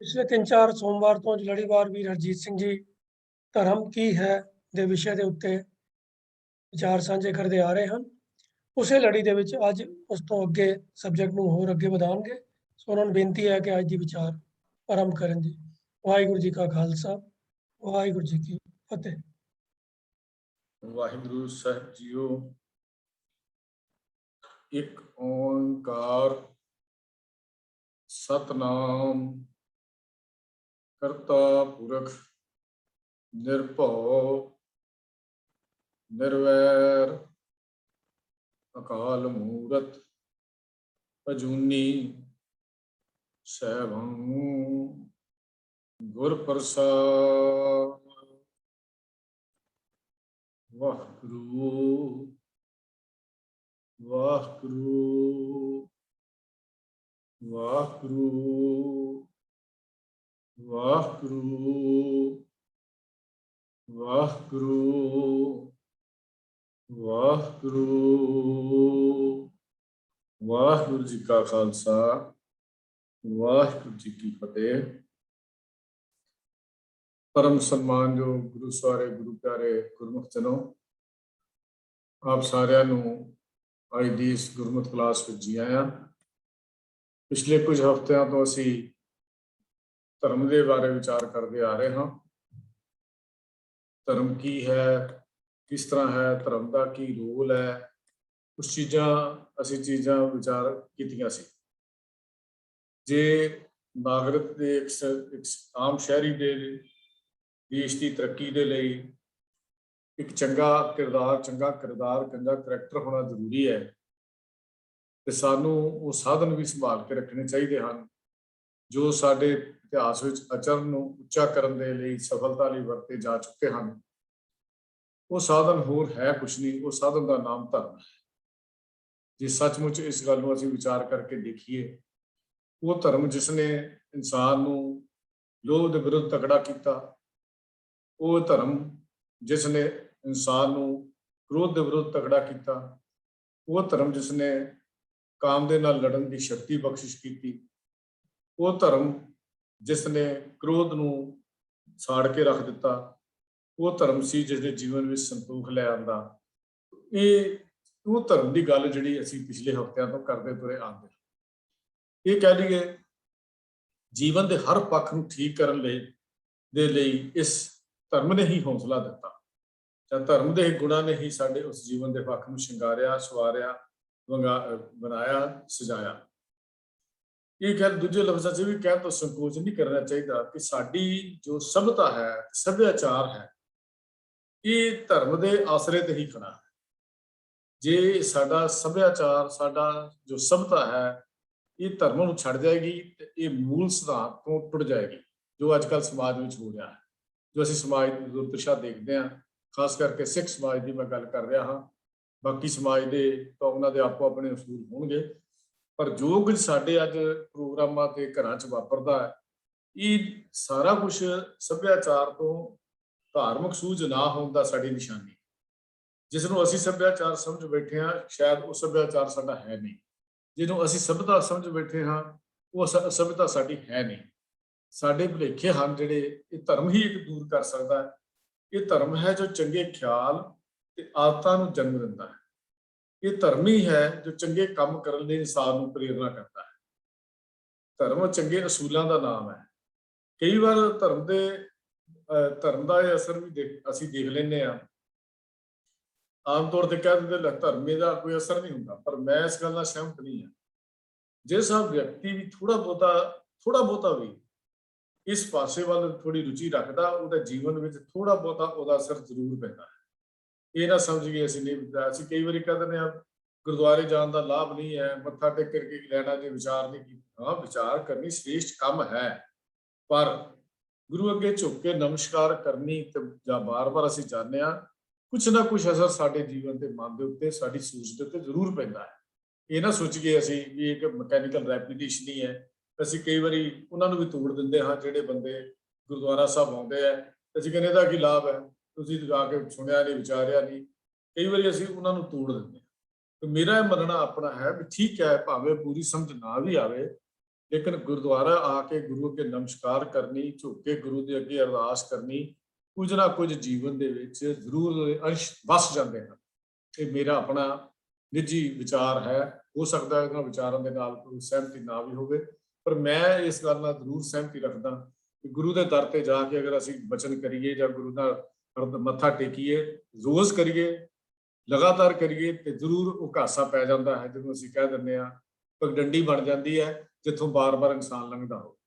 ਪਿਛਲੇ 3-4 ਸੋਮਵਾਰ ਤੋਂ ਲੜੀਵਾਰ ਵੀਰ ਹਰਜੀਤ ਸਿੰਘ ਜੀ ਧਰਮ ਕੀ ਹੈ ਦੇ ਵਿਸ਼ੇ ਦੇ ਉੱਤੇ ਵਿਚਾਰ ਸਾਂਝੇ ਕਰਦੇ ਆ ਰਹੇ ਹਨ। ਉਸੇ ਲੜੀ ਦੇ ਵਿੱਚ ਅੱਜ ਉਸ ਤੋਂ ਅੱਗੇ ਸਬਜੈਕਟ ਨੂੰ ਹੋਰ ਅੱਗੇ ਵਧਾਉਣਗੇ। ਸੋ ਉਹਨਾਂ ਨੂੰ ਬੇਨਤੀ ਹੈ ਕਿ ਅੱਜ ਦੀ ਵਿਚਾਰ ਆਰੰਭ ਕਰਨ ਜੀ। ਵਾਹਿਗੁਰੂ ਜੀ ਕਾ ਖਾਲਸਾ, ਵਾਹਿਗੁਰੂ ਜੀ ਕੀ ਫਤਿਹ। ਵਾਹਿਗੁਰੂ ਸਾਹਿਬ ਜੀਓ। ਇੱਕ ਓੰਕਾਰ ਸਤਨਾਮ ਕਰਤਾ ਪੁਰਖ ਨਿਰਭਉ ਨਿਰਵੈਰ ਅਕਾਲ ਮੂਰਤ ਅਜੂਨੀ ਸੈਭੰ ਗੁਰ ਪ੍ਰਸਾਦ। ਵਾਹਿਗੁਰੂ ਵਾਹਿਗੁਰੂ ਵਾਹਿਗੁਰੂ ਵਾਹਿਗੁਰੂ ਵਾਹਿਗੁਰੂ ਵਾਹਿਗੁਰੂ। ਵਾਹਿਗੁਰੂ ਜੀ ਕਾ ਖਾਲਸਾ, ਵਾਹਿਗੁਰੂ ਜੀ ਕੀ ਫਤਿਹ। परम सम्मानयोग गुरु सवारे गुरु प्यारे गुरमुख जनों, आप सारिਆਂ ਨੂੰ ਅੱਜ ਦੀ ਇਸ ਗੁਰਮਤਿ ਕਲਾਸ ਵਿੱਚ ਜੀ ਆਇਆਂ। ਪਿਛਲੇ ਕੁਝ ਹਫ਼ਤਿਆਂ ਤੋਂ ਅਸੀਂ ਧਰਮ ਦੇ ਬਾਰੇ ਵਿਚਾਰ ਕਰਦੇ ਆ ਰਹੇ ਹਾਂ। ਧਰਮ ਕੀ ਹੈ, ਕਿਸ ਤਰ੍ਹਾਂ ਹੈ, ਧਰਮ ਦਾ ਕੀ ਰੋਲ ਹੈ, ਕੁਝ ਅਸੀਂ ਚੀਜ਼ਾਂ ਵਿਚਾਰ ਕੀਤੀਆਂ ਸੀ। ਜੇ ਨਾਗਰਿਕ ਦੇ ਇੱਕ ਆਮ ਸ਼ਹਿਰੀ ਦੇ ਦੇਸ਼ ਦੀ ਤਰੱਕੀ ਦੇ ਲਈ ਇੱਕ ਚੰਗਾ ਕਰੈਕਟਰ ਹੋਣਾ ਜ਼ਰੂਰੀ ਹੈ ਤੇ ਸਾਨੂੰ ਉਹ ਸਾਧਨ ਵੀ ਸੰਭਾਲ ਕੇ ਰੱਖਣੇ ਚਾਹੀਦੇ ਹਨ ਜੋ ਸਾਡੇ ਇਤਿਹਾਸ ਵਿੱਚ ਆਚਰਨ ਨੂੰ ਉੱਚਾ ਕਰਨ ਦੇ ਲਈ ਸਫਲਤਾ ਲਈ ਵਰਤੇ ਜਾ ਚੁੱਕੇ ਹਨ। ਉਹ ਸਾਧਨ ਹੋਰ ਹੈ ਕੁਛ ਨਹੀਂ, ਉਹ ਸਾਧਨ ਦਾ ਨਾਮ ਧਰਮ ਹੈ। ਜੇ ਸੱਚਮੁੱਚ ਇਸ ਗੱਲ ਨੂੰ ਅਸੀਂ ਵਿਚਾਰ ਕਰਕੇ ਦੇਖੀਏ, ਉਹ ਧਰਮ ਜਿਸ ਨੇ ਇਨਸਾਨ ਨੂੰ ਲੋਭ ਦੇ ਵਿਰੁੱਧ ਤਕੜਾ ਕੀਤਾ, ਉਹ ਧਰਮ ਜਿਸ ਨੇ ਇਨਸਾਨ ਨੂੰ ਕ੍ਰੋਧ ਦੇ ਵਿਰੁੱਧ ਤਕੜਾ ਕੀਤਾ, ਉਹ ਧਰਮ ਜਿਸ ਨੇ ਕਾਮ ਦੇ ਨਾਲ ਲੜਨ ਦੀ ਸ਼ਕਤੀ ਬਖਸ਼ਿਸ਼ ਕੀਤੀ, ਉਹ ਧਰਮ ਜਿਸ ਨੇ ਕ੍ਰੋਧ ਨੂੰ ਸਾੜ ਕੇ ਰੱਖ ਦਿੱਤਾ, ਉਹ ਧਰਮ ਸੀ ਜਿਸ ਦੇ ਜੀਵਨ ਵਿੱਚ ਸੰਤੋਖ ਲੈ ਆਉਂਦਾ। ਇਹ ਉਹ ਧਰਮ ਦੀ ਗੱਲ ਜਿਹੜੀ ਅਸੀਂ ਪਿਛਲੇ ਹਫ਼ਤਿਆਂ ਤੋਂ ਕਰਦੇ ਤੁਰੇ ਆਉਂਦੇ ਹਾਂ। ਇਹ ਕਹਿ ਲਈਏ ਜੀਵਨ ਦੇ ਹਰ ਪੱਖ ਨੂੰ ਠੀਕ ਕਰਨ ਲਈ ਇਸ ਧਰਮ ਨੇ ਹੀ ਹੌਸਲਾ ਦਿੱਤਾ, ਜਾਂ ਧਰਮ ਦੇ ਗੁਣਾਂ ਨੇ ਹੀ ਸਾਡੇ ਉਸ ਜੀਵਨ ਦੇ ਪੱਖ ਨੂੰ ਸ਼ਿੰਗਾਰਿਆ, ਸਵਾਰਿਆ, ਬਣਾਇਆ, ਸਜਾਇਆ। ਇਹ ਗੱਲ ਦੂਜੇ ਲਫ਼ਜ਼ਾਂ 'ਚ ਵੀ ਕਹਿਣ ਤੋਂ ਸੰਕੋਚ ਨਹੀਂ ਕਰਨਾ ਚਾਹੀਦਾ ਕਿ ਸਾਡੀ ਜੋ ਸਭਿਅਤਾ ਹੈ, ਸੱਭਿਆਚਾਰ ਹੈ, ਇਹ ਧਰਮ ਦੇ ਆਸਰੇ ਤੇ ਹੀ ਖੜਾ ਹੈ। ਜੇ ਸਾਡਾ ਸੱਭਿਆਚਾਰ, ਸਾਡਾ ਜੋ ਸਭਿਅਤਾ ਹੈ, ਇਹ ਧਰਮ ਨੂੰ ਛੱਡ ਜਾਏਗੀ ਤੇ ਇਹ ਮੂਲ ਸਿਧਾਂਤ ਤੋਂ ਟੁੱਟ ਜਾਏਗੀ, ਜੋ ਅੱਜ ਕੱਲ੍ਹ ਸਮਾਜ ਵਿੱਚ ਹੋ ਰਿਹਾ ਹੈ। ਜੋ ਅਸੀਂ ਸਮਾਜ ਦੀ ਦੁਰਦਸ਼ਾ ਦੇਖਦੇ ਹਾਂ, ਖਾਸ ਕਰਕੇ ਸਿੱਖ ਸਮਾਜ ਦੀ ਮੈਂ ਗੱਲ ਕਰ ਰਿਹਾ ਹਾਂ। ਬਾਕੀ ਸਮਾਜ ਦੇ ਤਾਂ ਉਹਨਾਂ ਦੇ ਆਪੋ ਆਪਣੇ ਅਸੂਲ ਹੋਣਗੇ, ਪਰ ਜੋ ਕੁਝ ਸਾਡੇ ਅੱਜ ਪ੍ਰੋਗਰਾਮਾਂ ਤੇ ਘਰਾਂ 'ਚ ਵਾਪਰਦਾ ਹੈ, ਇਹ ਸਾਰਾ ਕੁਝ ਸੱਭਿਆਚਾਰ ਤੋਂ ਧਾਰਮਿਕ ਸੂਝ ਨਾ ਹੋਣ ਦਾ ਸਾਡੀ ਨਿਸ਼ਾਨੀ। ਜਿਸ ਨੂੰ ਅਸੀਂ ਸੱਭਿਆਚਾਰ ਸਮਝ ਬੈਠੇ ਹਾਂ, ਸ਼ਾਇਦ ਉਹ ਸੱਭਿਆਚਾਰ ਸਾਡਾ ਹੈ ਨਹੀਂ। ਜਿਹਨੂੰ ਅਸੀਂ ਸਭਿਅਤਾ ਸਮਝ ਬੈਠੇ ਹਾਂ, ਉਹ ਸਭਿਅਤਾ ਸਾਡੀ ਹੈ ਨਹੀਂ। ਸਾਡੇ ਭੁਲੇਖੇ ਹਨ ਜਿਹੜੇ ਇਹ ਧਰਮ ਹੀ ਇੱਕ ਦੂਰ ਕਰ ਸਕਦਾ ਹੈ। ਇਹ ਧਰਮ ਹੈ ਜੋ ਚੰਗੇ ਖਿਆਲ ਤੇ ਆਦਤਾਂ ਨੂੰ ਜਨਮ ਦਿੰਦਾ ਹੈ। ਇਹ ਧਰਮ ਹੀ ਹੈ ਜੋ ਚੰਗੇ ਕੰਮ ਕਰਨ ਲਈ ਇਨਸਾਨ ਨੂੰ ਪ੍ਰੇਰਨਾ ਕਰਦਾ ਹੈ। ਧਰਮ ਚੰਗੇ ਅਸੂਲਾਂ ਦਾ ਨਾਮ ਹੈ। ਕਈ ਵਾਰ ਧਰਮ ਦਾ ਇਹ ਅਸਰ ਵੀ ਅਸੀਂ ਦੇਖ ਲੈਂਦੇ ਹਾਂ। ਆਮ ਤੌਰ ਤੇ ਕਹਿ ਦਿੰਦੇ ਧਰਮ ਦਾ ਕੋਈ ਅਸਰ ਨਹੀਂ ਹੁੰਦਾ, ਪਰ ਮੈਂ ਇਸ ਗੱਲ ਨਾਲ ਸਹਿਮਤ ਨਹੀਂ ਹਾਂ। ਜੇ ਸਭ ਵਿਅਕਤੀ ਵੀ ਥੋੜਾ ਬਹੁਤਾ ਵੀ ਇਸ ਪਾਸੇ ਵੱਲ ਥੋੜੀ ਰੁਚੀ ਰੱਖਦਾ, ਉਹਦੇ ਜੀਵਨ ਵਿੱਚ ਥੋੜਾ ਬਹੁਤਾ ਉਹਦਾ ਅਸਰ ਜ਼ਰੂਰ ਪੈਂਦਾ ਹੈ। ਇਹ ਨਾ ਸਮਝੀਏ ਅਸੀਂ ਨਹੀਂ। ਅਸੀਂ ਕਈ ਵਾਰੀ ਕਹਿ ਦਿੰਦੇ ਹਾਂ ਗੁਰਦੁਆਰੇ ਜਾਣ ਦਾ ਲਾਭ ਨਹੀਂ ਹੈ, ਮੱਥਾ ਟੇਕ ਕੇ ਲੈਣਾ ਜੇ ਵਿਚਾਰ ਨਹੀਂ ਕੀਤਾ। ਹਾਂ, ਵਿਚਾਰ ਕਰਨੀ ਸ੍ਰੇਸ਼ਟ ਕੰਮ ਹੈ, ਪਰ ਗੁਰੂ ਅੱਗੇ ਝੁੱਕ ਕੇ ਨਮਸਕਾਰ ਕਰਨੀ ਤੇ ਜਾਂ ਬਾਰ-ਬਾਰ ਅਸੀਂ ਜਾਂਦੇ ਹਾਂ, ਕੁਛ ਨਾ ਕੁਛ ਅਸਰ ਸਾਡੇ ਜੀਵਨ ਤੇ ਮਨ ਦੇ ਉੱਤੇ, ਸਾਡੀ ਸੋਚ ਦੇ ਉੱਤੇ ਜ਼ਰੂਰ ਪੈਂਦਾ ਹੈ। ਇਹ ਨਾ ਸੋਚੀਏ ਅਸੀਂ ਵੀ ਇੱਕ ਮਕੈਨੀਕਲ ਰੈਪੀਟੇਸ਼ਨ ਹੀ ਹੈ। ਅਸੀਂ ਕਈ ਵਾਰੀ ਉਹਨਾਂ ਨੂੰ ਵੀ ਤੋੜ ਦਿੰਦੇ ਹਾਂ ਜਿਹੜੇ ਬੰਦੇ ਗੁਰਦੁਆਰਾ ਸਾਹਿਬ ਆਉਂਦੇ ਆ। ਅਸੀਂ ਕਹਿੰਦੇ ਇਹਦਾ ਕੀ ਲਾਭ ਹੈ, ਤੁਸੀਂ ਜਾ ਕੇ ਸੁਣਿਆ ਨਹੀਂ, ਵਿਚਾਰਿਆ ਨਹੀਂ। ਕਈ ਵਾਰੀ ਅਸੀਂ ਉਹਨਾਂ ਨੂੰ ਤੋੜ ਦਿੰਦੇ ਹਾਂ। ਤੇ ਮੇਰਾ ਇਹ ਮੰਨਣਾ ਆਪਣਾ ਹੈ ਵੀ ਠੀਕ ਹੈ, ਭਾਵੇਂ ਪੂਰੀ ਸਮਝ ਨਾ ਵੀ ਆਵੇ, ਲੇਕਿਨ ਗੁਰਦੁਆਰਾ ਆ ਕੇ ਗੁਰੂ ਅੱਗੇ ਨਮਸਕਾਰ ਕਰਨੀ, ਝੁਕ ਕੇ ਗੁਰੂ ਦੇ ਅੱਗੇ ਅਰਦਾਸ ਕਰਨੀ, ਕੁਝ ਨਾ ਕੁਝ ਜੀਵਨ ਦੇ ਵਿੱਚ ਜ਼ਰੂਰ ਅੰਸ਼ ਵਸ ਜਾਂਦੇ ਹਨ। ਇਹ ਮੇਰਾ ਆਪਣਾ ਨਿੱਜੀ ਵਿਚਾਰ ਹੈ। ਹੋ ਸਕਦਾ ਇਹਨਾਂ ਵਿਚਾਰਾਂ ਦੇ ਨਾਲ ਕੋਈ ਸਹਿਮਤੀ ਨਾ ਵੀ ਹੋਵੇ, ਪਰ ਮੈਂ ਇਸ ਗੱਲ ਨਾਲ ਜ਼ਰੂਰ ਸਹਿਮਤੀ ਰੱਖਦਾ ਕਿ ਗੁਰੂ ਦੇ ਦਰ ਤੇ ਜਾ ਕੇ ਅਗਰ ਅਸੀਂ ਬਚਨ ਕਰੀਏ ਜਾਂ ਗੁਰੂ ਦਾ ਮੱਥਾ ਟੇਕੀਏ, ਰੋਜ਼ ਕਰੀਏ, ਲਗਾਤਾਰ ਕਰੀਏ, ਤੇ ਜ਼ਰੂਰ ਉਹ ਘਾਸਾ ਪੈ ਜਾਂਦਾ ਹੈ, ਜਿਹਨੂੰ ਅਸੀਂ ਕਹਿ ਦਿੰਦੇ ਹਾਂ ਪਗਡੰਡੀ ਬਣ ਜਾਂਦੀ ਹੈ, ਜਿੱਥੋਂ ਬਾਰ-ਬਾਰ ਇਨਸਾਨ ਲੰਘਦਾ ਹੋ।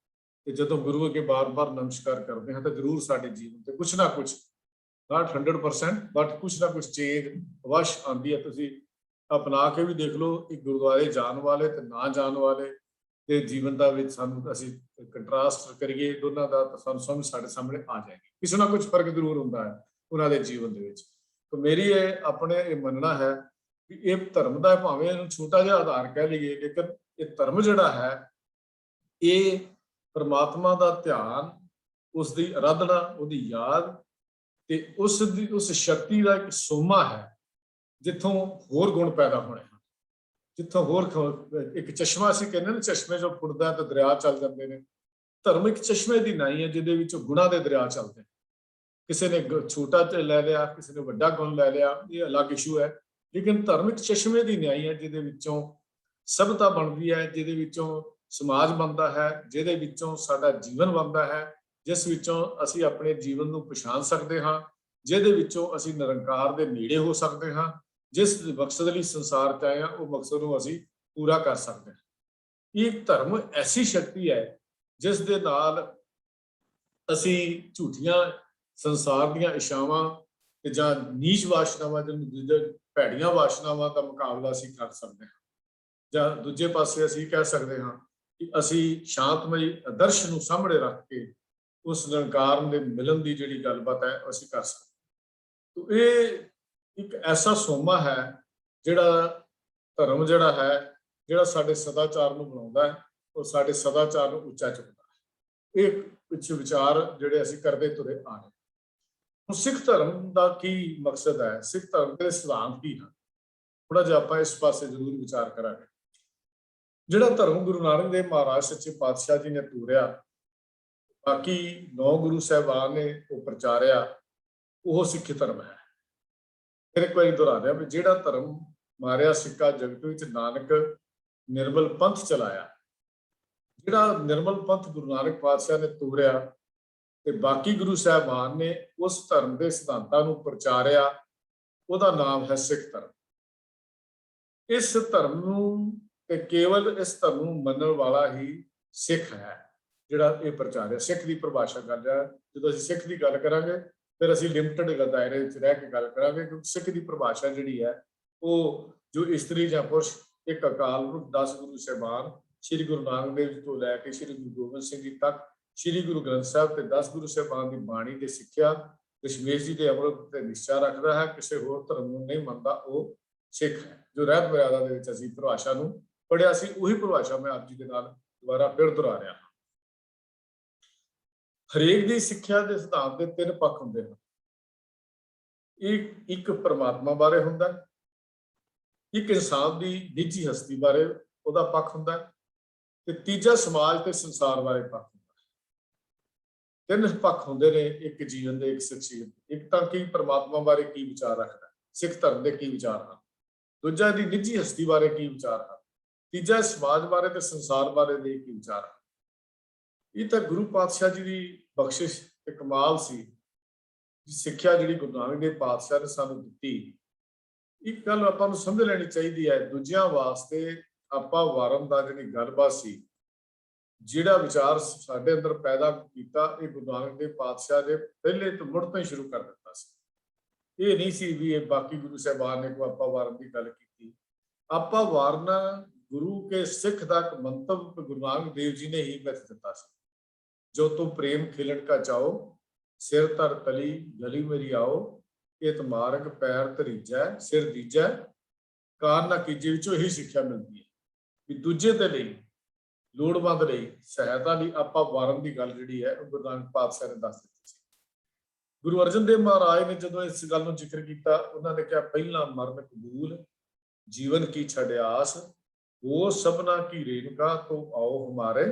ਤੇ ਜਦੋਂ ਗੁਰੂ ਅੱਗੇ ਬਾਰ-ਬਾਰ ਨਮਸਕਾਰ ਕਰਦੇ ਹਾਂ ਤਾਂ ਜ਼ਰੂਰ ਸਾਡੇ ਜੀਵਨ ਤੇ ਕੁਛ ਨਾ ਕੁਛ, ਨਾਟ 100%, ਬਟ ਕੁਛ ਨਾ ਕੁਛ ਚੇਂਜ ਅਵਸ਼ ਆਉਂਦੀ ਹੈ। ਤੁਸੀਂ ਅਪਣਾ ਕੇ ਵੀ ਦੇਖ ਲਓ, ਇੱਕ ਗੁਰਦੁਆਰੇ ਜਾਣ ਵਾਲੇ ਤੇ ਨਾ ਜਾਣ ਵਾਲੇ ਦੇ ਜੀਵਨ ਦਾ ਵਿੱਚ ਸਾਨੂੰ ਅਸੀਂ ਕੰਟਰਾਸਟ ਕਰੀਏ ਦੋਨਾਂ ਦਾ, ਤਾਂ ਸਾਨੂੰ ਸਮਝ ਸਾਡੇ ਸਾਹਮਣੇ ਆ ਜਾਏਗੀ। ਕਿਸੇ ਨਾ ਕੁਛ ਫਰਕ ਜ਼ਰੂਰ ਹੁੰਦਾ ਹੈ ਉਹਨਾਂ ਦੇ ਜੀਵਨ ਦੇ ਵਿੱਚ। ਤਾਂ ਮੇਰੀ ਇਹ ਆਪਣੇ ਇਹ ਮੰਨਣਾ ਹੈ ਕਿ ਇਹ ਧਰਮ ਦਾ ਭਾਵੇਂ ਇਹਨੂੰ ਛੋਟਾ ਜਿਹਾ ਆਧਾਰ ਕਹਿ ਲਈਏ, ਲੇਕਿਨ ਇਹ ਧਰਮ ਜਿਹੜਾ ਹੈ ਇਹ ਪਰਮਾਤਮਾ ਦਾ ਧਿਆਨ, ਉਸ ਦੀ ਅਰਾਧਨਾ, ਉਹਦੀ ਯਾਦ ਤੇ ਉਸ ਸ਼ਕਤੀ ਦਾ ਇੱਕ ਸੋਮਾ ਹੈ ਜਿੱਥੋਂ ਹੋਰ ਗੁਣ ਪੈਦਾ ਹੋਣੇ ਹਨ, ਜਿੱਥੋਂ ਹੋਰ ਇੱਕ ਚਸ਼ਮਾ, ਅਸੀਂ ਕਹਿੰਦੇ ਨਾ ਚਸ਼ਮੇ ਜੋ ਫੁੱਟਦਾ ਤਾਂ ਦਰਿਆ ਚੱਲ ਜਾਂਦੇ ਨੇ। ਧਰਮ ਇੱਕ ਚਸ਼ਮੇ ਦੀ ਨਾਈ ਹੈ ਜਿਹਦੇ ਵਿੱਚੋਂ ਗੁਣਾਂ ਦੇ ਦਰਿਆ ਚੱਲਦੇ ਨੇ। ਕਿਸੇ ਨੇ ਛੋਟਾ ਲੈ ਲਿਆ, ਕਿਸੇ ਨੇ ਵੱਡਾ ਗੁਣ ਲੈ ਲਿਆ, ਇਹ ਅਲੱਗ ਇਸ਼ੂ ਹੈ। ਲੇਕਿਨ ਧਰਮ ਇੱਕ ਚਸ਼ਮੇ ਦੀ ਨਿਆਈ ਹੈ ਜਿਹਦੇ ਵਿੱਚੋਂ ਸਭਤਾ ਬਣਦੀ ਹੈ, ਜਿਹਦੇ ਵਿੱਚੋਂ ਸਮਾਜ ਬਣਦਾ ਹੈ, ਜਿਹਦੇ ਵਿੱਚੋਂ ਸਾਡਾ ਜੀਵਨ ਬਣਦਾ ਹੈ, ਜਿਸ ਵਿੱਚੋਂ ਅਸੀਂ ਆਪਣੇ ਜੀਵਨ ਨੂੰ ਪਛਾਣ ਸਕਦੇ ਹਾਂ, ਜਿਹਦੇ ਵਿੱਚੋਂ ਅਸੀਂ ਨਿਰੰਕਾਰ ਦੇ ਨੇੜੇ ਹੋ ਸਕਦੇ ਹਾਂ, ਜਿਸ ਮਕਸਦ ਲਈ ਸੰਸਾਰ 'ਚ ਆਏ ਹਾਂ ਉਹ ਮਕਸਦ ਨੂੰ ਅਸੀਂ ਪੂਰਾ ਕਰ ਸਕਦੇ ਹਾਂ। ਇਹ ਧਰਮ ਐਸੀ ਸ਼ਕਤੀ ਹੈ ਜਿਸ ਦੇ ਨਾਲ ਅਸੀਂ ਝੂਠੀਆਂ ਸੰਸਾਰ ਦੀਆਂ ਇਛਾਵਾਂ ਤੇ ਜਾਂ ਨੀਚ ਵਾਸ਼ਨਾਵਾਂ, ਜਿਹਨੂੰ ਭੈੜੀਆਂ ਵਾਸ਼ਨਾਵਾਂ ਦਾ ਮੁਕਾਬਲਾ ਅਸੀਂ ਕਰ ਸਕਦੇ ਹਾਂ, ਜਾਂ ਦੂਜੇ ਪਾਸੇ ਅਸੀਂ ਕਹਿ ਸਕਦੇ ਹਾਂ ਕਿ ਅਸੀਂ ਸ਼ਾਂਤਮਈ ਆਦਰਸ਼ ਨੂੰ ਸਾਹਮਣੇ ਰੱਖ ਕੇ ਉਸ ਨਿਰੰਕਾਰ ਦੇ ਮਿਲਣ ਦੀ ਜਿਹੜੀ ਗੱਲਬਾਤ ਹੈ ਅਸੀਂ ਕਰ ਸਕਦੇ। ਤਾਂ ਇਹ ਇੱਕ ਐਸਾ ਸੋਮਾ ਹੈ ਜਿਹੜਾ ਧਰਮ ਜਿਹੜਾ ਹੈ, ਜਿਹੜਾ ਸਾਡੇ ਸਦਾਚਾਰ ਨੂੰ ਬਣਾਉਂਦਾ ਹੈ ਔਰ ਸਾਡੇ ਸਦਾਚਾਰ ਨੂੰ ਉੱਚਾ ਚੁੱਕਦਾ ਹੈ। ਇਹ ਕੁਝ ਵਿਚਾਰ ਜਿਹੜੇ ਅਸੀਂ ਕਰਦੇ ਤੁਰੇ ਆ ਰਹੇ। ਹੁਣ ਸਿੱਖ ਧਰਮ ਦਾ ਕੀ ਮਕਸਦ ਹੈ, ਸਿੱਖ ਧਰਮ ਦੇ ਸਿਧਾਂਤ ਕੀ ਹਨ, ਥੋੜਾ ਜਿਹਾ ਆਪਾਂ ਇਸ ਪਾਸੇ ਜ਼ਰੂਰ ਵਿਚਾਰ ਕਰਾਂਗੇ। ਜਿਹੜਾ ਧਰਮ ਗੁਰੂ ਨਾਨਕ ਦੇਵ ਮਹਾਰਾਜ ਸੱਚੇ ਪਾਤਸ਼ਾਹ ਜੀ ਨੇ ਤੋਰਿਆ, ਬਾਕੀ 9 ਗੁਰੂ ਸਾਹਿਬਾਨ ਨੇ ਉਹ ਪ੍ਰਚਾਰਿਆ, ਉਹ ਸਿੱਖ ਧਰਮ ਹੈ। ਫਿਰ ਇੱਕ ਵਾਰੀ ਦੁਹਰਾਇਆ ਵੀ ਜਿਹੜਾ ਧਰਮ ਮਾਰਿਆ ਸਿੱਕਾ ਜਗਤ ਵਿੱਚ, ਨਾਨਕ ਨਿਰਮਲ ਪੰਥ ਚਲਾਇਆ। ਜਿਹੜਾ ਨਿਰਮਲ ਪੰਥ ਗੁਰੂ ਨਾਨਕ ਪਾਤਸ਼ਾਹ ਨੇ ਤੋਰਿਆ ਤੇ ਬਾਕੀ ਗੁਰੂ ਸਾਹਿਬਾਨ ਨੇ ਉਸ ਧਰਮ ਦੇ ਸਿਧਾਂਤਾਂ ਨੂੰ ਪ੍ਰਚਾਰਿਆ, ਉਹਦਾ ਨਾਮ ਹੈ ਸਿੱਖ ਧਰਮ। ਇਸ ਧਰਮ ਨੂੰ ਤੇ ਕੇਵਲ ਇਸ ਧਰਮ ਨੂੰ ਮੰਨਣ ਵਾਲਾ ਹੀ ਸਿੱਖ ਹੈ ਜਿਹੜਾ ਇਹ ਪ੍ਰਚਾਰਿਆ। ਸਿੱਖ ਦੀ ਪਰਿਭਾਸ਼ਾ ਕਰ ਰਿਹਾ, ਜਦੋਂ ਅਸੀਂ ਸਿੱਖ ਦੀ ਗੱਲ ਕਰਾਂਗੇ ਫਿਰ ਅਸੀਂ ਲਿਮਟਿਡ ਦਾਇਰੇ ਵਿੱਚ ਰਹਿ ਕੇ ਗੱਲ ਕਰਾਂਗੇ, ਕਿਉਂਕਿ ਸਿੱਖ ਦੀ ਪਰਿਭਾਸ਼ਾ ਜਿਹੜੀ ਹੈ ਉਹ ਜੋ ਇਸਤਰੀ ਜਾਂ ਪੁਰਸ਼, ਇੱਕ ਅਕਾਲ ਪੁਰਖ, 10 ਗੁਰੂ ਸਾਹਿਬਾਨ, ਸ੍ਰੀ ਗੁਰੂ ਨਾਨਕ ਦੇਵ ਜੀ ਤੋਂ ਲੈ ਕੇ ਸ੍ਰੀ ਗੁਰੂ ਗੋਬਿੰਦ ਸਿੰਘ ਜੀ ਤੱਕ, ਸ੍ਰੀ ਗੁਰੂ ਗ੍ਰੰਥ ਸਾਹਿਬ ਤੇ 10 ਗੁਰੂ ਸਾਹਿਬਾਨ ਦੀ ਬਾਣੀ ਦੇ ਸਿੱਖਿਆ, ਦਸ਼ਮੇਸ਼ ਜੀ ਦੇ ਅੰਮ੍ਰਿਤ ਤੇ ਨਿਸ਼ਚਾ ਰੱਖਦਾ ਹੈ, ਕਿਸੇ ਹੋਰ ਧਰਮ ਨੂੰ ਨਹੀਂ ਮੰਨਦਾ, ਉਹ ਸਿੱਖ ਹੈ। ਜੋ ਰਹਿਤ ਮਰਿਆਦਾ ਦੇ ਵਿੱਚ ਅਸੀਂ ਪਰਿਭਾਸ਼ਾ ਨੂੰ ਪੜ੍ਹਿਆ ਸੀ, ਉਹੀ ਪਰਿਭਾਸ਼ਾ ਮੈਂ ਆਪ ਜੀ ਦੇ ਨਾਲ ਦੁਬਾਰਾ ਫਿਰ ਦੁਹਰਾ ਰਿਹਾ ਹਾਂ। ਹਰੇਕ ਦੀ ਸਿੱਖਿਆ ਦੇ ਸਿਧਾਂਤ ਦੇ 3 ਪੱਖ ਹੁੰਦੇ ਹਨ। ਇੱਕ ਪਰਮਾਤਮਾ ਬਾਰੇ ਹੁੰਦਾ, ਇੱਕ ਇਨਸਾਨ ਦੀ ਨਿੱਜੀ ਹਸਤੀ ਬਾਰੇ ਉਹਦਾ ਪੱਖ ਹੁੰਦਾ, ਤੇ ਤੀਜਾ ਸਮਾਜ ਤੇ ਸੰਸਾਰ ਬਾਰੇ ਪੱਖ ਹੁੰਦਾ। 3 ਪੱਖ ਹੁੰਦੇ ਨੇ ਇੱਕ ਜੀਵਨ ਦੇ, ਇੱਕ ਸ਼ਖਸੀਅਤ। ਇੱਕ ਤਾਂ ਕੀ ਪਰਮਾਤਮਾ ਬਾਰੇ ਕੀ ਵਿਚਾਰ ਰੱਖਦਾ, ਸਿੱਖ ਧਰਮ ਦੇ ਕੀ ਵਿਚਾਰ ਹਨ। ਦੂਜਾ ਦੀ ਨਿੱਜੀ ਹਸਤੀ ਬਾਰੇ ਕੀ ਵਿਚਾਰ ਹਨ। ਤੀਜਾ ਸਮਾਜ ਬਾਰੇ ਤੇ ਸੰਸਾਰ ਬਾਰੇ ਦੇ ਕੀ ਵਿਚਾਰ ਹਨ। ਇਹ ਤਾਂ ਗੁਰੂ ਪਾਤਸ਼ਾਹ ਜੀ ਦੀ ਬਖਸ਼ਿਸ਼ ਤੇ ਕਮਾਲ ਸੀ। ਸਿੱਖਿਆ ਜਿਹੜੀ ਗੁਰੂ ਨਾਨਕ ਦੇਵ ਪਾਤਸ਼ਾਹ ਨੇ ਸਾਨੂੰ ਦਿੱਤੀ, ਇੱਕ ਗੱਲ ਆਪਾਂ ਨੂੰ ਸਮਝ ਲੈਣੀ ਚਾਹੀਦੀ ਹੈ, ਦੂਜਿਆਂ ਵਾਸਤੇ ਆਪਾਂ ਵਾਰਨ ਦਾ ਜਿਹੜੀ ਗੱਲਬਾਤ ਸੀ, ਜਿਹੜਾ ਵਿਚਾਰ ਸਾਡੇ ਅੰਦਰ ਪੈਦਾ ਕੀਤਾ, ਇਹ ਗੁਰੂ ਨਾਨਕ ਦੇਵ ਪਾਤਸ਼ਾਹ ਨੇ ਪਹਿਲੇ ਤੋਂ ਮੁੜ ਤੋਂ ਹੀ ਸ਼ੁਰੂ ਕਰ ਦਿੱਤਾ ਸੀ। ਇਹ ਨਹੀਂ ਸੀ ਵੀ ਇਹ ਬਾਕੀ ਗੁਰੂ ਸਾਹਿਬਾਨ ਨੇ ਕੋਈ ਆਪਾਂ ਵਾਰਨ ਦੀ ਗੱਲ ਕੀਤੀ। ਆਪਾਂ ਵਾਰਨਾ ਗੁਰੂ ਕੇ ਸਿੱਖ ਦਾ ਇੱਕ ਮੰਤਵ ਗੁਰੂ ਨਾਨਕ ਦੇਵ ਜੀ ਨੇ ਹੀ ਮਿਥ ਦਿੱਤਾ ਸੀ। ਜੋ ਤੂੰ ਪ੍ਰੇਮ ਖਿਲਣ ਕਾ ਚਾਓ, ਸਿਰ ਧਰ ਤਲੀ ਗਲੀ ਮੇਰੀ ਆਓ, ਇਹ ਮਾਰਗ ਪੈਰ ਧਰੀਜੈ ਸਿਰ ਦੀਜੈ, ਕਾਰ ਨਾ ਕੀਜੇ। ਵਿੱਚੋਂ ਇਹੀ ਸਿੱਖਿਆ ਮਿਲਦੀ ਹੈ ਵੀ ਦੂਜੇ ਦੇ ਲਈ, ਲੋੜਵੰਦ ਲਈ, ਸਹਾਇਤਾ ਲਈ ਆਪਾਂ ਵਾਰਨ ਦੀ ਗੱਲ ਜਿਹੜੀ ਹੈ ਉਹ ਗੁਰੂ ਨਾਨਕ ਪਾਤਸ਼ਾਹ ਨੇ ਦੱਸ ਦਿੱਤੀ ਸੀ। ਗੁਰੂ ਅਰਜਨ ਦੇਵ ਮਹਾਰਾਜ ਨੇ ਜਦੋਂ ਇਸ ਗੱਲ ਨੂੰ ਜ਼ਿਕਰ ਕੀਤਾ, ਉਹਨਾਂ ਨੇ ਕਿਹਾ ਪਹਿਲਾਂ ਮਰਨ ਕਬੂਲ, ਜੀਵਨ ਕੀ ਛੱਡ ਆਸ, वो सबना की रेणुका तो आओ हमारे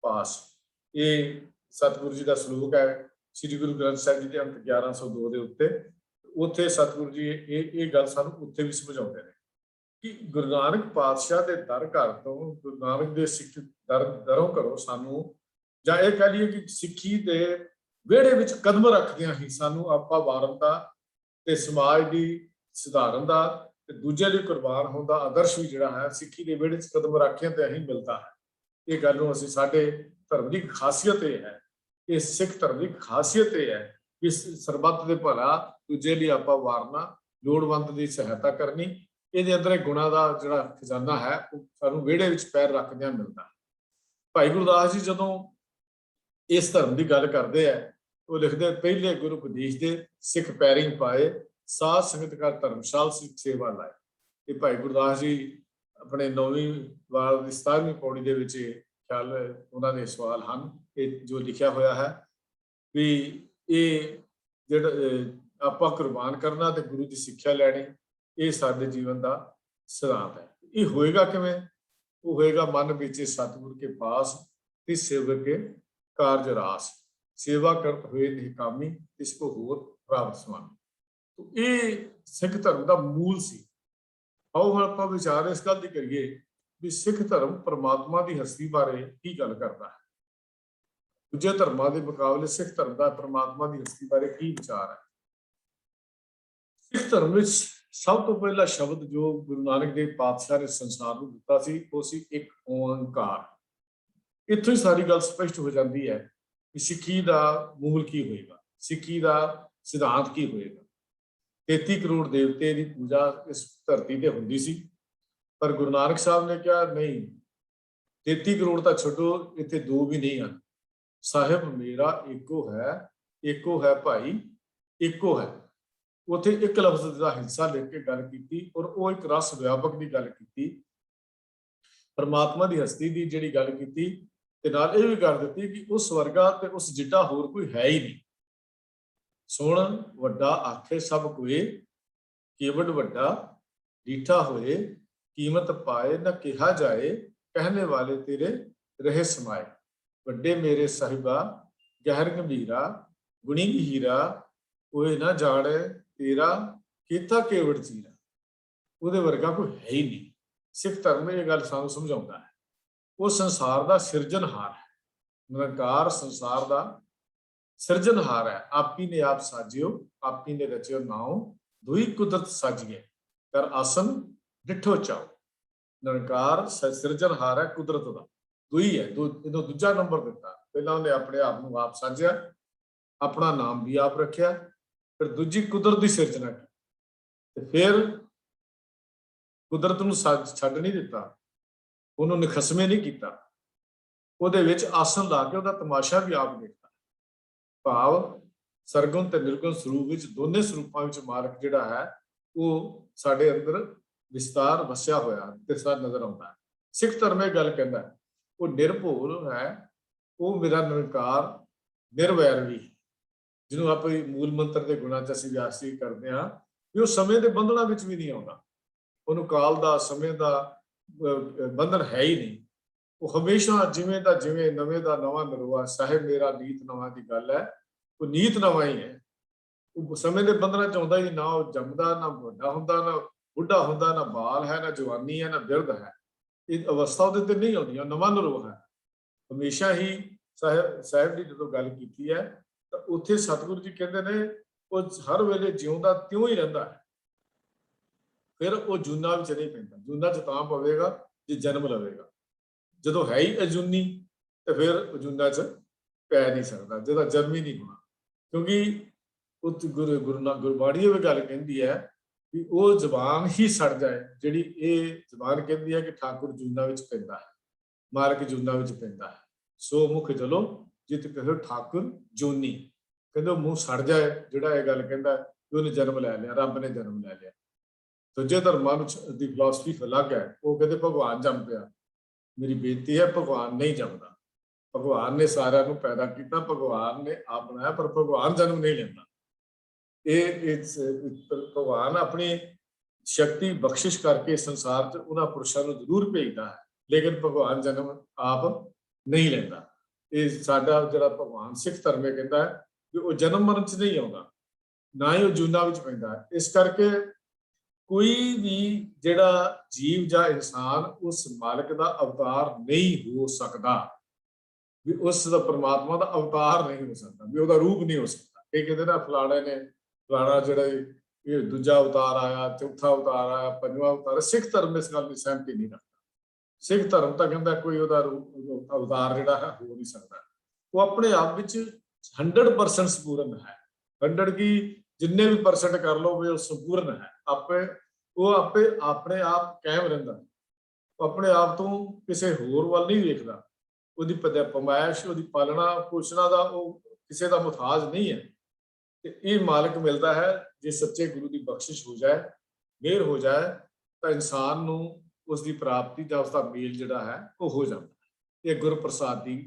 पास। ये सतगुरु जी का सलोक है श्री गुरु ग्रंथ ਸਾਹਿਬ ਜੀ ਦੇ ਅੰਕ 1102 ਦੇ ਉੱਤੇ। ਉੱਥੇ ਸਤਿਗੁਰੂ ਜੀ ਇਹ ਗੱਲ ਸਾਨੂੰ ਉੱਥੇ ਵੀ ਸਮਝਾਉਂਦੇ ਨੇ ਕਿ ਗੁਰੂ ਨਾਨਕ ਪਾਤਸ਼ਾਹ ਦੇ ਦਰ ਘਰ ਤੋਂ, ਗੁਰੂ ਨਾਨਕ ਦੇ ਸਿੱਖ ਦਰੋਂ ਘਰੋਂ ਸਾਨੂੰ, ਜਾਂ ਇਹ ਕਹਿ ਲਈਏ ਕਿ ਸਿੱਖੀ ਦੇ ਵਿਹੜੇ ਵਿੱਚ ਕਦਮ ਰੱਖਦਿਆਂ ਹੀ ਸਾਨੂੰ ਆਪਾ ਵਾਰਨ ਦਾ ਤੇ ਸਮਾਜ ਦੀ ਸੁਧਾਰਨ ਦਾ ਤੇ ਦੂਜੇ ਲਈ ਕੁਰਬਾਨ ਹੋਣ ਦਾ ਆਦਰਸ਼ ਵੀ ਜਿਹੜਾ ਹੈ ਸਿੱਖੀ ਦੇ ਵਿਹੜੇ 'ਚ ਕਦਮ ਰੱਖਿਆਂ ਤੇ ਹੀ ਮਿਲਦਾ ਹੈ। ਇਹ ਗੱਲ ਨੂੰ ਅਸੀਂ, ਸਾਡੇ ਧਰਮ ਦੀ ਖਾਸੀਅਤ ਇਹ ਹੈ, ਇਹ ਸਿੱਖ ਧਰਮ ਦੀ ਖਾਸੀਅਤ ਇਹ ਹੈ ਕਿ ਸਰਬੱਤ ਦੇ ਭਲਾ, ਦੂਜੇ ਲਈ ਆਪਾ ਵਾਰਨਾ, ਲੋੜਵੰਦ ਦੀ ਸਹਾਇਤਾ ਕਰਨੀ। ਇਹਦੇ ਅੰਦਰ ਇਹ ਗੁਣਾਂ ਦਾ ਜਿਹੜਾ ਖਜ਼ਾਨਾ ਹੈ ਉਹ ਸਾਨੂੰ ਵਿਹੜੇ ਵਿੱਚ ਪੈਰ ਰੱਖਦਿਆਂ ਮਿਲਦਾ। ਭਾਈ ਗੁਰਦਾਸ ਜੀ ਜਦੋਂ ਇਸ ਧਰਮ ਦੀ ਗੱਲ ਕਰਦੇ ਆ, ਉਹ ਲਿਖਦੇ, ਪਹਿਲੇ ਗੁਰੂ ਉਪਦੇਸ਼ ਦੇ ਸਿੱਖ ਪੈਰੀ ਪਾਏ, ਸਾਧ ਸੰਗਤ ਕਰ ਧਰਮਸ਼ਾਲ ਸਿੱਖ ਸੇਵਾ ਲਾਏ। ਇਹ ਭਾਈ ਗੁਰਦਾਸ ਜੀ ਆਪਣੇ 9ਵੀਂ ਵਾਰ ਦੀ 17ਵੀਂ ਪੌੜੀ ਦੇ ਵਿੱਚ ਖਿਆਲ ਉਹਨਾਂ ਦੇ ਸਵਾਲ ਹਨ, ਇਹ ਜੋ ਲਿਖਿਆ ਹੋਇਆ ਹੈ ਵੀ ਇਹ ਜਿਹੜਾ ਆਪਾਂ ਕੁਰਬਾਨ ਕਰਨਾ ਤੇ ਗੁਰੂ ਦੀ ਸਿੱਖਿਆ ਲੈਣੀ, ਇਹ ਸਾਡੇ ਜੀਵਨ ਦਾ ਸਿਧਾਂਤ ਹੈ। ਇਹ ਹੋਏਗਾ ਕਿਵੇਂ? ਉਹ ਹੋਏਗਾ ਮਨ ਵਿੱਚ ਸਤਿਗੁਰ ਕੇ ਪਾਸ ਤੇ ਸੇਵਕ ਕੇ ਕਾਰਜ ਰਾਸ, ਸੇਵਾ ਕਰਤ ਹੋਏ ਨਿਕਾਮੀ ਤਿਸ ਕੋ ਹੋਰ ਪ੍ਰਾਪਤ ਸਮਾਨੀ। ਇਹ ਸਿੱਖ ਧਰਮ ਦਾ ਮੂਲ ਸੀ। ਆਓ ਹੁਣ ਆਪਾਂ ਵਿਚਾਰ ਇਸ ਗੱਲ ਦੀ ਕਰੀਏ ਵੀ ਸਿੱਖ ਧਰਮ ਪਰਮਾਤਮਾ ਦੀ ਹਸਤੀ ਬਾਰੇ ਕੀ ਗੱਲ ਕਰਦਾ ਹੈ। ਦੂਜੇ ਧਰਮਾਂ ਦੇ ਮੁਕਾਬਲੇ ਸਿੱਖ ਧਰਮ ਦਾ ਪਰਮਾਤਮਾ ਦੀ ਹਸਤੀ ਬਾਰੇ ਕੀ ਵਿਚਾਰ ਹੈ। ਸਿੱਖ ਧਰਮ ਵਿੱਚ ਸਭ ਤੋਂ ਪਹਿਲਾ ਸ਼ਬਦ ਜੋ ਗੁਰੂ ਨਾਨਕ ਦੇਵ ਪਾਤਸ਼ਾਹ ਨੇ ਸੰਸਾਰ ਨੂੰ ਦਿੱਤਾ ਸੀ, ਉਹ ਸੀ ਇੱਕ ਓਂਕਾਰ। ਇੱਥੋਂ ਹੀ ਸਾਰੀ ਗੱਲ ਸਪਸ਼ਟ ਹੋ ਜਾਂਦੀ ਹੈ ਕਿ ਸਿੱਖੀ ਦਾ ਮੂਲ ਕੀ ਹੋਏਗਾ, ਸਿੱਖੀ ਦਾ ਸਿਧਾਂਤ ਕੀ ਹੋਏਗਾ। 33 ਕਰੋੜ ਦੇਵਤੇ ਦੀ ਪੂਜਾ ਇਸ ਧਰਤੀ ਤੇ ਹੁੰਦੀ ਸੀ, ਪਰ ਗੁਰੂ ਨਾਨਕ ਸਾਹਿਬ ਨੇ ਕਿਹਾ ਨਹੀਂ, 33 ਕਰੋੜ ਤਾਂ ਛੱਡੋ, ਇੱਥੇ ਦੋ ਵੀ ਨਹੀਂ ਹਨ। ਸਾਹਿਬ ਮੇਰਾ ਇੱਕੋ ਹੈ ਭਾਈ, ਇੱਕੋ ਹੈ। ਉੱਥੇ ਇੱਕ ਲਫ਼ਜ਼ ਦਾ ਹਿੱਸਾ ਲਿਖ ਕੇ ਗੱਲ ਕੀਤੀ, ਔਰ ਉਹ ਇੱਕ ਰਸ ਵਿਆਪਕ ਦੀ ਗੱਲ ਕੀਤੀ, ਪਰਮਾਤਮਾ ਦੀ ਹਸਤੀ ਦੀ ਜਿਹੜੀ ਗੱਲ ਕੀਤੀ, ਤੇ ਨਾਲ ਇਹ ਵੀ ਕਰ ਦਿੱਤੀ ਕਿ ਉਸ ਵਰਗਾ ਤੇ ਉਸ ਜਿੱਡਾ ਹੋਰ ਕੋਈ ਹੈ ਹੀ ਨਹੀਂ। ਸੁਣ ਵੱਡਾ ਆਖੇ ਸਭ ਕੋਏ, ਕੇਵਡ ਵੱਡਾ ਡੀਠਾ ਹੋਏ, ਕੀਮਤ ਪਾਏ ਨਾ ਕਿਹਾ ਜਾਏ, ਕਹਿਣੇ ਵਾਲੇ ਤੇਰੇ ਰਹੇ ਸਮਾਏ। ਵੱਡੇ ਮੇਰੇ ਸਾਹਿਬਾ ਗਹਿਰ ਗੰਭੀਰਾ, ਗੁਣੀ ਹੀਰਾ, ਕੋਈ ਨਾ ਜਾਣੇ ਤੇਰਾ ਕੀਤਾ ਕੇਵੜ ਚੀਰਾ। ਉਹਦੇ ਵਰਗਾ ਕੋਈ ਹੈ ਹੀ ਨਹੀਂ। ਸਿੱਖ ਧਰਮ ਇਹ ਗੱਲ ਸਾਨੂੰ ਸਮਝਾਉਂਦਾ ਹੈ। ਉਹ ਸੰਸਾਰ ਦਾ ਸਿਰਜਣਹਾਰ ਹੈ, ਨਿਰੰਕਾਰ ਸੰਸਾਰ ਦਾ ਸਿਰਜਣਹਾਰ ਹੈ। ਆਪੀ ਨੇ ਆਪ ਸਾਜਿਓ, ਆਪੀ ਨੇ ਰਚਿਓ ਨਾਉ, ਦੁਈ ਕੁਦਰਤ ਸਾਜੀਏ, ਕਰ ਆਸਨ ਡਿਠੋ ਚਾਓ। ਨਿਰੰਕਾਰ ਸਿਰਜਣਹਾਰ ਹੈ, ਕੁਦਰਤ ਦਾ ਦੁਈ ਹੈ, ਇਹਨੂੰ ਦੂਜਾ ਨੰਬਰ ਦਿੱਤਾ। ਪਹਿਲਾਂ ਉਹਨੇ ਆਪਣੇ ਆਪ ਨੂੰ ਆਪ ਸਾਜਿਆ, ਆਪਣਾ ਨਾਮ ਵੀ ਆਪ ਰੱਖਿਆ, ਫਿਰ ਦੂਜੀ ਕੁਦਰਤ ਦੀ ਸਿਰਜਣਾ ਕੀਤੀ, ਤੇ ਫਿਰ ਕੁਦਰਤ ਨੂੰ ਛੱਡ ਨਹੀਂ ਦਿੱਤਾ, ਉਹਨੂੰ ਨਿਖਸਮੇ ਨਹੀਂ ਕੀਤਾ, ਉਹਦੇ ਵਿੱਚ ਆਸਣ ਲਾ ਕੇ ਉਹਦਾ ਤਮਾਸ਼ਾ ਵੀ ਆਪ ਦੇਖਦਾ। ਭਾਵ ਸਰਗੁਣ ਤੇ ਨਿਰਗੁਣ ਸਰੂਪ ਵਿੱਚ, ਦੋਨੇ ਸਰੂਪਾਂ ਵਿੱਚ ਮਾਲਕ ਜਿਹੜਾ ਹੈ ਉਹ ਸਾਡੇ ਅੰਦਰ ਵਿਸਤਾਰ ਵਸਿਆ ਹੋਇਆ ਤੇ ਸਾਨੂੰ ਨਜ਼ਰ ਆਉਂਦਾ ਹੈ। ਸਿੱਖ ਧਰਮ ਇਹ ਗੱਲ ਕਹਿੰਦਾ ਉਹ ਨਿਰਭਉ ਹੈ, ਉਹ ਮੇਰਾ ਨਿਰੰਕਾਰ ਨਿਰਵੈਰ ਵੀ, ਜਿਹਨੂੰ ਆਪਾਂ ਮੂਲ ਮੰਤਰ ਦੇ ਗੁਣਾਂ 'ਚ ਅਸੀਂ ਵਿਆਸੀ ਕਰਦੇ ਹਾਂ, ਵੀ ਉਹ ਸਮੇਂ ਦੇ ਬੰਧਨਾਂ ਵਿੱਚ ਵੀ ਨਹੀਂ ਆਉਂਦਾ। ਉਹਨੂੰ ਕਾਲ ਦਾ, ਸਮੇਂ ਦਾ ਬੰਧਨ ਹੈ ਹੀ ਨਹੀਂ। ਉਹ ਹਮੇਸ਼ਾ ਜਿਵੇਂ ਦਾ ਜਿਵੇਂ, ਨਵੇਂ ਦਾ ਨਵਾਂ ਨਰੋਆ। ਸਾਹਿਬ ਮੇਰਾ ਨੀਤ ਨਵਾਂ ਦੀ ਗੱਲ ਹੈ, ਉਹ ਨੀਤ ਨਵਾਂ ਹੀ ਹੈ। ਉਹ ਸਮੇਂ ਦੇ ਬੰਧਨਾਂ 'ਚ ਆਉਂਦਾ ਹੀ ਨਾ। ਉਹ ਜੰਮਦਾ, ਨਾ ਵੱਡਾ ਹੁੰਦਾ, ਨਾ ਬੁੱਢਾ ਹੁੰਦਾ, ਨਾ ਬਾਲ ਹੈ, ਨਾ ਜਵਾਨੀ ਹੈ, ਨਾ ਬਿਰਧ ਹੈ। ਇਹ ਅਵਸਥਾ ਉਹਦੇ ਤੇ ਨਹੀਂ ਆਉਂਦੀ, ਨਵਾਂ ਨਰੋਆ ਹੈ ਹਮੇਸ਼ਾ ਹੀ। ਸਾਹਿਬ ਦੀ ਜਦੋਂ ਗੱਲ ਕੀਤੀ ਹੈ ਤਾਂ ਉੱਥੇ ਸਤਿਗੁਰੂ ਜੀ ਕਹਿੰਦੇ ਨੇ ਉਹ ਹਰ ਵੇਲੇ ਜਿਉਂਦਾ ਤਿਉਂ ਹੀ ਰਹਿੰਦਾ ਹੈ। ਫਿਰ ਉਹ ਜੂਨਾ ਵਿੱਚ ਨਹੀਂ ਪੈਂਦਾ। ਜੂਨਾ 'ਚ ਤਾਂ ਪਵੇਗਾ ਜੇ ਜਨਮ ਲਵੇਗਾ। ਜਦੋਂ ਹੈ ਹੀ ਅਜੂਨੀ ਤੇ ਫਿਰ ਜੂਨਾ 'ਚ ਪੈ ਨਹੀਂ ਸਕਦਾ, ਜਿਹਦਾ ਜਨਮ ਹੀ ਨਹੀਂ ਹੋਣਾ। ਕਿਉਂਕਿ ਉਹ ਗੁਰਬਾਣੀ ਇਹ ਗੱਲ ਕਹਿੰਦੀ ਹੈ ਕਿ ਉਹ ਜ਼ਬਾਨ ਹੀ ਸੜ ਜਾਏ, ਜਿਹੜੀ ਇਹ ਜ਼ਬਾਨ ਕਹਿੰਦੀ ਹੈ ਕਿ ਠਾਕੁਰ ਜੂਨਾ ਵਿੱਚ ਪੈਂਦਾ ਹੈ, ਮਾਲਕ ਜੂਨਾ ਵਿੱਚ ਪੈਂਦਾ ਹੈ। ਸੋ ਮੁਖ ਚਲੋ ਜਿਤ ਕਹੋ ਠਾਕੁਰ ਜੂਨੀ। ਕਹਿੰਦੇ ਮੂੰਹ ਸੜ ਜਾਏ ਜਿਹੜਾ ਇਹ ਗੱਲ ਕਹਿੰਦਾ ਕਿ ਉਹਨੇ ਜਨਮ ਲੈ ਲਿਆ, ਰੱਬ ਨੇ ਜਨਮ ਲੈ ਲਿਆ। ਦੂਜੇ ਧਰਮਾਂ ਦੀ ਫਿਲਾਸਫੀ ਅਲੱਗ ਹੈ। ਉਹ ਕਹਿੰਦੇ ਭਗਵਾਨ ਜੰਮ ਪਿਆ। ਮੇਰੀ ਬੇਨਤੀ ਹੈ, ਭਗਵਾਨ ਨਹੀਂ ਜੰਮਦਾ। ਭਗਵਾਨ ਨੇ ਸਾਰਿਆਂ ਨੂੰ ਪੈਦਾ ਕੀਤਾ, ਭਗਵਾਨ ਨੇ ਆਪ ਬਣਾਇਆ, ਪਰ ਭਗਵਾਨ ਜਨਮ ਨਹੀਂ ਲੈਂਦਾ। ਇਹ ਭਗਵਾਨ ਆਪਣੀ ਸ਼ਕਤੀ ਬਖਸ਼ਿਸ਼ ਕਰਕੇ ਸੰਸਾਰ 'ਚ ਉਹਨਾਂ ਪੁਰਸ਼ਾਂ ਨੂੰ ਜ਼ਰੂਰ ਭੇਜਦਾ ਹੈ, ਲੇਕਿਨ ਭਗਵਾਨ ਜਨਮ ਆਪ ਨਹੀਂ ਲੈਂਦਾ। ਇਹ ਸਾਡਾ ਜਿਹੜਾ ਭਗਵਾਨ ਸਿੱਖ ਧਰਮ ਇਹ ਕਹਿੰਦਾ ਹੈ ਕਿ ਉਹ ਜਨਮ ਮਰਨ 'ਚ ਨਹੀਂ ਆਉਂਦਾ, ਨਾ ਹੀ ਉਹ ਜੂਨਾਂ ਵਿੱਚ ਪੈਂਦਾ ਹੈ। ਇਸ ਕਰਕੇ ਕੋਈ ਵੀ ਜਿਹੜਾ ਜੀਵ ਜਾਂ ਇਨਸਾਨ ਉਸ ਮਾਲਕ ਦਾ ਅਵਤਾਰ ਨਹੀਂ ਹੋ ਸਕਦਾ, ਵੀ ਉਸ ਦਾ ਪਰਮਾਤਮਾ ਦਾ ਅਵਤਾਰ ਨਹੀਂ ਹੋ ਸਕਦਾ, ਵੀ ਉਹਦਾ ਰੂਪ ਨਹੀਂ ਹੋ ਸਕਦਾ। ਇਹ ਕਹਿੰਦੇ ਨਾ ਫਲਾਣੇ ਨੇ ਫਲਾਣਾ ਜਿਹੜਾ ਇਹ ਦੂਜਾ ਅਵਤਾਰ ਆਇਆ, ਚੌਥਾ ਅਵਤਾਰ ਆਇਆ, ਪੰਜਵਾਂ ਅਵਤਾਰ। ਸਿੱਖ ਧਰਮ ਇਸ ਗੱਲ ਦੀ ਸਹਿਮਤੀ ਨਹੀਂ ਰੱਖਦਾ। ਸਿੱਖ ਧਰਮ ਤਾਂ ਕਹਿੰਦਾ ਕੋਈ ਉਹਦਾ ਰੂਪ ਅਵਤਾਰ ਜਿਹੜਾ ਹੈ ਹੋ ਨਹੀਂ ਸਕਦਾ। ਉਹ ਆਪਣੇ ਆਪ ਵਿੱਚ 100% ਸੰਪੂਰਨ ਹੈ। 100 ਕੀ ਜਿੰਨੇ ਵੀ ਪਰਸੈਂਟ ਕਰ ਲਓ ਵੀ ਉਹ ਸੰਪੂਰਨ ਹੈ। ਉਹ ਆਪਣੇ ਆਪ ਕਾਇਮ ਰਹਿੰਦਾ, ਉਹ ਆਪਣੇ ਆਪ ਤੋਂ ਕਿਸੇ ਹੋਰ ਵੱਲ ਨਹੀਂ ਵੇਖਦਾ। ਉਹਦੀ ਪਮਾਇਸ਼, ਉਹਦੀ ਪਾਲਣਾ ਪੋਸ਼ਣਾ ਦਾ ਉਹ ਕਿਸੇ ਦਾ ਮੁਹਤਾਜ ਨਹੀਂ ਹੈ। ਤੇ ਇਹ ਮਾਲਕ ਮਿਲਦਾ ਹੈ ਜੇ ਸੱਚੇ ਗੁਰੂ ਦੀ ਬਖਸ਼ਿਸ਼ ਹੋ ਜਾਏ, ਮਿਹਰ ਹੋ ਜਾਏ, ਤਾਂ ਇਨਸਾਨ ਨੂੰ ਉਸ ਦੀ ਪ੍ਰਾਪਤੀ ਜਾਂ ਉਸਦਾ ਮੇਲ ਜਿਹੜਾ ਹੈ ਉਹ ਹੋ ਜਾਂਦਾ ਹੈ। ਇਹ ਗੁਰਪ੍ਰਸਾਦ ਦੀ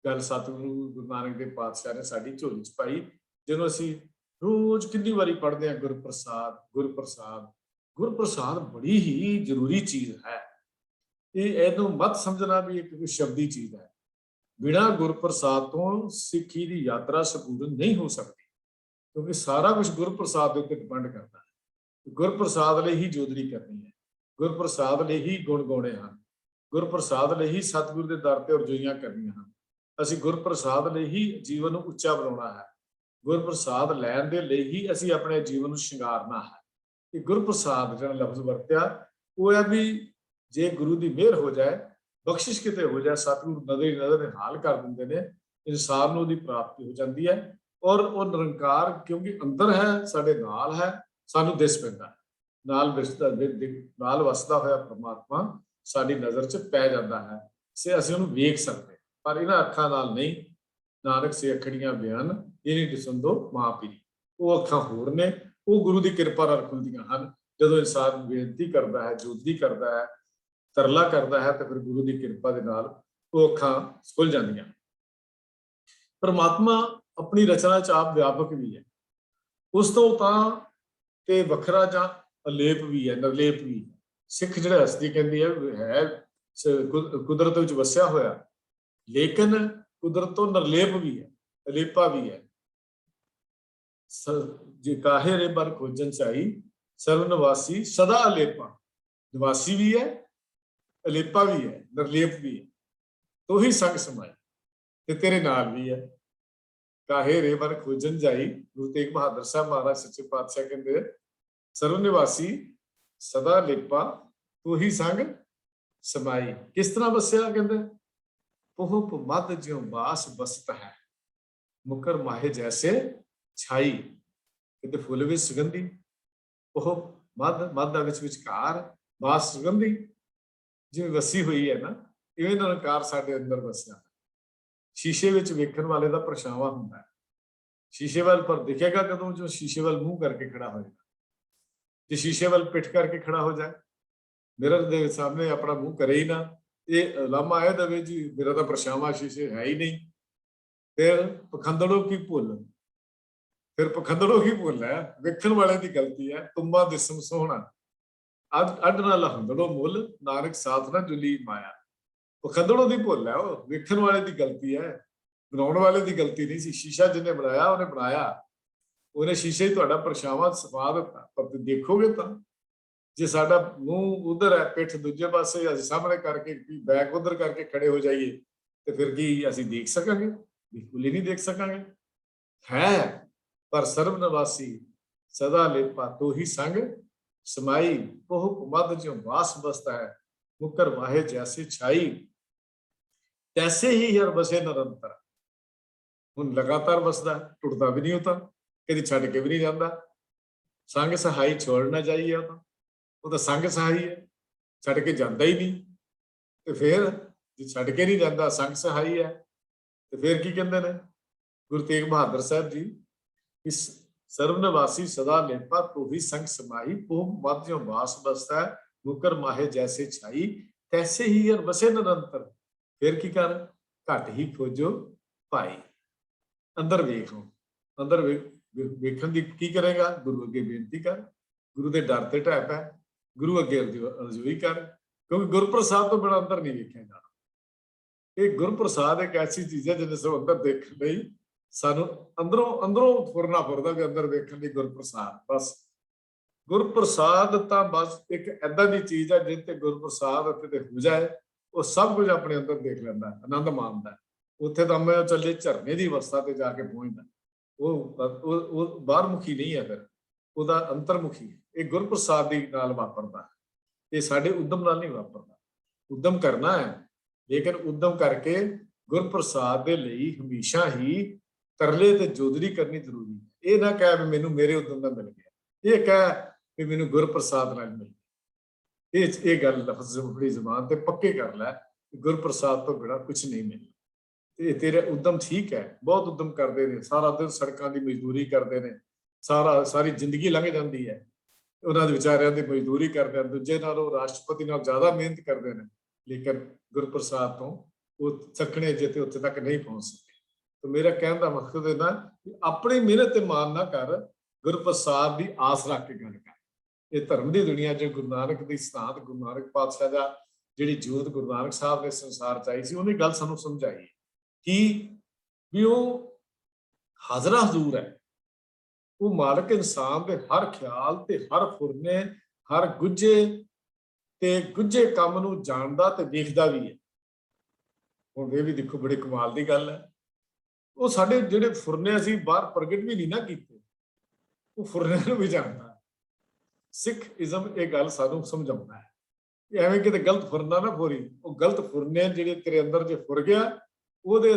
ਗੱਲ ਸਤਿਗੁਰੂ ਗੁਰੂ ਨਾਨਕ ਦੇਵ ਪਾਤਸ਼ਾਹ ਨੇ ਸਾਡੀ ਝੋਲੀ 'ਚ ਪਾਈ, ਜਿਹਨੂੰ ਅਸੀਂ ਰੋਜ਼ ਕਿੰਨੀ ਵਾਰੀ ਪੜ੍ਹਦੇ ਹਾਂ। ਗੁਰਪ੍ਰਸਾਦ, ਗੁਰਪ੍ਰਸਾਦ, ਗੁਰਪ੍ਰਸਾਦ ਬੜੀ ਹੀ ਜ਼ਰੂਰੀ ਚੀਜ਼ ਹੈ। ਇਹਨੂੰ ਮਤ ਸਮਝਣਾ ਵੀ ਇੱਕ ਸ਼ਬਦੀ ਚੀਜ਼ ਹੈ। ਬਿਨਾਂ ਗੁਰਪ੍ਰਸਾਦ ਤੋਂ ਸਿੱਖੀ ਦੀ ਯਾਤਰਾ ਸੰਪੂਰਨ ਨਹੀਂ ਹੋ ਸਕਦੀ, ਕਿਉਂਕਿ ਸਾਰਾ ਕੁਝ ਗੁਰਪ੍ਰਸਾਦ ਦੇ ਉੱਤੇ ਡਿਪੈਂਡ ਕਰਦਾ ਹੈ। ਗੁਰਪ੍ਰਸਾਦ ਲਈ ਹੀ ਜੋਦਰੀ ਕਰਨੀ ਹੈ, ਗੁਰਪ੍ਰਸਾਦ ਲਈ ਹੀ ਗੁਣ ਗਾਉਣੇ ਹਨ, ਗੁਰਪ੍ਰਸਾਦ ਲਈ ਹੀ ਸਤਿਗੁਰੂ ਦੇ ਦਰ ਤੇ ਅਰਜ਼ੋਈਆਂ ਕਰਨੀਆਂ ਹਨ। ਅਸੀਂ ਗੁਰਪ੍ਰਸਾਦ ਲਈ ਹੀ ਜੀਵਨ ਨੂੰ ਉੱਚਾ ਬਣਾਉਣਾ ਹੈ। ਗੁਰਪ੍ਰਸਾਦ ਲੈਣ ਦੇ ਲਈ ਹੀ ਅਸੀਂ ਆਪਣੇ ਜੀਵਨ ਨੂੰ ਸ਼ਿੰਗਾਰਨਾ ਹੈ। ਇਹ ਗੁਰਪ੍ਰਸਾਦ ਜਿਹੜਾ ਲਫ਼ਜ਼ ਵਰਤਿਆ ਉਹ ਹੈ ਵੀ ਜੇ ਗੁਰੂ ਦੀ ਮਿਹਰ ਹੋ ਜਾਏ, ਬਖਸ਼ਿਸ਼ ਕਿਤੇ ਹੋ ਜਾਏ, ਸਤਿਗੁਰੂ ਨਜ਼ਰ ਹਾਲ ਕਰ ਦਿੰਦੇ ਨੇ, ਇਨਸਾਨ ਨੂੰ ਉਹਦੀ ਪ੍ਰਾਪਤੀ ਹੋ ਜਾਂਦੀ ਹੈ। ਔਰ ਉਹ ਨਿਰੰਕਾਰ ਕਿਉਂਕਿ ਅੰਦਰ ਹੈ, ਸਾਡੇ ਨਾਲ ਹੈ, ਸਾਨੂੰ ਦਿਸ ਪੈਂਦਾ, ਨਾਲ ਵਸਦਾ ਹੋਇਆ ਪ੍ਰਮਾਤਮਾ ਸਾਡੀ ਨਜ਼ਰ 'ਚ ਪੈ ਜਾਂਦਾ ਹੈ। ਅਸੀਂ ਉਹਨੂੰ ਵੇਖ ਸਕਦੇ, ਪਰ ਇਹਨਾਂ ਅੱਖਾਂ ਨਾਲ ਨਹੀਂ। ਨਾਨਕ ਸੇ ਅੱਖੜੀਆਂ ਬਿਆਨ ਇਹ ਨਹੀਂ ਦਿਸੰਦੋ ਮਾਂ ਪੀਰੀ। ਉਹ ਅੱਖਾਂ ਹੋਰ ਨੇ, ਉਹ ਗੁਰੂ ਦੀ ਕਿਰਪਾ ਨਾਲ ਖੁੱਲਦੀਆਂ ਹਨ। ਜਦੋਂ ਇਨਸਾਨ ਬੇਨਤੀ ਕਰਦਾ ਹੈ, ਜੋਦਰੀ ਕਰਦਾ ਹੈ, ਤਰਲਾ ਕਰਦਾ ਹੈ, ਤਾਂ ਫਿਰ ਗੁਰੂ ਦੀ ਕਿਰਪਾ ਦੇ ਨਾਲ ਉਹ ਅੱਖਾਂ ਖੁੱਲ ਜਾਂਦੀਆਂ। ਪਰਮਾਤਮਾ ਆਪਣੀ ਰਚਨਾ 'ਚ ਆਪ ਵਿਆਪਕ ਵੀ ਹੈ, ਉਸ ਤੋਂ ਤਾਂ ਤੇ ਵੱਖਰਾ ਜਾਂ ਅਲੇਪ ਵੀ ਹੈ, ਨਿਰਲੇਪ ਵੀ ਹੈ। ਸਿੱਖ ਜਿਹੜਾ ਹਸਤੀ ਕਹਿੰਦੀ ਹੈ ਕੁਦਰਤ ਵਿੱਚ ਵਸਿਆ ਹੋਇਆ, ਲੇਕਿਨ ਕੁਦਰਤ ਤੋਂ ਨਿਰਲੇਪ ਵੀ ਹੈ, ਅਲੇਪਾ ਵੀ ਹੈ। ਜੇ ਕਾਹੇ ਰੇ ਬਰ ਖੋਜਨ ਚਾਹੀ, ਸਰਵ ਨਿਵਾਸੀ ਸਦਾ ਅਲੇਪਾ। ਨਿਵਾਸੀ ਵੀ ਹੈ, ਅਲੇਪਾ ਵੀ ਹੈ, ਨਿਰਲੇਪ ਵੀ ਹੈ। ਤੋ ਹੀ ਸੰਗ ਸਮਾਈ, ਤੇ ਤੇਰੇ ਨਾਲ ਵੀ ਹੈ। ਕਾਹੇ ਰੇ ਬਰ ਖੋਜਨ ਜਾਈ, ਗੁਰੂ ਤੇਗ ਬਹਾਦਰ ਸਾਹਿਬ ਮਹਾਰਾਜ ਸੱਚੇ ਪਾਤਸ਼ਾਹ ਕਹਿੰਦੇ ਸਰਵ ਨਿਵਾਸੀ ਸਦਾ ਅਲੇਪਾ, ਤੋ ਹੀ ਸੰਗ ਸਮਾਈ। ਕਿਸ ਤਰ੍ਹਾਂ ਵਸਿਆ? ਕਹਿੰਦੇ ਪਹੁਪ ਮਦ ਜਿਉ ਬਾਸ ਬਸਤ ਹੈ, ਮੁਕਰ ਮਾਹੇ ਜੈਸੇ ਛਾਈ। ਕਹਿੰਦੇ ਫੁੱਲ ਵਿੱਚ ਸੁਗੰਧੀ, ਉਹ ਮਦ ਦਾ ਵਿੱਚ ਵਿਚਕਾਰ, ਬਾਸ ਸੁਗੰਧੀ, ਜਿਵੇਂ ਵਸੀ ਹੋਈ ਹੈ ਨਾ, ਇਵੇਂ ਨਿਰੰਕਾਰ ਸਾਡੇ ਅੰਦਰ ਵਸਿਆ। ਸ਼ੀਸ਼ੇ ਵਿੱਚ ਵੇਖਣ ਵਾਲੇ ਦਾ ਪਰਛਾਵਾਂ ਹੁੰਦਾ ਹੈ। ਸ਼ੀਸ਼ੇ ਵੱਲ ਪਰ ਦਿਖੇਗਾ ਕਦੋਂ? ਜੋ ਸ਼ੀਸ਼ੇ ਵੱਲ ਮੂੰਹ ਕਰਕੇ ਖੜਾ ਹੋਏਗਾ। ਜੇ ਸ਼ੀਸ਼ੇ ਵੱਲ ਪਿੱਠ ਕਰਕੇ ਖੜਾ ਹੋ ਜਾਏ, ਮਿਰਰ ਦੇ ਸਾਹਮਣੇ ਆਪਣਾ ਮੂੰਹ ਕਰੇ ਹੀ ਨਾ, ਇਹ ਲਾਮਾ ਇਹ ਦਵੇ ਜੀ ਮੇਰਾ ਤਾਂ ਪਰਛਾਵਾਂ ਸ਼ੀਸ਼ੇ ਹੈ ਹੀ ਨਹੀਂ, ਫਿਰ ਪਖੰਦੜੋ ਕੀ ਭੁੱਲ। ਫਿਰ ਪਖੰਦੜੋ ਕੀ ਭੁੱਲ ਹੈ, ਵੇਖਣ ਵਾਲੇ ਦੀ ਗਲਤੀ ਹੈ। ਤੁੰਬਾ ਦਿਸਮ ਸੋਹਣਾ, ਅੱਡ ਨਾਲ ਹੰਦੜੋ ਮੁੱਲ, ਨਾਨਕ ਸਾਥ ਨਾ ਜੁਲੀ ਮਾਇਆ। ਪਖੰਦੜੋ ਦੀ ਭੁੱਲ ਹੈ, ਉਹ ਵੇਖਣ ਵਾਲੇ ਦੀ ਗਲਤੀ ਹੈ, ਬਣਾਉਣ ਵਾਲੇ ਦੀ ਗਲਤੀ ਨਹੀਂ ਸੀ। ਸ਼ੀਸ਼ਾ ਜਿਹਨੇ ਬਣਾਇਆ ਉਹਨੇ ਬਣਾਇਆ, ਉਹਨੇ ਸ਼ੀਸ਼ੇ ਹੀ ਤੁਹਾਡਾ ਪਰਛਾਵਾਂ ਸਵਾ ਦਿੱਤਾ। ਪਰ ਦੇਖੋਗੇ ਤਾਂ ਜੇ ਸਾਡਾ ਮੂੰਹ ਉਧਰ ਹੈ, ਪਿੱਠ ਦੂਜੇ ਪਾਸੇ, ਅਸੀਂ ਸਾਹਮਣੇ ਕਰਕੇ ਬੈਕ ਉਧਰ ਕਰਕੇ ਖੜੇ ਹੋ ਜਾਈਏ, ਤੇ ਫਿਰ ਕੀ ਅਸੀਂ ਦੇਖ ਸਕਾਂਗੇ? ਬਿਲਕੁਲ ਹੀ ਨਹੀਂ ਦੇਖ ਸਕਾਂਗੇ। ਹੈ ਪਰ ਸਰਬ ਨਿਵਾਸੀ ਸਦਾ ਲੇਪਾ, ਤੋ ਹੀ ਸੰਗ ਸਮਾਈ। ਉਹ ਮਦ ਜਿਉ ਬਾਸ ਬਸਤਾ ਹੈ, ਮੁਕਰ ਵਾਹੇ ਜੈਸੇ ਛਾਈ। ਤੈਸੇ ਹੀ ਹਰ ਬਸੇ ਨਿਰੰਤਰ। ਹੁਣ ਲਗਾਤਾਰ ਵਸਦਾ, ਟੁੱਟਦਾ ਵੀ ਨਹੀਂ, ਉਹ ਤਾਂ ਕਦੀ ਛੱਡ ਕੇ ਵੀ ਨਹੀਂ ਜਾਂਦਾ। ਸੰਗ ਸਹਾਈ ਛੋੜ ਨਾ ਜਾਈਏ, ਉਹ ਤਾਂ ਸੰਗ ਸਹਾਈ ਹੈ, ਛੱਡ ਕੇ ਜਾਂਦਾ ਹੀ ਨਹੀਂ। ਤੇ ਫਿਰ ਜੇ ਛੱਡ ਕੇ ਨਹੀਂ ਜਾਂਦਾ, ਸੰਗ ਸਹਾਈ ਹੈ, ਤੇ ਫਿਰ ਕੀ ਕਹਿੰਦੇ ਨੇ ਗੁਰੂ ਤੇਗ ਬਹਾਦਰ ਸਾਹਿਬ ਜੀ? ਇਸ ਸਰਵ ਨਿਵਾਸੀ ਸਦਾ ਲੇਪਾ, ਤੋ ਹੀ ਸੰਗ ਸਮਾਈ। ਉਹ ਮਦ ਜਿਉ ਬਾਸ ਬਸਤਾ ਹੈ, ਮੁਕਰ ਮਾਹੇ ਜੈਸੇ ਛਾਈ। ਤੈਸੇ ਹੀ ਹਰ ਵਸੇ ਨਿਰੰਤਰ। ਫਿਰ ਕੀ ਕਰ? ਘੱਟ ਹੀ ਖੋਜੋ ਭਾਈ। ਅੰਦਰ ਵੇਖੋ, ਅੰਦਰ ਵੇਖਣ ਦੀ ਕੀ ਕਰੇਗਾ? ਗੁਰੂ ਅੱਗੇ ਬੇਨਤੀ ਕਰ, ਗੁਰੂ ਦੇ ਡਰ ਤੇ ਢਹਿ ਪੈ, ਗੁਰੂ ਅੱਗੇ ਅਰਜ਼ੋਈ ਕਰ, ਕਿਉਂਕਿ ਗੁਰਪ੍ਰਸਾਦ ਤੋਂ ਬਿਨਾਂ ਅੰਦਰ ਨਹੀਂ ਵੇਖਿਆ ਜਾਣਾ। ਇਹ ਗੁਰਪ੍ਰਸਾਦ ਇੱਕ ਐਸੀ ਚੀਜ਼ ਹੈ ਜਿਹਦੇ ਤੋਂ ਅੰਦਰ ਦੇਖਣ ਲਈ ਸਾਨੂੰ ਅੰਦਰੋਂ ਫੁਰਨਾ ਫੁਰਦਾ ਵੀ ਅੰਦਰ ਵੇਖਣ ਲਈ ਗੁਰਪ੍ਰਸਾਦ। ਬਸ ਗੁਰਪ੍ਰਸਾਦ ਤਾਂ ਬਸ ਇੱਕ ਏਦਾਂ ਦੀ ਚੀਜ਼ ਹੈ ਜਿਸ ਤੇ ਗੁਰਪ੍ਰਸਾਦ ਉੱਤੇ ਹੋ ਜਾਏ, ਉਹ ਸਭ ਕੁਝ ਆਪਣੇ ਅੰਦਰ ਦੇਖ ਲੈਂਦਾ, ਆਨੰਦ ਮਾਣਦਾ। ਉੱਥੇ ਤਾਂ ਮੈਂ ਚੱਲੇ ਝਰਨੇ ਦੀ ਅਵਸਥਾ ਤੇ ਜਾ ਕੇ ਪਹੁੰਚਦਾ। ਉਹ ਬਾਹਰ ਮੁਖੀ ਨਹੀਂ ਹੈ, ਫਿਰ ਉਹਦਾ ਅੰਤਰਮੁਖੀ ਹੈ। ਇਹ ਗੁਰਪ੍ਰਸਾਦ ਦੀ ਨਾਲ ਵਾਪਰਦਾ, ਇਹ ਸਾਡੇ ਉਦਮ ਨਾਲ ਨਹੀਂ ਵਾਪਰਦਾ। ਉਦਮ ਕਰਨਾ ਹੈ, ਲੇਕਿਨ ਉਦਮ ਕਰਕੇ ਗੁਰਪ੍ਰਸਾਦ ਦੇ ਲਈ ਹਮੇਸ਼ਾ ਹੀ ਤਰਲੇ ਤੇ ਜੋਦਰੀ ਕਰਨੀ ਜ਼ਰੂਰੀ ਹੈ। ਇਹ ਨਾ ਕਹਿ ਵੀ ਮੈਨੂੰ ਮੇਰੇ ਉਦਮ ਦਾ ਮਿਲ ਗਿਆ, ਇਹ ਕਹਿ ਵੀ ਮੈਨੂੰ ਗੁਰਪ੍ਰਸਾਦ ਨਾਲ ਮਿਲ ਗਿਆ। ਇਹ ਗੱਲ ਲਫ਼ਜ਼ ਆਪਣੀ ਜ਼ੁਬਾਨ ਤੇ ਪੱਕੇ ਕਰ ਲੈ, ਗੁਰਪ੍ਰਸਾਦ ਤੋਂ ਬਿਨਾਂ ਕੁਝ ਨਹੀਂ ਮਿਲਦਾ। ਤੇ ਤੇਰੇ ਉਦਮ ਠੀਕ ਹੈ, ਬਹੁਤ ਉਦਮ ਕਰਦੇ ਨੇ, ਸਾਰਾ ਦਿਨ ਸੜਕਾਂ ਦੀ ਮਜ਼ਦੂਰੀ ਕਰਦੇ ਨੇ, ਸਾਰੀ ਜ਼ਿੰਦਗੀ ਲੰਘ ਜਾਂਦੀ ਹੈ ਉਹਨਾਂ ਦੇ ਵਿਚਾਰਿਆਂ ਦੀ ਮਜ਼ਦੂਰੀ ਕਰਦੇ ਹਨ, ਦੂਜੇ ਨਾਲੋਂ ਰਾਸ਼ਟਰਪਤੀ ਨਾਲ ਜ਼ਿਆਦਾ ਮਿਹਨਤ ਕਰਦੇ ਨੇ, ਲੇਕਿਨ ਗੁਰਪ੍ਰਸਾਦ ਤੋਂ ਉਹ ਸੱਖਣੇ ਜਿੱਤੇ ਉੱਥੇ ਤੱਕ ਨਹੀਂ ਪਹੁੰਚ ਸਕੇ। ਤਾਂ ਮੇਰਾ ਕਹਿਣ ਦਾ ਮਕਸਦ ਹੈ ਨਾ ਕਿ ਆਪਣੀ ਮਿਹਨਤ ਤੇ ਮਾਣ ਨਾ ਕਰ, ਗੁਰਪ੍ਰਸਾਦ ਦੀ ਆਸ ਰੱਖ ਕੇ ਗੱਲ ਕਰ। ਇਹ ਧਰਮ ਦੀ ਦੁਨੀਆ 'ਚ ਗੁਰੂ ਨਾਨਕ ਦੀ ਸਤਾਤ, ਗੁਰੂ ਨਾਨਕ ਪਾਤਸ਼ਾਹ ਦਾ ਜਿਹੜੀ ਜੋਤ ਗੁਰੂ ਨਾਨਕ ਸਾਹਿਬ ਨੇ ਸੰਸਾਰ 'ਚ ਆਈ ਸੀ, ਉਹਨੇ ਗੱਲ ਸਾਨੂੰ ਸਮਝਾਈ ਕਿ ਵੀ ਉਹ ਹਾਜ਼ਰਾ ਹਜ਼ੂਰ ਹੈ। ਉਹ ਮਾਲਕ ਇਨਸਾਨ ਦੇ ਹਰ ਖਿਆਲ ਤੇ ਹਰ ਫੁਰਨੇ, ਹਰ ਗੁੱਝੇ ਕੰਮ ਨੂੰ ਜਾਣਦਾ ਤੇ ਵੇਖਦਾ ਵੀ ਹੈ। ਹੁਣ ਇਹ ਵੀ ਦੇਖੋ, ਬੜੇ ਕਮਾਲ ਦੀ ਗੱਲ ਹੈ। ਉਹ ਸਾਡੇ ਜਿਹੜੇ ਫੁਰਨੇ ਅਸੀਂ ਬਾਹਰ ਪ੍ਰਗਟ ਵੀ ਨਹੀਂ ਨਾ ਕੀਤੇ, ਉਹ ਫੁਰਨਿਆਂ ਨੂੰ ਵੀ ਜਾਣਦਾ। ਸਿੱਖ ਇਜ਼ਮ ਇਹ ਗੱਲ ਸਾਨੂੰ ਸਮਝਾਉਂਦਾ ਹੈ ਕਿ ਐਵੇਂ ਕਿਤੇ ਗਲਤ ਫੁਰਨਾ ਨਾ ਫੁਰੀ। ਉਹ ਗਲਤ ਫੁਰਨੇ ਜਿਹੜੇ ਤੇਰੇ ਅੰਦਰ ਜੇ ਫੁਰ ਗਿਆ, ਉਹਦੇ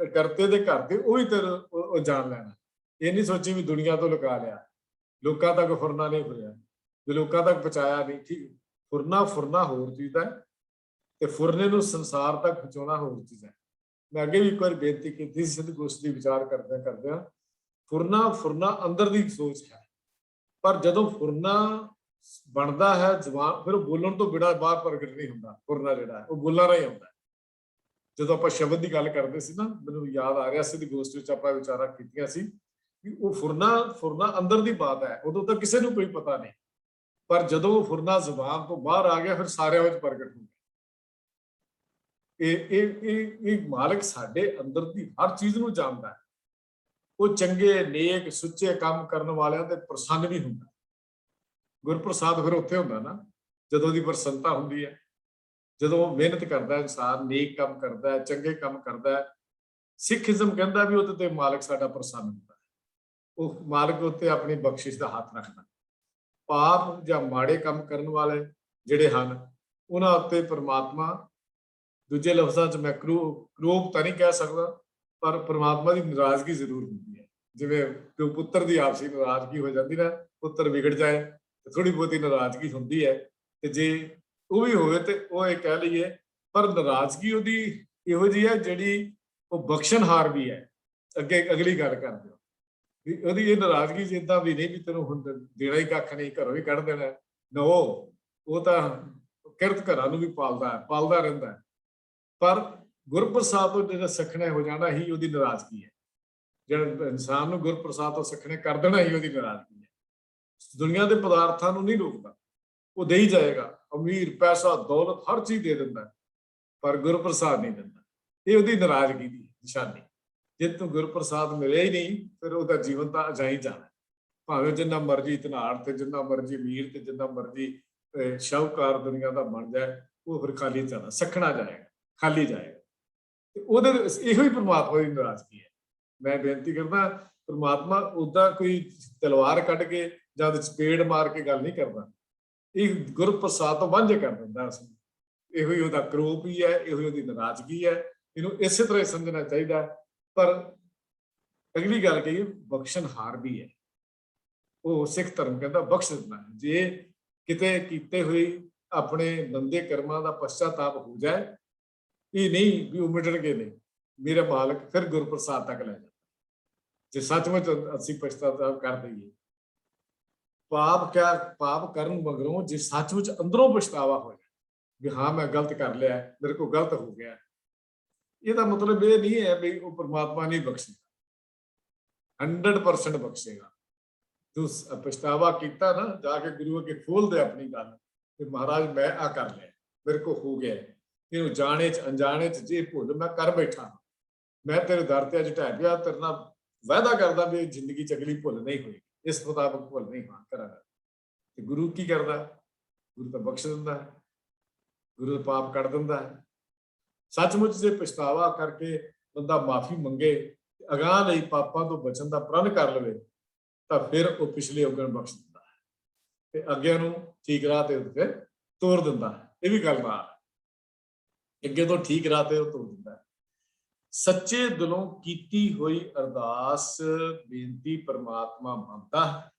ਕਰਤੇ ਦੇ ਘਰ ਦੇ ਉਹ ਵੀ ਤੇਰੇ ਉਹ ਜਾਣ ਲੈਣਾ। ਇਹ ਨਹੀਂ ਸੋਚੀ ਵੀ ਦੁਨੀਆ ਤੋਂ ਲੁਕਾ ਲਿਆ, ਲੋਕਾਂ ਤੱਕ ਫੁਰਨਾ ਨਹੀਂ ਫੁਰਿਆ, ਵੀ ਲੋਕਾਂ ਤੱਕ ਪਹੁੰਚਾਇਆ ਨਹੀਂ। ਠੀਕ, ਫੁਰਨਾ ਹੋਰ ਚੀਜ਼ ਹੈ ਤੇ ਫੁਰਨੇ ਨੂੰ ਸੰਸਾਰ ਤੱਕ ਪਹੁੰਚਾਉਣਾ ਹੋਰ ਚੀਜ਼ ਹੈ। ਮੈਂ ਅੱਗੇ ਵੀ ਇੱਕ ਵਾਰ ਬੇਨਤੀ ਕੀਤੀ ਸੀ, ਸਿੱਧ ਗੋਸ਼ਟੀ ਵਿਚਾਰ ਕਰਦਿਆਂ ਫੁਰਨਾ ਅੰਦਰ ਦੀ ਸੋਚ ਹੈ, ਪਰ ਜਦੋਂ ਫੁਰਨਾ ਬਣਦਾ ਹੈ ਜ਼ਬਾਨ, ਫਿਰ ਉਹ ਬੋਲਣ ਤੋਂ ਬਿਨਾਂ ਬਾਹਰ ਪ੍ਰਗਟ ਨਹੀਂ ਹੁੰਦਾ। ਫੁਰਨਾ ਜਿਹੜਾ ਹੈ ਉਹ ਬੋਲਣਾ ਨਹੀਂ ਹੁੰਦਾ। ਜਦੋਂ ਆਪਾਂ ਸ਼ਬਦ ਦੀ ਗੱਲ ਕਰਦੇ ਸੀ ਨਾ, ਮੈਨੂੰ ਯਾਦ ਆ ਰਿਹਾ, ਸਿੱਧ ਗੋਸ਼ਟੀ ਵਿੱਚ ਆਪਾਂ ਵਿਚਾਰਾਂ ਕੀਤੀਆਂ ਸੀ ਕਿ ਉਹ ਫੁਰਨਾ ਅੰਦਰ ਦੀ ਬਾਤ ਹੈ, ਉਦੋਂ ਤਾਂ ਕਿਸੇ ਨੂੰ ਕੋਈ ਪਤਾ ਨਹੀਂ, ਪਰ ਜਦੋਂ ਉਹ ਫੁਰਨਾ ਜ਼ੁਬਾਨ ਤੋਂ ਬਾਹਰ ਆ ਗਿਆ, ਫਿਰ ਸਾਰਿਆਂ ਵਿੱਚ ਪ੍ਰਗਟ ਹੋ ਗਿਆ। ਇਹ ਮਾਲਕ ਸਾਡੇ ਅੰਦਰ ਦੀ ਹਰ ਚੀਜ਼ ਨੂੰ ਜਾਣਦਾ ਹੈ। ਉਹ ਚੰਗੇ, ਨੇਕ, ਸੁੱਚੇ ਕੰਮ ਕਰਨ ਵਾਲਿਆਂ ਤੇ ਪ੍ਰਸੰਨ ਵੀ ਹੁੰਦਾ। ਗੁਰਪ੍ਰਸਾਦ ਫਿਰ ਉੱਥੇ ਹੁੰਦਾ ਨਾ ਜਦੋਂ ਦੀ ਪ੍ਰਸੰਨਤਾ ਹੁੰਦੀ ਹੈ, ਜਦੋਂ ਮਿਹਨਤ ਕਰਦਾ ਇਨਸਾਨ, ਨੇਕ ਕੰਮ ਕਰਦਾ, ਚੰਗੇ ਕੰਮ ਕਰਦਾ। ਸਿੱਖੀਜ਼ਮ ਕਹਿੰਦਾ ਵੀ ਉਹਦੇ ਤੇ ਮਾਲਕ ਸਾਡਾ ਪ੍ਰਸੰਨ ਹੁੰਦਾ, ਉਹ ਮਾਲਕ ਉੱਤੇ ਆਪਣੀ ਬਖਸ਼ਿਸ਼ ਦਾ ਹੱਥ ਰੱਖਦਾ। ਪਾਪ ਜਾਂ ਮਾੜੇ ਕੰਮ ਕਰਨ ਵਾਲੇ ਜਿਹੜੇ ਹਨ, ਉਹਨਾਂ ਉੱਤੇ ਪ੍ਰਮਾਤਮਾ, ਦੂਜੇ ਲਫ਼ਜ਼ਾਂ 'ਚ ਮੈਂ ਕਰੋਪ ਤਾਂ ਨਹੀਂ ਕਹਿ ਸਕਦਾ, ਪਰ ਪ੍ਰਮਾਤਮਾ ਦੀ ਨਾਰਾਜ਼ਗੀ ਜ਼ਰੂਰ ਹੁੰਦੀ ਹੈ। ਜਿਵੇਂ ਪਿਓ ਪੁੱਤਰ ਦੀ ਆਪਸੀ ਨਾਰਾਜ਼ਗੀ ਹੋ ਜਾਂਦੀ ਨਾ, ਪੁੱਤਰ ਵਿਗੜ ਜਾਏ ਤੇ ਥੋੜੀ ਬਹੁਤੀ ਨਾਰਾਜ਼ਗੀ ਹੁੰਦੀ ਹੈ, ਤੇ ਜੇ ਉਹ ਵੀ ਹੋਵੇ ਤੇ ਉਹ ਇਹ ਕਹਿ ਲਈਏ, ਪਰ ਨਾਰਾਜ਼ਗੀ ਉਹਦੀ ਇਹੋ ਜਿਹੀ ਹੈ ਜਿਹੜੀ ਉਹ ਬਖਸ਼ਣਹਾਰ ਵੀ ਹੈ। ਅੱਗੇ ਅਗਲੀ ਗੱਲ ਕਰਦੇ ਹੋ ਵੀ ਉਹਦੀ ਇਹ ਨਾਰਾਜ਼ਗੀ ਜਿੱਦਾਂ ਵੀ ਨਹੀਂ ਵੀ ਤੈਨੂੰ ਹੁਣ ਦੇਣਾ ਹੀ ਕੱਖ ਨਹੀਂ, ਘਰੋਂ ਹੀ ਕੱਢ ਦੇਣਾ ਨਾ, ਉਹ ਤਾਂ ਕਿਰਤ ਘਰਾਂ ਨੂੰ ਵੀ ਪਾਲਦਾ ਰਹਿੰਦਾ ਹੈ। ਪਰ ਗੁਰਪ੍ਰਸਾਦ ਤੋਂ ਜਿਹੜਾ ਸਖਣੇ ਹੋ ਜਾਣਾ ਹੀ ਉਹਦੀ ਨਾਰਾਜ਼ਗੀ ਹੈ। ਜਿਹੜਾ ਇਨਸਾਨ ਨੂੰ ਗੁਰਪ੍ਰਸਾਦ ਤੋਂ ਸਖਣੇ ਕਰ ਦੇਣਾ ਹੀ ਉਹਦੀ ਨਾਰਾਜ਼ਗੀ ਹੈ। ਦੁਨੀਆ ਦੇ ਪਦਾਰਥਾਂ ਨੂੰ ਨਹੀਂ ਰੋਕਦਾ, ਉਹ ਦੇ ਹੀ ਜਾਏਗਾ। ਅਮੀਰ, ਪੈਸਾ, ਦੌਲਤ ਹਰ ਚੀਜ਼ ਦੇ ਦਿੰਦਾ, ਪਰ ਗੁਰਪ੍ਰਸਾਦ ਨਹੀਂ ਦਿੰਦਾ। ਇਹ ਉਹਦੀ ਨਾਰਾਜ਼ਗੀ ਦੀ ਨਿਸ਼ਾਨੀ। ਜੇ ਤੂੰ ਗੁਰਪ੍ਰਸਾਦ ਮਿਲਿਆ ਹੀ ਨਹੀਂ, ਫਿਰ ਉਹਦਾ ਜੀਵਨ ਤਾਂ ਅਜਾਈ ਜਾਣਾ। ਭਾਵੇਂ ਜਿੰਨਾ ਮਰਜ਼ੀ ਧਨਾੜ ਤੇ ਜਿੰਨਾ ਮਰਜ਼ੀ ਅਮੀਰ ਤੇ ਜਿੰਨਾ ਮਰਜ਼ੀ ਸ਼ਾਹੂਕਾਰ ਦੁਨੀਆ ਦਾ ਬਣ ਜਾਏ, ਉਹ ਫਿਰ ਖਾਲੀ ਜਾਣਾ, ਸਖਣਾ ਜਾਏਗਾ, ਖਾਲੀ ਜਾਏਗਾ। ਤੇ ਉਹਦੇ ਇਹੋ ਹੀ ਪ੍ਰਮਾਤਮਾ ਦੀ ਨਾਰਾਜ਼ਗੀ ਹੈ। ਮੈਂ ਬੇਨਤੀ ਕਰਦਾ, ਪ੍ਰਮਾਤਮਾ ਉਦਾਂ ਕੋਈ ਤਲਵਾਰ ਕੱਢ ਕੇ ਜਾਂ ਚਪੇੜ ਮਾਰ ਕੇ ਗੱਲ ਨਹੀਂ ਕਰਦਾ। ਇਹ ਗੁਰਪ੍ਰਸਾਦ ਤੋਂ ਵਾਂਝੇ ਕਰ ਦਿੰਦਾ ਅਸੀਂ। ਇਹੋ ਹੀ ਉਹਦਾ ਕਰੋਪ ਹੀ ਹੈ, ਇਹੋ ਹੀ ਉਹਦੀ ਨਾਰਾਜ਼ਗੀ ਹੈ। ਇਹਨੂੰ ਇਸੇ ਤਰ੍ਹਾਂ ਹੀ ਸਮਝਣਾ ਚਾਹੀਦਾ। ਪਰ ਅਗਲੀ ਗੱਲ ਕਹੀ, ਬਖਸ਼ਣਹਾਰ ਵੀ ਹੈ। ਉਹ ਸਿੱਖ ਧਰਮ ਕਹਿੰਦਾ ਬਖਸ਼ ਦਿੰਦਾ। ਜੇ ਕਿਤੇ ਕੀਤੇ ਹੋਏ ਆਪਣੇ ਬੰਦੇ ਕਰਮਾਂ ਦਾ ਪਛਤਾਤਾਪ ਹੋ ਜਾਏ, ਇਹ ਨਹੀਂ ਵੀ ਉਹ ਮਿਟਣਗੇ ਨਹੀਂ, ਮੇਰਾ ਮਾਲਕ ਫਿਰ ਗੁਰਪ੍ਰਸਾਦ ਤੱਕ ਲੈ ਜਾਂਦਾ। ਜੇ ਸੱਚਮੁੱਚ ਅਸੀਂ ਪਛਤਾਤਾਪ ਕਰ ਦਈਏ, ਪਾਪ ਕਰਨ ਮਗਰੋਂ ਜੇ ਸੱਚਮੁੱਚ ਅੰਦਰੋਂ ਪਛਤਾਵਾ ਹੋਇਆ ਵੀ ਹਾਂ ਮੈਂ ਗਲਤ ਕਰ ਲਿਆ, ਮੇਰੇ ਕੋਲ ਗਲਤ ਹੋ ਗਿਆ, ਇਹਦਾ ਮਤਲਬ ਇਹ ਨਹੀਂ ਹੈ ਵੀ ਉਹ ਪ੍ਰਮਾਤਮਾ ਨਹੀਂ ਬਖਸ਼ੇਗਾ। 100% ਬਖਸ਼ੇਗਾ। ਤੂੰ ਪਛਤਾਵਾ ਕੀਤਾ ਨਾ, ਜਾ ਕੇ ਗੁਰੂ ਅੱਗੇ ਖੋਲ ਦੇ ਆਪਣੀ ਗੱਲ ਕਿ ਮਹਾਰਾਜ ਮੈਂ ਆ ਕਰ ਲਿਆ, ਮੇਰੇ ਕੋ ਹੋ ਗਿਆ, ਇਹਨੂੰ ਜਾਣੇ ਚ ਅਣਜਾਣੇ ਚ ਜੇ ਭੁੱਲ ਮੈਂ ਕਰ ਬੈਠਾ, ਮੈਂ ਤੇਰੇ ਦਰ ਤੇ ਅੱਜ ਢਹਿ ਪਿਆ, ਤੇਰੇ ਨਾਲ ਵਾਅਦਾ ਕਰਦਾ ਵੀ ਜ਼ਿੰਦਗੀ ਚ ਅਗਲੀ ਭੁੱਲ ਨਹੀਂ ਹੋਈ, ਇਸ ਮੁਤਾਬਕ ਭੁੱਲ ਨਹੀਂ ਕਰਾਂਗਾ। ਤੇ ਗੁਰੂ ਕੀ ਕਰਦਾ? ਗੁਰੂ ਤਾਂ ਬਖਸ਼ ਦਿੰਦਾ ਹੈ, ਗੁਰੂ ਦਾ ਪਾਪ ਕੱਢ ਦਿੰਦਾ ਹੈ। ਸੱਚਮੁੱਚ ਜੇ ਪਛਤਾਵਾ ਕਰਕੇ ਬੰਦਾ ਮਾਫੀ ਮੰਗੇ, ਅਗਾਂਹ ਲਈ ਪਾਪਾਂ ਤੋਂ ਬਚਣ ਦਾ ਪ੍ਰਣ ਕਰ ਲਵੇ, ਤਾਂ ਫਿਰ ਉਹ ਪਿਛਲੇ ਔਗਣ ਬਖਸ਼ ਦਿੰਦਾ ਹੈ ਤੇ ਅੱਗੇ ਨੂੰ ਠੀਕ ਰਾਹ ਤੇ ਉੱਤੇ ਤੋਰ ਦਿੰਦਾ ਹੈ। ਇਹ ਵੀ ਗੱਲ ਨਾਲ ਅੱਗੇ ਤੋਂ ਠੀਕ ਰਾਹ ਤੇ ਉਹ ਤੋਰ ਦਿੰਦਾ ਹੈ। ਸੱਚੇ ਦਿਲੋਂ ਕੀਤੀ ਹੋਈ ਅਰਦਾਸ ਬੇਨਤੀ ਪਰਮਾਤਮਾ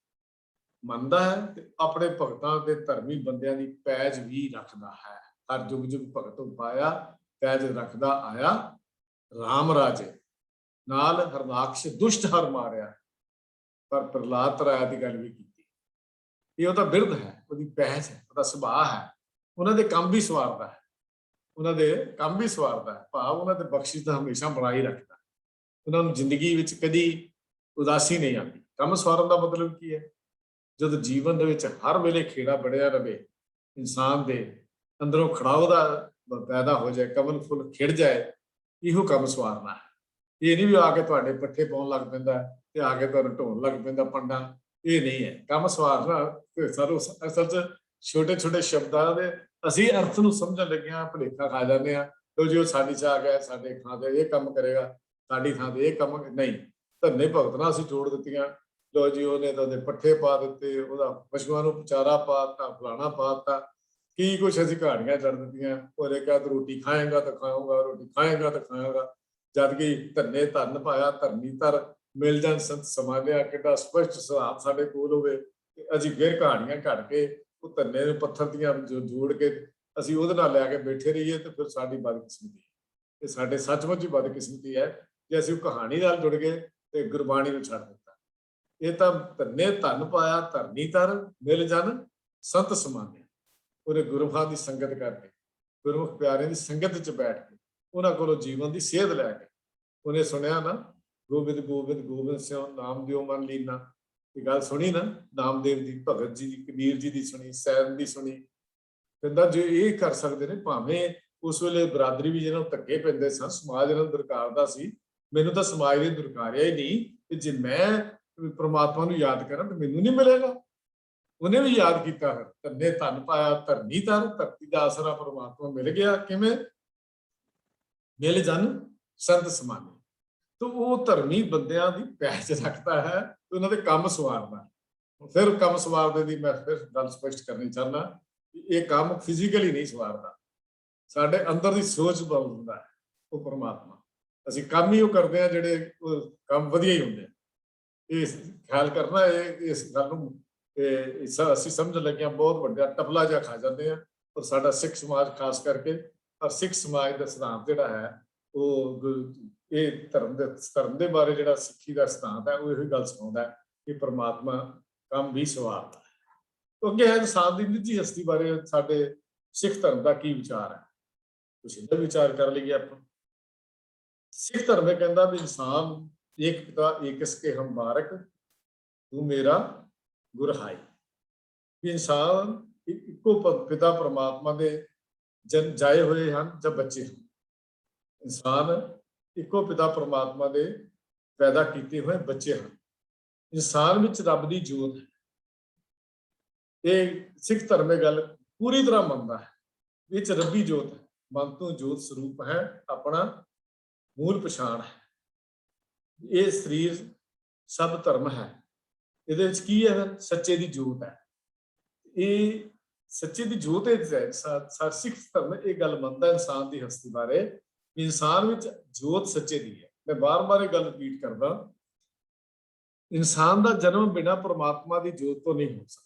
ਮੰਨਦਾ ਹੈ ਤੇ ਆਪਣੇ ਭਗਤਾਂ ਤੇ ਧਰਮੀ ਬੰਦਿਆਂ ਦੀ ਪੈਜ ਵੀ ਰੱਖਦਾ ਹੈ। ਹਰ ਜੁਗ ਜੁਗ ਭਗਤ ਪਾਇਆ, ਪੈਜ ਰੱਖਦਾ ਆਇਆ ਰਾਮ ਰਾਜੇ, ਨਾਲ ਹਰਨਾਕਸ਼ ਦੁਸ਼ਟ ਹਰ ਮਾਰਿਆ, ਪਰ ਪ੍ਰਹਲਾਦ ਤਰਾਇਆ ਦੀ ਗੱਲ ਵੀ ਕੀਤੀ। ਇਹ ਉਹਦਾ ਬਿਰਧ ਹੈ, ਉਹਦੀ ਪਹਿਚ ਹੈ, ਉਹਦਾ ਸੁਭਾਅ ਹੈ। ਉਹਨਾਂ ਦੇ ਕੰਮ ਵੀ ਸਵਾਰਦਾ ਹੈ, ਭਾਵ ਉਹਨਾਂ ਦੇ ਬਖਸ਼ਿਸ਼ ਦਾ ਹਮੇਸ਼ਾ ਬਣਾਈ ਰੱਖਦਾ। ਉਹਨਾਂ ਨੂੰ ਜ਼ਿੰਦਗੀ ਵਿੱਚ ਕਦੀ ਉਦਾਸੀ ਨਹੀਂ ਆਉਂਦੀ। ਕੰਮ ਸਵਾਰਨ ਦਾ ਮਤਲਬ ਕੀ ਹੈ? ਜਦੋਂ ਜੀਵਨ ਦੇ ਵਿੱਚ ਹਰ ਵੇਲੇ ਖੇੜਾ ਬਣਿਆ ਰਵੇ, ਇਨਸਾਨ ਦੇ ਅੰਦਰੋਂ ਖੜਾਓ ਦਾ ਪੈਦਾ ਹੋ ਜਾਏ, ਕਮਲ ਫੁੱਲ ਖਿੜ ਜਾਏ, ਇਹੋ ਕੰਮ ਸਵਾਰਨਾ ਹੈ। ਇਹ ਨਹੀਂ ਵੀ ਆ ਕੇ ਤੁਹਾਡੇ ਪੱਠੇ ਪਾਉਣ ਲੱਗ ਪੈਂਦਾ ਤੇ ਆ ਕੇ ਤੁਹਾਨੂੰ ਢੋਣ ਲੱਗ ਪੈਂਦਾ ਪੰਡਾ, ਇਹ ਨਹੀਂ ਹੈ। ਕੰਮ ਸਵਾਰਨਾ ਸਾਨੂੰ ਅਸਲ 'ਚ ਛੋਟੇ ਛੋਟੇ ਸ਼ਬਦਾਂ ਦੇ ਅਸੀਂ ਅਰਥ ਨੂੰ ਸਮਝਣ ਲੱਗਿਆ ਭੁਲੇਖਾ ਖਾ ਜਾਂਦੇ ਹਾਂ। ਲੋ ਜੀ ਉਹ ਸਾਡੀ 'ਚ ਆ ਗਿਆ, ਸਾਡੇ ਥਾਂ ਤੇ ਇਹ ਕੰਮ ਕਰੇਗਾ, ਸਾਡੀ ਥਾਂ ਤੇ ਇਹ ਕੰਮ ਨਹੀਂ। ਧੰਨੇ ਭਗਤ ਨਾਲ ਅਸੀਂ ਜੋੜ ਦਿੱਤੀਆਂ। ਲੋ ਜੀ ਉਹਨੇ ਤਾਂ ਉਹਦੇ ਪੱਠੇ ਪਾ ਦਿੱਤੇ, ਉਹਦਾ ਪਸ਼ੂਆਂ ਨੂੰ ਚਾਰਾ ਪਾ ਦਿੱਤਾ, ਫਲਾਣਾ ਪਾ ਦਿੱਤਾ, ਕੀ ਕੁਛ ਅਸੀਂ ਕਹਾਣੀਆਂ ਚੜ ਦਿੱਤੀਆਂ। ਉਹਨੇ ਕਿਹਾ ਤੂੰ ਰੋਟੀ ਖਾਏਗਾ ਤਾਂ ਖਾਊਂਗਾ, ਰੋਟੀ ਖਾਏਗਾ ਤਾਂ ਖਾਏਗਾ, ਜਦ ਕਿ ਧੰਨੇ ਧੰਨ ਪਾਇਆ ਧਰਨੀ ਧਰ, ਮਿਲ ਜਾਣ ਸੰਤ ਸਮਾਲਿਆ। ਕਿੱਡਾ ਸਪਸ਼ਟ ਸਿਧਾਂਤ ਸਾਡੇ ਕੋਲ ਹੋਵੇ ਤੇ ਅਸੀਂ ਫਿਰ ਕਹਾਣੀਆਂ ਘੜ ਕੇ ਉਹ ਧੰਨੇ ਨੂੰ ਪੱਥਰ ਦੀਆਂ ਜੋੜ ਕੇ ਅਸੀਂ ਉਹਦੇ ਨਾਲ ਲੈ ਕੇ ਬੈਠੇ ਰਹੀਏ, ਤੇ ਫਿਰ ਸਾਡੀ ਬਦਕਿਸਮਤੀ ਹੈ। ਤੇ ਸਾਡੇ ਸੱਚਮੁੱਚ ਹੀ ਬਦਕਿਸਮਤੀ ਹੈ ਜੇ ਅਸੀਂ ਉਹ ਕਹਾਣੀ ਨਾਲ ਜੁੜ ਗਏ ਤੇ ਗੁਰਬਾਣੀ ਨੂੰ ਛੱਡ ਦਿੱਤਾ। ਇਹ ਤਾਂ ਧੰਨੇ ਧੰਨ ਪਾਇਆ ਧਰਨੀ ਧਰ, ਮਿਲ ਜਨ ਸੰਤ ਸਮਾਲਿਆ। ਉਹਨੇ ਗੁਰਮੁਖਾਂ ਦੀ ਸੰਗਤ ਕਰਕੇ, ਗੁਰਮੁਖ ਪਿਆਰਿਆਂ ਦੀ ਸੰਗਤ 'ਚ ਬੈਠ ਕੇ, ਉਹਨਾਂ ਕੋਲੋਂ ਜੀਵਨ ਦੀ ਸੇਧ ਲੈ ਕੇ ਉਹਨੇ ਸੁਣਿਆ ਨਾ, ਗੋਬਿੰਦ ਗੋਬਿੰਦ ਗੋਬਿੰਦ ਸਿਉ ਨਾਮ ਦਿਓ ਮਨ ਲੀਨਾ। ਇਹ ਗੱਲ ਸੁਣੀ ਨਾ, ਨਾਮਦੇਵ ਦੀ, ਭਗਤ ਜੀ ਦੀ, ਕਬੀਰ ਜੀ ਦੀ ਸੁਣੀ, ਸੈਨ ਦੀ ਸੁਣੀ। ਕਹਿੰਦਾ ਜੇ ਇਹ ਕਰ ਸਕਦੇ ਨੇ, ਭਾਵੇਂ ਉਸ ਵੇਲੇ ਬਰਾਦਰੀ ਵੀ ਜਿਹਨਾਂ ਨੂੰ ਧੱਕੇ ਪੈਂਦੇ ਸਨ, ਸਮਾਜ ਇਹਨਾਂ ਨੂੰ ਦੁਰਕਾਰਦਾ ਸੀ, ਮੈਨੂੰ ਤਾਂ ਸਮਾਜ ਨੇ ਦੁਰਕਾਰਿਆ ਹੀ ਨਹੀਂ। ਤੇ ਜੇ ਮੈਂ ਪ੍ਰਮਾਤਮਾ ਨੂੰ ਯਾਦ ਕਰਾਂ ਤਾਂ ਮੈਨੂੰ ਨਹੀਂ ਮਿਲੇਗਾ। ਉਹਨੇ ਵੀ ਯਾਦ ਕੀਤਾ, ਧੰਨੇ ਧੰਨ ਪਾਇਆ ਧਰਨੀ ਧਰ, ਧਰਤੀ ਦਾ ਆਸਰਾ ਪ੍ਰਮਾਤਮਾ ਮਿਲ ਗਿਆ। ਕਿਵੇਂ? ਮਿਲ ਜਨ ਸੰਤ ਸਮਾਨੇ। ਤਾਂ ਉਹ ਧਰਮੀ ਬੰਦਿਆਂ ਦੀ ਪਹਿਚ ਰੱਖਦਾ ਹੈ ਤੇ ਉਹਨਾਂ ਦੇ ਕੰਮ ਸਵਾਰਦਾ। ਫਿਰ ਕੰਮ ਸਵਾਰਦੇ ਦੀ ਮੈਂ ਫਿਰ ਗੱਲ ਸਪਸ਼ਟ ਕਰਨੀ ਚਾਹੁੰਦਾ, ਇਹ ਕੰਮ ਫਿਜ਼ੀਕਲੀ ਨਹੀਂ ਸਵਾਰਦਾ, ਸਾਡੇ ਅੰਦਰ ਦੀ ਸੋਚ ਬਦਲਦਾ ਹੈ ਉਹ ਪ੍ਰਮਾਤਮਾ। ਅਸੀਂ ਕੰਮ ਹੀ ਉਹ ਕਰਦੇ ਹਾਂ ਜਿਹੜੇ ਕੰਮ ਵਧੀਆ ਹੀ ਹੁੰਦੇ। ਇਹ ਖਿਆਲ ਕਰਨਾ, ਇਸ ਗੱਲ ਨੂੰ ਅਸੀਂ ਸਮਝਣ ਲੱਗਿਆ ਬਹੁਤ ਵੱਡਾ ਟਪਲਾ ਜਿਹਾ ਖਾ ਜਾਂਦੇ ਆ। ਔਰ ਸਾਡਾ ਸਿੱਖ ਸਮਾਜ ਖਾਸ ਕਰਕੇ, ਔਰ ਸਿੱਖ ਸਮਾਜ ਦਾ ਸਿਧਾਂਤ ਜਿਹੜਾ ਹੈ ਉਹ ਇਹ ਧਰਮ ਦੇ ਬਾਰੇ ਜਿਹੜਾ ਸਿੱਖੀ ਦਾ ਸਿਧਾਂਤ ਹੈ ਉਹ ਇਹੋ ਗੱਲ ਸਿਖਾਉਂਦਾ ਕਿ ਪ੍ਰਮਾਤਮਾ ਕੰਮ ਵੀ ਸਵਾਰਦਾ ਹੈ। ਅੱਗੇ ਹੈ ਇਨਸਾਨ ਦੀ ਨਿੱਜੀ ਹਸਤੀ ਬਾਰੇ ਸਾਡੇ ਸਿੱਖ ਧਰਮ ਦਾ ਕੀ ਵਿਚਾਰ ਹੈ, ਕੁਛ ਇਹਦਾ ਵਿਚਾਰ ਕਰ ਲਈਏ ਆਪਾਂ। ਸਿੱਖ ਧਰਮ ਇਹ ਕਹਿੰਦਾ ਵੀ ਇਨਸਾਨ ਇੱਕ ਪਿਤਾ ਏਕਸ ਕੇ ਹਮ ਬਾਰਕ, ਤੂੰ ਮੇਰਾ ਗੁਰਹਾਈ। ਵੀ ਇਨਸਾਨ ਇੱਕੋ ਪਿਤਾ ਪਰਮਾਤਮਾ ਦੇ ਜਾਏ ਹੋਏ ਹਨ ਜਾਂ ਬੱਚੇ ਹਨ। ਇਨਸਾਨ ਇੱਕੋ ਪਿਤਾ ਪਰਮਾਤਮਾ ਦੇ ਪੈਦਾ ਕੀਤੇ ਹੋਏ ਬੱਚੇ ਹਨ। ਇਨਸਾਨ ਵਿੱਚ ਰੱਬ ਦੀ ਜੋਤ ਹੈ। ਇਹ ਸਿੱਖ ਧਰਮ ਇਹ ਗੱਲ ਪੂਰੀ ਤਰ੍ਹਾਂ ਮੰਨਦਾ ਹੈ, ਵਿੱਚ ਰੱਬੀ ਜੋਤ ਹੈ, ਮਨ ਤੋਂ ਜੋਤ ਸਰੂਪ ਹੈ, ਆਪਣਾ ਮੂਲ ਪਛਾਣ ਹੈ। ਇਹ ਸਰੀਰ ਸਭ ਧਰਮ ਹੈ। ਇਹਦੇ ਵਿੱਚ ਕੀ ਹੈ? ਸੱਚੇ ਦੀ ਜੋਤ ਹੈ। ਇਹ ਸੱਚੇ ਦੀ ਜੋਤ ਹੈ। ਸਿੱਖ ਧਰਮ ਇਹ ਗੱਲ ਮੰਨਦਾ ਇਨਸਾਨ ਦੀ ਹਸਤੀ ਬਾਰੇ, ਇਨਸਾਨ ਵਿੱਚ ਜੋਤ ਸੱਚੇ ਦੀ ਹੈ। ਮੈਂ ਬਾਰ-ਬਾਰ ਇਹ ਗੱਲ ਰਿਪੀਟ ਕਰਦਾ, ਇਨਸਾਨ ਦਾ ਜਨਮ ਬਿਨਾਂ ਪ੍ਰਮਾਤਮਾ ਦੀ ਜੋਤ ਤੋਂ ਨਹੀਂ ਹੋ ਸਕਦਾ।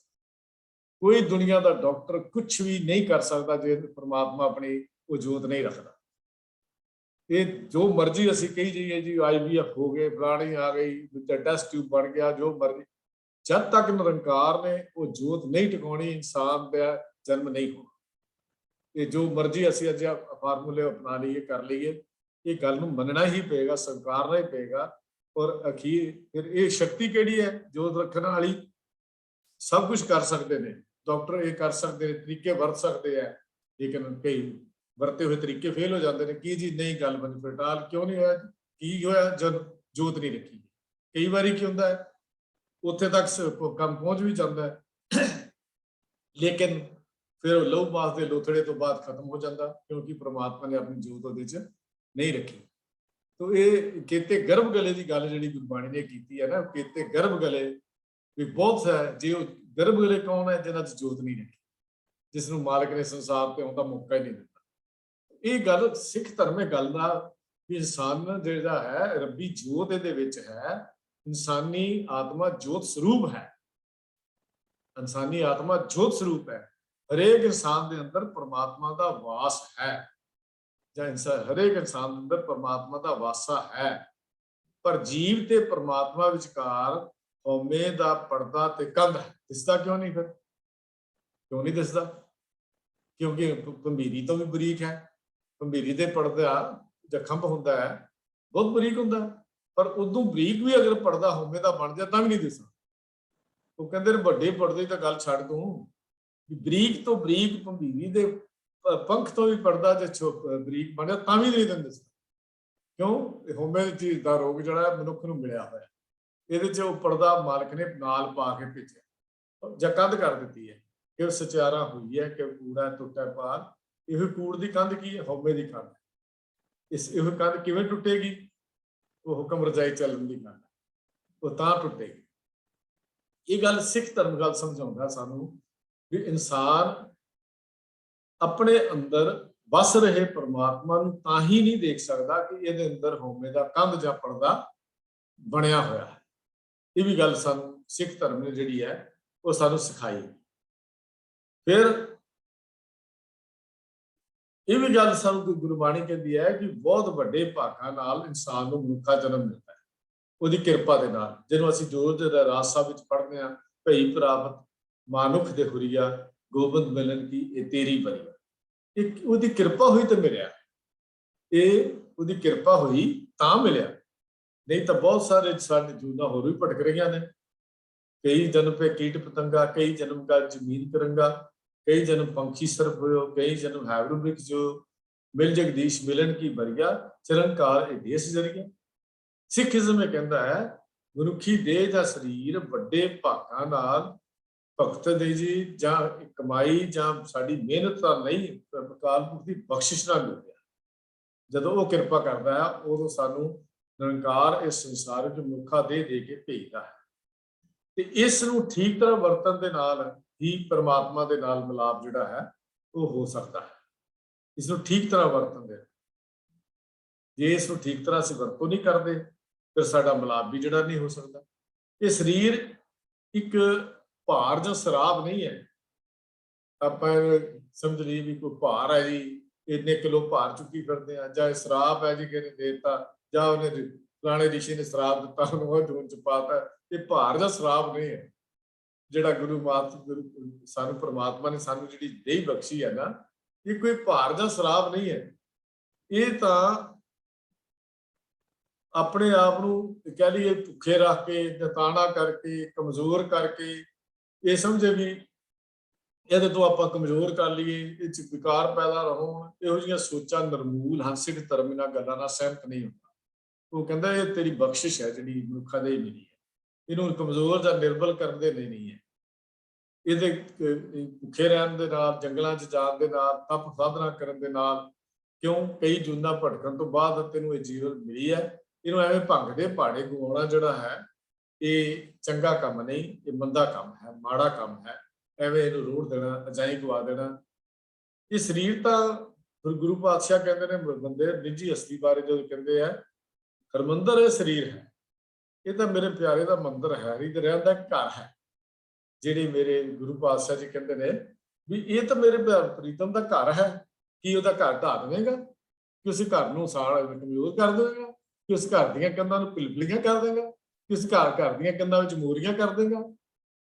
ਕੋਈ ਦੁਨੀਆ ਦਾ ਡਾਕਟਰ ਕੁਝ ਵੀ ਨਹੀਂ ਕਰ ਸਕਦਾ ਜੇ ਪ੍ਰਮਾਤਮਾ ਆਪਣੀ ਉਹ ਜੋਤ ਨਹੀਂ ਰੱਖਦਾ। ਇਹ ਜੋ ਮਰਜ਼ੀ ਅਸੀਂ ਕਹੀ ਜਾਈਏ ਜੀ, IVF ਹੋ ਗਏ, ਫਲਾਣੀ ਆ ਗਈ, ਟੈਸਟ ਟਿਊਬ ਬਣ ਗਿਆ, ਜੋ ਮਰਜ਼ੀ, ਜਦ ਤੱਕ ਨਿਰੰਕਾਰ ਨੇ ਉਹ ਜੋਤ ਨਹੀਂ ਟਿਕਾਉਣੀ, ਇਨਸਾਨ ਦਾ ਜਨਮ ਨਹੀਂ ਹੋਣਾ। ਇਹ ਜੋ ਮਰਜ਼ੀ ਅਸੀਂ ਅੱਜ ਫਾਰਮੂਲੇ ਅਪਣਾ ਲਈਏ, ਕਰ ਲਈਏ, ਇਹ ਗੱਲ ਨੂੰ ਮੰਨਣਾ ਹੀ ਪਏਗਾ, ਸਵੀਕਾਰਨਾ ਹੀ ਪਏਗਾ। ਔਰ ਅਖੀਰ ਫਿਰ ਇਹ ਸ਼ਕਤੀ ਕਿਹੜੀ ਹੈ ਜੋਤ ਰੱਖਣ ਵਾਲੀ? ਸਭ ਕੁਝ ਕਰ ਸਕਦੇ ਨੇ, ਡਾਕਟਰ ਇਹ ਕਰ ਸਕਦੇ ਨੇ, ਤਰੀਕੇ ਵਰਤ ਸਕਦੇ ਆ, ਲੇਕਿਨ ਕਈ ਵਰਤੇ ਹੋਏ ਤਰੀਕੇ ਫੇਲ ਹੋ ਜਾਂਦੇ ਨੇ। ਕੀ ਜੀ ਨਹੀਂ ਗੱਲ ਬਣੀ ਫਰਟਾਲ ਕਿਉਂ ਨਹੀਂ ਹੋਇਆ, ਕੀ ਹੋਇਆ, ਜਦ ਜੋਤ ਨਹੀਂ ਰੱਖੀ। ਕਈ ਵਾਰੀ ਕੀ ਹੁੰਦਾ ਹੈ, ਉੱਥੇ ਤੱਕ ਕੰਮ ਪਹੁੰਚ ਵੀ ਜਾਂਦਾ ਹੈ, ਲੇਕਿਨ ਫਿਰ ਉਹ ਲਹੂ ਮਾਸ ਦੇ ਲੋਥੜੇ ਤੋਂ ਬਾਅਦ ਖਤਮ ਹੋ ਜਾਂਦਾ, ਕਿਉਂਕਿ ਪ੍ਰਮਾਤਮਾ ਨੇ ਆਪਣੀ ਜੋਤ ਉਹਦੇ 'ਚ ਨਹੀਂ ਰੱਖੀ। ਤੋ ਇਹ ਕੇਤੇ ਗਰਭ ਗਲੇ ਦੀ ਗੱਲ ਜਿਹੜੀ ਗੁਰਬਾਣੀ ਨੇ ਕੀਤੀ ਹੈ ਨਾ, ਕੇਤੇ ਗਰਭ ਗਲੇ ਵੀ ਬਹੁਤ ਹੈ, ਜੇ ਉਹ ਗਰਭ ਗਲੇ ਕੌਣ ਹੈ, ਜਿਨ੍ਹਾਂ 'ਚ ਜੋਤ ਨਹੀਂ ਰੱਖੀ, ਜਿਸ ਨੂੰ ਮਾਲਕ ਨੇ ਸੰਸਾਰ ਤੇ ਆਉਣ ਦਾ ਮੌਕਾ ਹੀ ਨਹੀਂ ਦਿੱਤਾ। ਇਹ ਗੱਲ ਸਿੱਖ ਧਰਮ ਇਹ ਗੱਲ ਦਾ ਵੀ ਇਨਸਾਨ ਜਿਹੜਾ ਹੈ ਰੱਬੀ ਜੋਤ ਇਹਦੇ ਵਿੱਚ ਹੈ, ਇਨਸਾਨੀ ਆਤਮਾ ਜੋਤ ਸਰੂਪ ਹੈ, ਇਨਸਾਨੀ ਆਤਮਾ ਜੋਤ ਸਰੂਪ ਹੈ। ਹਰੇਕ ਇਨਸਾਨ ਦੇ ਅੰਦਰ ਪਰਮਾਤਮਾ ਦਾ ਵਾਸ ਹੈ, ਜਾਂ ਹਰੇਕ ਇਨਸਾਨ ਦੇ ਅੰਦਰ ਪਰਮਾਤਮਾ ਦਾ ਵਾਸਾ ਹੈ, ਪਰ ਜੀਵ ਤੇ ਪਰਮਾਤਮਾ ਵਿਚਕਾਰ ਹਉਮੈ ਦਾ ਪਰਦਾ ਤੇ ਕੰਧ ਹੈ। ਦਿਸਦਾ ਕਿਉਂ ਨਹੀਂ? ਫਿਰ ਕਿਉਂ ਨਹੀਂ ਦਿਸਦਾ? ਕਿਉਂਕਿ ਭੰਬੀਰੀ ਤੋਂ ਵੀ ਬਰੀਕ ਹੈ। ਭੰਬੀਰੀ ਦੇ ਪਰਦਾ ਜਾਂ ਖੰਭ ਹੁੰਦਾ ਹੈ ਬਹੁਤ ਬਰੀਕ ਹੁੰਦਾ, ਪਰ ਉਦੋਂ ਬਰੀਕ ਵੀ ਅਗਰ ਪਰਦਾ ਹਉਮੈ ਦਾ ਬਣ ਜਾ ਤਾਂ ਵੀ ਨਹੀਂ ਦਿਸਦਾ। ਉਹ ਕਹਿੰਦੇ ਨੇ ਵੱਡੇ ਪਰਦੇ ਤਾਂ ਗੱਲ ਛੱਡ ਦੂੰ, ਬਰੀਕ ਤੋਂ ਬਰੀਕ ਭੰਬੀਰੀ ਦੇ ਪੰਖ ਤੋਂ ਵੀ ਪਰਦਾ ਜੇ ਬਰੀਕ ਬਣਿਆ ਤਾਂ ਵੀ ਨਹੀਂ ਦਿੰਦੇ। ਕਿਉਂ? ਹਉਮੈ ਦੀ ਦਾ ਰੋਗ ਜਿਹੜਾ ਮਨੁੱਖ ਨੂੰ ਮਿਲਿਆ ਹੋਇਆ, ਇਹਦੇ 'ਚ ਉਹ ਪਰਦਾ ਮਾਲਕ ਨੇ ਨਾਲ ਪਾ ਕੇ ਭੇਜਿਆ ਜਾਂ ਕੰਧ ਕਰ ਦਿੱਤੀ ਹੈ ਕਿ ਸਚਿਆਰਾ ਹੋਈ ਹੈ ਕਿ ਕੂੜਾ ਟੁੱਟਾ ਪਾਰ। ਇਹ ਕੂੜ ਦੀ ਕੰਧ ਕੀ ਹੈ? ਹਉਮੈ ਦੀ ਕੰਧ। ਇਹ ਕੰਧ ਕਿਵੇਂ ਟੁੱਟੇਗੀ? ਉਹ ਹੁਕਮ ਰਜਾਈ ਚੱਲਣ ਦੀ ਕੰਧ, ਉਹ ਤਾਂ ਟੁੱਟੇਗੀ। ਇਹ ਗੱਲ ਸਿੱਖ ਧਰਮ ਗੱਲ ਸਮਝਾਉਂਦਾ ਸਾਨੂੰ ਵੀ ਇਨਸਾਨ ਆਪਣੇ ਅੰਦਰ ਵਸ ਰਹੇ ਪਰਮਾਤਮਾ ਨੂੰ ਤਾਂ ਹੀ ਨਹੀਂ ਦੇਖ ਸਕਦਾ ਕਿ ਇਹਦੇ ਅੰਦਰ ਹਉਮੈ ਦਾ ਕੰਧ ਜਾਂ ਪਰਦਾ ਬਣਿਆ ਹੋਇਆ ਹੈ। ਇਹ ਵੀ ਗੱਲ ਸਾਨੂੰ ਸਿੱਖ ਧਰਮ ਨੇ ਜਿਹੜੀ ਹੈ ਉਹ ਸਾਨੂੰ ਸਿਖਾਈ। ਫਿਰ ਇਹ ਵੀ ਗੱਲ ਸਾਨੂੰ ਗੁਰਬਾਣੀ ਕਹਿੰਦੀ ਹੈ ਕਿ ਬਹੁਤ ਵੱਡੇ ਭਾਗਾਂ ਨਾਲ ਇਨਸਾਨ ਨੂੰ ਮਨੁੱਖਾ ਜਨਮ ਮਿਲਦਾ ਹੈ, ਉਹਦੀ ਕਿਰਪਾ ਦੇ ਨਾਲ, ਜਿਹਨੂੰ ਅਸੀਂ ਜੋਤ ਦੇ ਰਾਜ ਸਾਹਿਬ ਵਿੱਚ ਪੜ੍ਹਦੇ ਹਾਂ, ਭਈ ਪ੍ਰਾਪਤ ਮਾਨੁਖ ਦੇ ਹੁਰੀਆ ਗੋਬਿੰਦ ਮਿਲਨ ਕੀ ਇਹ ਤੇਰੀ ਬਰੀ। ਇਹ ਉਹਦੀ ਕਿਰਪਾ ਹੋਈ ਤੇ ਮਿਲਿਆ, ਇਹ ਉਹਦੀ ਕਿਰਪਾ ਹੋਈ ਤਾਂ ਮਿਲਿਆ, ਨਹੀਂ ਤਾਂ ਬਹੁਤ ਸਾਰੇ ਸਾਡੇ ਜੂਨਾ ਹੋਰ ਵੀ ਭਟਕ ਰਹੀਆਂ ਨੇ। ਕਈ ਜਨਮ ਪੇ ਕੀਟ ਪਤੰਗਾ, ਕਈ ਜਨਮ ਕਾ ਜ਼ਮੀਨ ਕਰੰਗਾ, ਕਈ ਜਨਮ ਪੰਖੀ ਸਰਪ ਹੋਇਓ, ਕਈ ਜਨਮ ਹੈਵਰੂ ਬ੍ਰਿਕਸ ਜੋ ਮਿਲ ਜਗਦੀਸ਼ ਮਿਲਣ ਕੀ ਬਰੀਆ ਚਰਨਕਾਰ ਇਹ ਦੇਸ ਜਰੀਆ। ਸਿੱਖੀਜ਼ਮ ਇਹ ਕਹਿੰਦਾ ਹੈ ਮਨੁੱਖੀ ਦੇਹ ਜਾਂ ਸਰੀਰ ਵੱਡੇ ਭਾਗਾਂ ਨਾਲ ਭਗਤ ਦੇ ਜੀ ਜਾਂ ਕਮਾਈ ਜਾਂ ਸਾਡੀ ਮਿਹਨਤ ਤਾਂ ਨਹੀਂ, ਅਕਾਲ ਪੁਰਖ ਦੀ ਬਖਸ਼ਿਸ਼ ਨਾਲ ਮਿਲਦਾ। ਜਦੋਂ ਉਹ ਕਿਰਪਾ ਕਰਦਾ ਹੈ ਉਦੋਂ ਸਾਨੂੰ ਨਿਰੰਕਾਰ ਇਸ ਸੰਸਾਰ ਵਿੱਚ ਮਨੁੱਖਾ ਦੇਹ ਦੇ ਕੇ ਭੇਜਦਾ ਹੈ, ਤੇ ਇਸ ਨੂੰ ਠੀਕ ਤਰ੍ਹਾਂ ਵਰਤਣ ਦੇ ਨਾਲ ਹੀ ਪਰਮਾਤਮਾ ਦੇ ਨਾਲ ਮਿਲਾਪ ਜਿਹੜਾ ਹੈ ਉਹ ਹੋ ਸਕਦਾ ਹੈ। ਇਸ ਨੂੰ ਠੀਕ ਤਰ੍ਹਾਂ ਵਰਤਣ ਦੇ, ਜੇ ਇਸ ਨੂੰ ਠੀਕ ਤਰ੍ਹਾਂ ਅਸੀਂ ਵਰਤੋਂ ਨਹੀਂ ਕਰਦੇ ਫਿਰ ਸਾਡਾ ਮਿਲਾਪ ਵੀ ਜਿਹੜਾ ਨਹੀਂ ਹੋ ਸਕਦਾ। ਇਹ ਸਰੀਰ ਇੱਕ ਭਾਰ ਜਾਂ ਸ਼ਰਾਬ ਨਹੀਂ ਹੈ। ਆਪਾਂ ਸਮਝ ਲਈ ਵੀ ਕੋਈ ਭਾਰ ਹੈ ਜੀ, ਇੰਨੇ ਕਿਲੋ ਭਾਰ ਚੁੱਕੀ ਫਿਰਦੇ ਆ, ਜਾਂ ਸ਼ਰਾਬ ਹੈ ਜੀ ਕਿਹਨੇ ਦੇਤਾ, ਜਾਂ ਉਹਨੇ ਫਲਾਣੇ ਰਿਸ਼ੀ ਨੇ ਸ਼ਰਾਬ ਦਿੱਤਾ ਉਹਨੂੰ ਉਹ ਜੂਨ ਚ ਪਾਤਾ। ਇਹ ਭਾਰ ਜਾਂ ਸ਼ਰਾਬ ਨਹੀਂ ਹੈ। ਜਿਹੜਾ ਸਾਨੂੰ ਪਰਮਾਤਮਾ ਨੇ ਸਾਨੂੰ ਜਿਹੜੀ ਦੇਹ ਬਖਸ਼ੀ ਹੈ ਨਾ, ਇਹ ਕੋਈ ਭਾਰ ਜਾਂ ਸ਼ਰਾਬ ਨਹੀਂ ਹੈ। ਇਹ ਤਾਂ ਆਪਣੇ ਆਪ ਨੂੰ ਕਹਿ ਲਈਏ ਭੁੱਖੇ ਰੱਖ ਕੇ, ਨਤਾਣਾ ਕਰਕੇ, ਕਮਜ਼ੋਰ ਕਰਕੇ, ਇਹ ਸਮਝੇ ਵੀ ਇਹਦੇ ਤੋਂ ਆਪਾਂ ਕਮਜ਼ੋਰ ਕਰ ਲਈਏ, ਇਹ ਚ ਵਿਕਾਰ ਪੈਦਾ ਹੋਣ, ਇਹੋ ਜਿਹੀਆਂ ਸੋਚਾਂ ਨਿਰਮੂਲ ਹਨ। ਸਿੱਖ ਧਰਮ ਇਹਨਾਂ ਗੱਲਾਂ ਨਾਲ ਸਹਿਮਤ ਨਹੀਂ ਹੁੰਦਾ। ਉਹ ਕਹਿੰਦਾ ਇਹ ਤੇਰੀ ਬਖਸ਼ਿਸ਼ ਹੈ ਜਿਹੜੀ ਮਨੁੱਖਾਂ ਦੇ ਮਿਲੀ ਹੈ, ਇਹਨੂੰ ਕਮਜ਼ੋਰ ਜਾਂ ਨਿਰਬਲ ਕਰਨ ਦੇ ਲਈ ਨਹੀਂ ਹੈ। ਇਹਦੇ ਭੁੱਖੇ ਰਹਿਣ ਦੇ ਨਾਲ, ਜੰਗਲਾਂ 'ਚ ਜਾਣ ਦੇ ਨਾਲ, ਤਪ ਸਾਧਨਾ ਕਰਨ ਦੇ ਨਾਲ, ਕਿਉਂ ਕਈ ਜੂਨਾਂ ਭਟਕਣ ਤੋਂ ਬਾਅਦ ਤੈਨੂੰ ਇਹ ਜੀਵਨ ਮਿਲੀ ਹੈ। ਇਹਨੂੰ ਐਵੇਂ ਭੰਗ ਦੇ ਪਹਾੜੇ ਗਵਾਉਣਾ ਜਿਹੜਾ ਹੈ ਇਹ ਚੰਗਾ ਕੰਮ ਨਹੀਂ, ਇਹ ਮੰਦਾ ਕੰਮ ਹੈ, ਮਾੜਾ ਕੰਮ ਹੈ। ਐਵੇਂ ਇਹਨੂੰ ਰੋੜ ਦੇਣਾ, ਅਜਾਈ ਗਵਾ ਦੇਣਾ। ਇਹ ਸਰੀਰ ਤਾਂ ਗੁਰੂ ਪਾਤਸ਼ਾਹ ਕਹਿੰਦੇ ਨੇ ਬੰਦੇ ਨਿੱਜੀ ਹਸਤੀ ਬਾਰੇ ਜਦੋਂ ਕਹਿੰਦੇ ਆ ਹਰਮੰਦਰ ਇਹ ਸਰੀਰ ਹੈ, ਇਹ ਤਾਂ ਮੇਰੇ ਪਿਆਰੇ ਦਾ ਮੰਦਰ ਹੈ, ਹਰੀ ਦੇ ਰਹਿਣ ਦਾ ਘਰ ਹੈ। ਜਿਹੜੇ ਮੇਰੇ ਗੁਰੂ ਪਾਤਸ਼ਾਹ ਜੀ ਕਹਿੰਦੇ ਨੇ ਵੀ ਇਹ ਤਾਂ ਮੇਰੇ ਪ੍ਰੀਤਮ ਦਾ ਘਰ ਹੈ, ਕੀ ਉਹਦਾ ਘਰ ਢਾਹ ਦੇਵੇਂਗਾ, ਕਿ ਉਸ ਘਰ ਨੂੰ ਸਾੜ ਕਮਜ਼ੋਰ ਕਰ ਦੇਵੇਂਗਾ, ਕਿ ਉਸ ਘਰ ਦੀਆਂ ਕੰਧਾਂ ਨੂੰ ਪਿਲਪਲੀਆਂ ਕਰ ਦੇਵੇਂਗਾ, ਕਿ ਉਸ ਘਰ ਦੀਆਂ ਕੰਧਾਂ ਵਿੱਚ ਮੋਰੀਆਂ ਕਰ ਦੇਵੇਂਗਾ,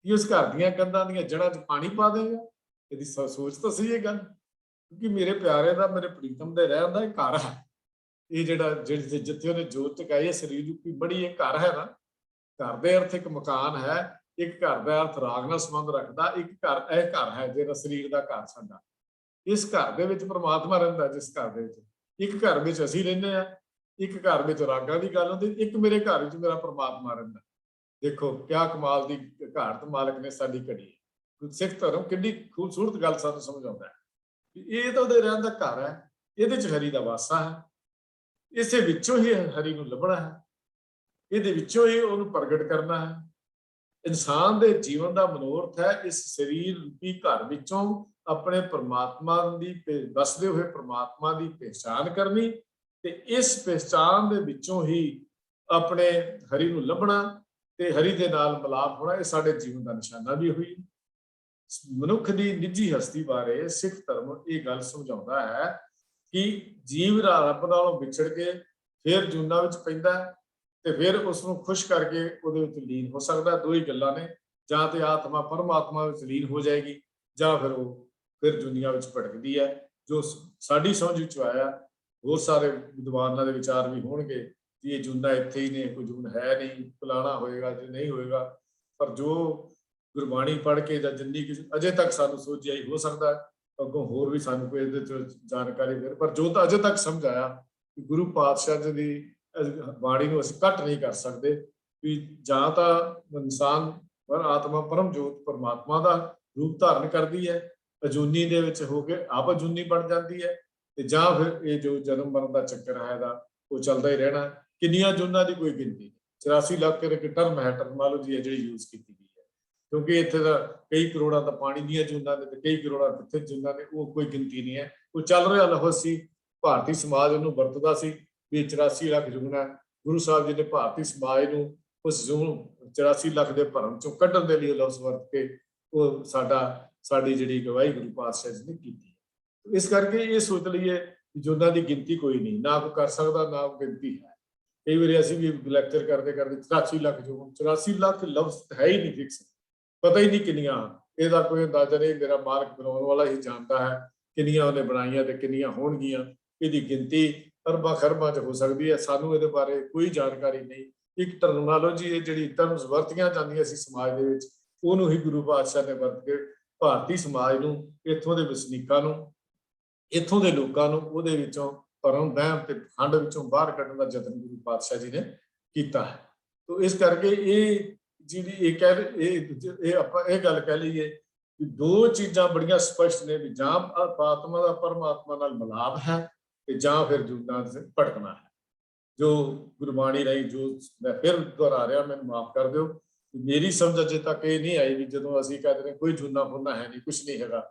ਕਿ ਉਸ ਘਰ ਦੀਆਂ ਕੰਧਾਂ ਦੀਆਂ ਜੜ੍ਹਾਂ 'ਚ ਪਾਣੀ ਪਾ ਦੇਵੇਂਗਾ। ਇਹਦੀ ਸੋਚ ਤਾਂ ਸਹੀ ਇਹ ਗੱਲ, ਕਿਉਂਕਿ ਮੇਰੇ ਪਿਆਰੇ ਦਾ, ਮੇਰੇ ਪ੍ਰੀਤਮ ਦੇ ਰਹਿਣ ਦਾ ਇਹ ਘਰ ਹੈ। ਇਹ ਜਿਹੜਾ ਜਿੱਥੇ ਉਹਨੇ ਜੋਤ ਟਿਕਾਈ ਹੈ ਸਰੀਰ ਰੂਪੀ ਬੜੀ, ਇਹ ਘਰ ਹੈ ਨਾ। ਘਰ ਦੇ ਅਰਥ ਇੱਕ ਮਕਾਨ ਹੈ, ਇੱਕ ਘਰ ਦਾ ਅਰਥ ਰਾਗ ਨਾਲ ਸੰਬੰਧ ਰੱਖਦਾ। ਇੱਕ ਘਰ ਇਹ ਘਰ ਹੈ ਜਿਹੜਾ ਸਰੀਰ ਦਾ ਘਰ ਸਾਡਾ। ਇਸ ਘਰ ਦੇ ਵਿੱਚ ਪ੍ਰਮਾਤਮਾ ਰਹਿੰਦਾ, ਜਿਸ ਘਰ ਦੇ ਵਿੱਚ ਇੱਕ ਘਰ ਵਿੱਚ ਅਸੀਂ ਰਹਿੰਦੇ ਆ, ਇੱਕ ਘਰ ਵਿੱਚ ਰਾਗਾਂ ਦੀ ਗੱਲ ਹੁੰਦੀ, ਇੱਕ ਮੇਰੇ ਘਰ ਵਿੱਚ ਮੇਰਾ ਪ੍ਰਮਾਤਮਾ ਰਹਿੰਦਾ। ਦੇਖੋ ਕਿਆ ਕਮਾਲ ਦੀ ਘਾਟ ਮਾਲਕ ਨੇ ਸਾਡੀ ਘੜੀ ਹੈ। ਸਿੱਖ ਧਰਮ ਕਿੰਨੀ ਖੂਬਸੂਰਤ ਗੱਲ ਸਾਨੂੰ ਸਮਝਾਉਂਦਾ ਹੈ ਕਿ ਇਹ ਤਾਂ ਉਹਦੇ ਰਹਿਣ ਦਾ ਘਰ ਹੈ, ਇਹਦੇ ਚ ਹਰੀ ਦਾ ਵਾਸਾ ਹੈ, ਇਸੇ ਵਿੱਚੋਂ ਹੀ ਹਰੀ ਨੂੰ ਲੱਭਣਾ ਹੈ, ਇਹਦੇ ਵਿੱਚੋਂ ਹੀ ਉਹਨੂੰ ਪ੍ਰਗਟ ਕਰਨਾ ਹੈ। ਇਨਸਾਨ ਦੇ ਜੀਵਨ ਦਾ ਮਨੋਰਥ ਹੈ ਇਸ ਸਰੀਰ ਰੂਪੀ ਘਰ ਵਿੱਚੋਂ ਆਪਣੇ ਪ੍ਰਮਾਤਮਾ ਦੀ ਵਸਦੇ ਹੋਏ ਪ੍ਰਮਾਤਮਾ ਦੀ ਪਹਿਚਾਣ ਕਰਨੀ ਤੇ ਇਸ ਪਹਿਚਾਣ ਦੇ ਵਿੱਚੋਂ ਹੀ ਆਪਣੇ ਹਰੀ ਨੂੰ ਲੱਭਣਾ ਤੇ ਹਰੀ ਦੇ ਨਾਲ ਮਿਲਾਪ ਹੋਣਾ। ਇਹ ਸਾਡੇ ਜੀਵਨ ਦਾ ਨਿਸ਼ਾਨਾ ਵੀ ਹੋਈ। ਮਨੁੱਖ ਦੀ ਨਿੱਜੀ ਹਸਤੀ ਬਾਰੇ ਸਿੱਖ ਧਰਮ ਇਹ ਗੱਲ ਸਮਝਾਉਂਦਾ ਹੈ ਕਿ ਜੀਵ ਰੱਬ ਨਾਲੋਂ ਵਿਛੜ ਕੇ ਫਿਰ ਜੂਨਾਂ ਵਿੱਚ ਪੈਂਦਾ ਤੇ ਫਿਰ ਉਸ ਨੂੰ ਖੁਸ਼ ਕਰਕੇ ਉਹਦੇ ਵਿੱਚ ਲੀਨ ਹੋ ਸਕਦਾ। ਦੋ ਹੀ ਗੱਲਾਂ ਨੇ, ਜਾਂ ਤੇ ਆਤਮਾ ਪਰਮਾਤਮਾ ਵਿੱਚ ਲੀਨ ਹੋ ਜਾਏਗੀ ਜਾਂ ਫਿਰ ਉਹ ਫਿਰ ਦੁਨੀਆ ਵਿੱਚ ਭਟਕਦੀ ਹੈ। ਜੋ ਸਾਡੀ ਸਮਝ ਵਿੱਚ ਆਇਆ, ਬਹੁਤ ਸਾਰੇ ਵਿਦਵਾਨਾਂ ਦੇ ਵਿਚਾਰ ਵੀ ਹੋਣਗੇ ਕਿ ਇਹ ਜੂਨਾਂ ਇੱਥੇ ਹੀ ਨੇ, ਕੋਈ ਜੂਨ ਹੈ ਨਹੀਂ, ਫਲਾਣਾ ਹੋਏਗਾ ਜੇ ਨਹੀਂ ਹੋਏਗਾ। ਪਰ ਜੋ ਗੁਰਬਾਣੀ ਪੜ੍ਹ ਕੇ ਜਾਂ ਜਿੰਨੀ ਅਜੇ ਤੱਕ ਸਾਨੂੰ ਸੋਝੀ ਆਈ, ਹੋ ਸਕਦਾ ਅੱਗੋਂ ਹੋਰ ਵੀ ਸਾਨੂੰ ਕੋਈ ਇਹਦੇ ਚ ਜਾਣਕਾਰੀ ਮਿਲੇ, ਪਰ ਜੋ ਤਾਂ ਅਜੇ ਤੱਕ ਸਮਝ ਆਇਆ ਕਿ ਗੁਰੂ ਪਾਤਸ਼ਾਹ ਜੀ ਦੀ ਬਾਣੀ ਨੂੰ ਅਸੀਂ ਕੱਟ ਨਹੀਂ ਕਰ ਸਕਦੇ ਵੀ ਜਾਂ ਤਾਂ ਇਨਸਾਨ ਪਰ ਆਤਮਾ ਪਰਮ ਜੋਤ ਪਰਮਾਤਮਾ ਦਾ ਰੂਪ ਧਾਰਨ ਕਰਦੀ ਹੈ, ਅਜੂਨੀ ਦੇ ਵਿੱਚ ਹੋ ਕੇ ਆਪ ਅਜੂਨੀ ਬਣ ਜਾਂਦੀ ਹੈ, ਤੇ ਜਾਂ ਫਿਰ ਇਹ ਜੋ ਜਨਮ ਮਰਨ ਦਾ ਚੱਕਰ ਹੈ ਇਹਦਾ ਉਹ ਚੱਲਦਾ ਹੀ ਰਹਿਣਾ। ਕਿੰਨੀਆਂ ਜੂਨਾਂ ਦੀ ਕੋਈ ਗਿਣਤੀ ਨਹੀਂ। 84 ਲੱਖ ਇੱਕ ਟਰਮ ਹੈ, ਟਰਮੋਲੋਜੀ ਹੈ ਜਿਹੜੀ ਯੂਜ਼ ਕੀਤੀ ਗਈ ਹੈ, ਕਿਉਂਕਿ ਇੱਥੇ ਦਾ ਕਈ ਕਰੋੜਾਂ ਤਾਂ ਪਾਣੀ ਦੀਆਂ ਜੂਨਾਂ ਨੇ ਤੇ ਕਈ ਕਰੋੜਾਂ ਕਿੱਥੇ ਜੂਨਾਂ ਨੇ, ਉਹ ਕੋਈ ਗਿਣਤੀ ਨਹੀਂ ਹੈ। ਉਹ ਚੱਲ ਰਿਹਾ ਲਫ਼ਜ਼ ਸੀ, ਭਾਰਤੀ ਸਮਾਜ ਉਹਨੂੰ ਵਰਤਦਾ ਸੀ ਵੀ 84 ਲੱਖ ਜੂਨਾਂ। ਗੁਰੂ ਸਾਹਿਬ ਜੀ ਨੇ ਭਾਰਤੀ ਸਮਾਜ ਨੂੰ ਉਸ 84 ਲੱਖ ਦੇ ਭਰਮ ਚੋਂ ਕੱਢਣ ਦੇ ਲਈ ਲਫ਼ਜ਼ ਵਰਤ ਕੇ ਉਹ ਸਾਡੀ ਜਿਹੜੀ ਗਵਾਹੀ ਗੁਰੂ ਪਾਤਸ਼ਾਹ ਜੀ ਨੇ ਕੀਤੀ। ਇਸ ਕਰਕੇ ਇਹ ਸੋਚ ਲਈਏ ਕਿ ਜੂਨਾਂ ਦੀ ਗਿਣਤੀ ਕੋਈ ਨਹੀਂ, ਨਾ ਕੋਈ ਕਰ ਸਕਦਾ, ਨਾ ਗਿਣਤੀ ਹੈ। ਕਈ ਵਾਰੀ ਅਸੀਂ ਵੀ ਲੈਕਚਰ ਕਰਦੇ 84 ਲੱਖ ਜੂਨ, 84 ਲੱਖ ਲਫ਼ਜ਼ ਹੈ ਹੀ ਨਹੀਂ ਫਿਕਸ, ਪਤਾ ਹੀ ਨਹੀਂ ਕਿੰਨੀਆਂ, ਇਹਦਾ ਕੋਈ ਅੰਦਾਜ਼ਾ ਨਹੀਂ। ਮੇਰਾ ਮਾਲਕ ਬਣਾਉਣ ਵਾਲਾ ਹੀ ਜਾਣਦਾ ਹੈ ਕਿੰਨੀਆਂ ਉਹਨੇ ਬਣਾਈਆਂ ਤੇ ਕਿੰਨੀਆਂ ਹੋਣਗੀਆਂ। ਇਹਦੀ ਗਿਣਤੀ ਅਰਬਾਂ ਖਰਬਾਂ 'ਚ ਹੋ ਸਕਦੀ ਹੈ, ਸਾਨੂੰ ਇਹਦੇ ਬਾਰੇ ਕੋਈ ਜਾਣਕਾਰੀ ਨਹੀਂ। ਇੱਕ ਟਰਮੋਲੋਜੀ ਹੈ ਜਿਹੜੀ ਟਰਮਸ ਵਰਤੀਆਂ ਜਾਂਦੀਆਂ ਸੀ ਸਮਾਜ ਦੇ ਵਿੱਚ, ਉਹਨੂੰ ਹੀ ਗੁਰੂ ਪਾਤਸ਼ਾਹ ਨੇ ਵਰਤ ਕੇ ਭਾਰਤੀ ਸਮਾਜ ਨੂੰ, ਇੱਥੋਂ ਦੇ ਵਸਨੀਕਾਂ ਨੂੰ, ਇੱਥੋਂ ਦੇ ਲੋਕਾਂ ਨੂੰ ਉਹਦੇ ਵਿੱਚੋਂ ਭਰਮ ਵਹਿਮ ਤੇ ਖੰਡ ਵਿੱਚੋਂ ਬਾਹਰ ਕੱਢਣ ਦਾ ਯਤਨ ਗੁਰੂ ਪਾਤਸ਼ਾਹ ਜੀ ਨੇ ਕੀਤਾ ਹੈ। ਤੋ ਇਸ ਕਰਕੇ ਇਹ ਜਿਹੜੀ ਆਪਾਂ ਇਹ ਗੱਲ ਕਹਿ ਲਈਏ ਕਿ ਦੋ ਚੀਜ਼ਾਂ ਬੜੀਆਂ ਸਪਸ਼ਟ ਨੇ ਵੀ ਜਾਂ ਆਤਮਾ ਦਾ ਪਰਮਾਤਮਾ ਨਾਲ ਮਿਲਾਪ ਹੈ ਤੇ ਜਾਂ ਫਿਰ ਜੂਨਾਂ ਤੇ ਭਟਕਣਾ ਹੈ। ਜੋ ਗੁਰਬਾਣੀ ਰਹੀ, ਜੋ ਮੈਂ ਫਿਰ ਦੁਹਰਾ ਰਿਹਾ, ਮੈਨੂੰ ਮਾਫ ਕਰ ਦਿਓ, ਮੇਰੀ ਸਮਝ ਅਜੇ ਤੱਕ ਇਹ ਨਹੀਂ ਆਈ ਵੀ ਜਦੋਂ ਅਸੀਂ ਕਹਿੰਦੇ ਨੇ ਕੋਈ ਜੂਨਾ ਫੁੰਨਾ ਹੈ ਨਹੀਂ, ਕੁਛ ਨਹੀਂ ਹੈਗਾ,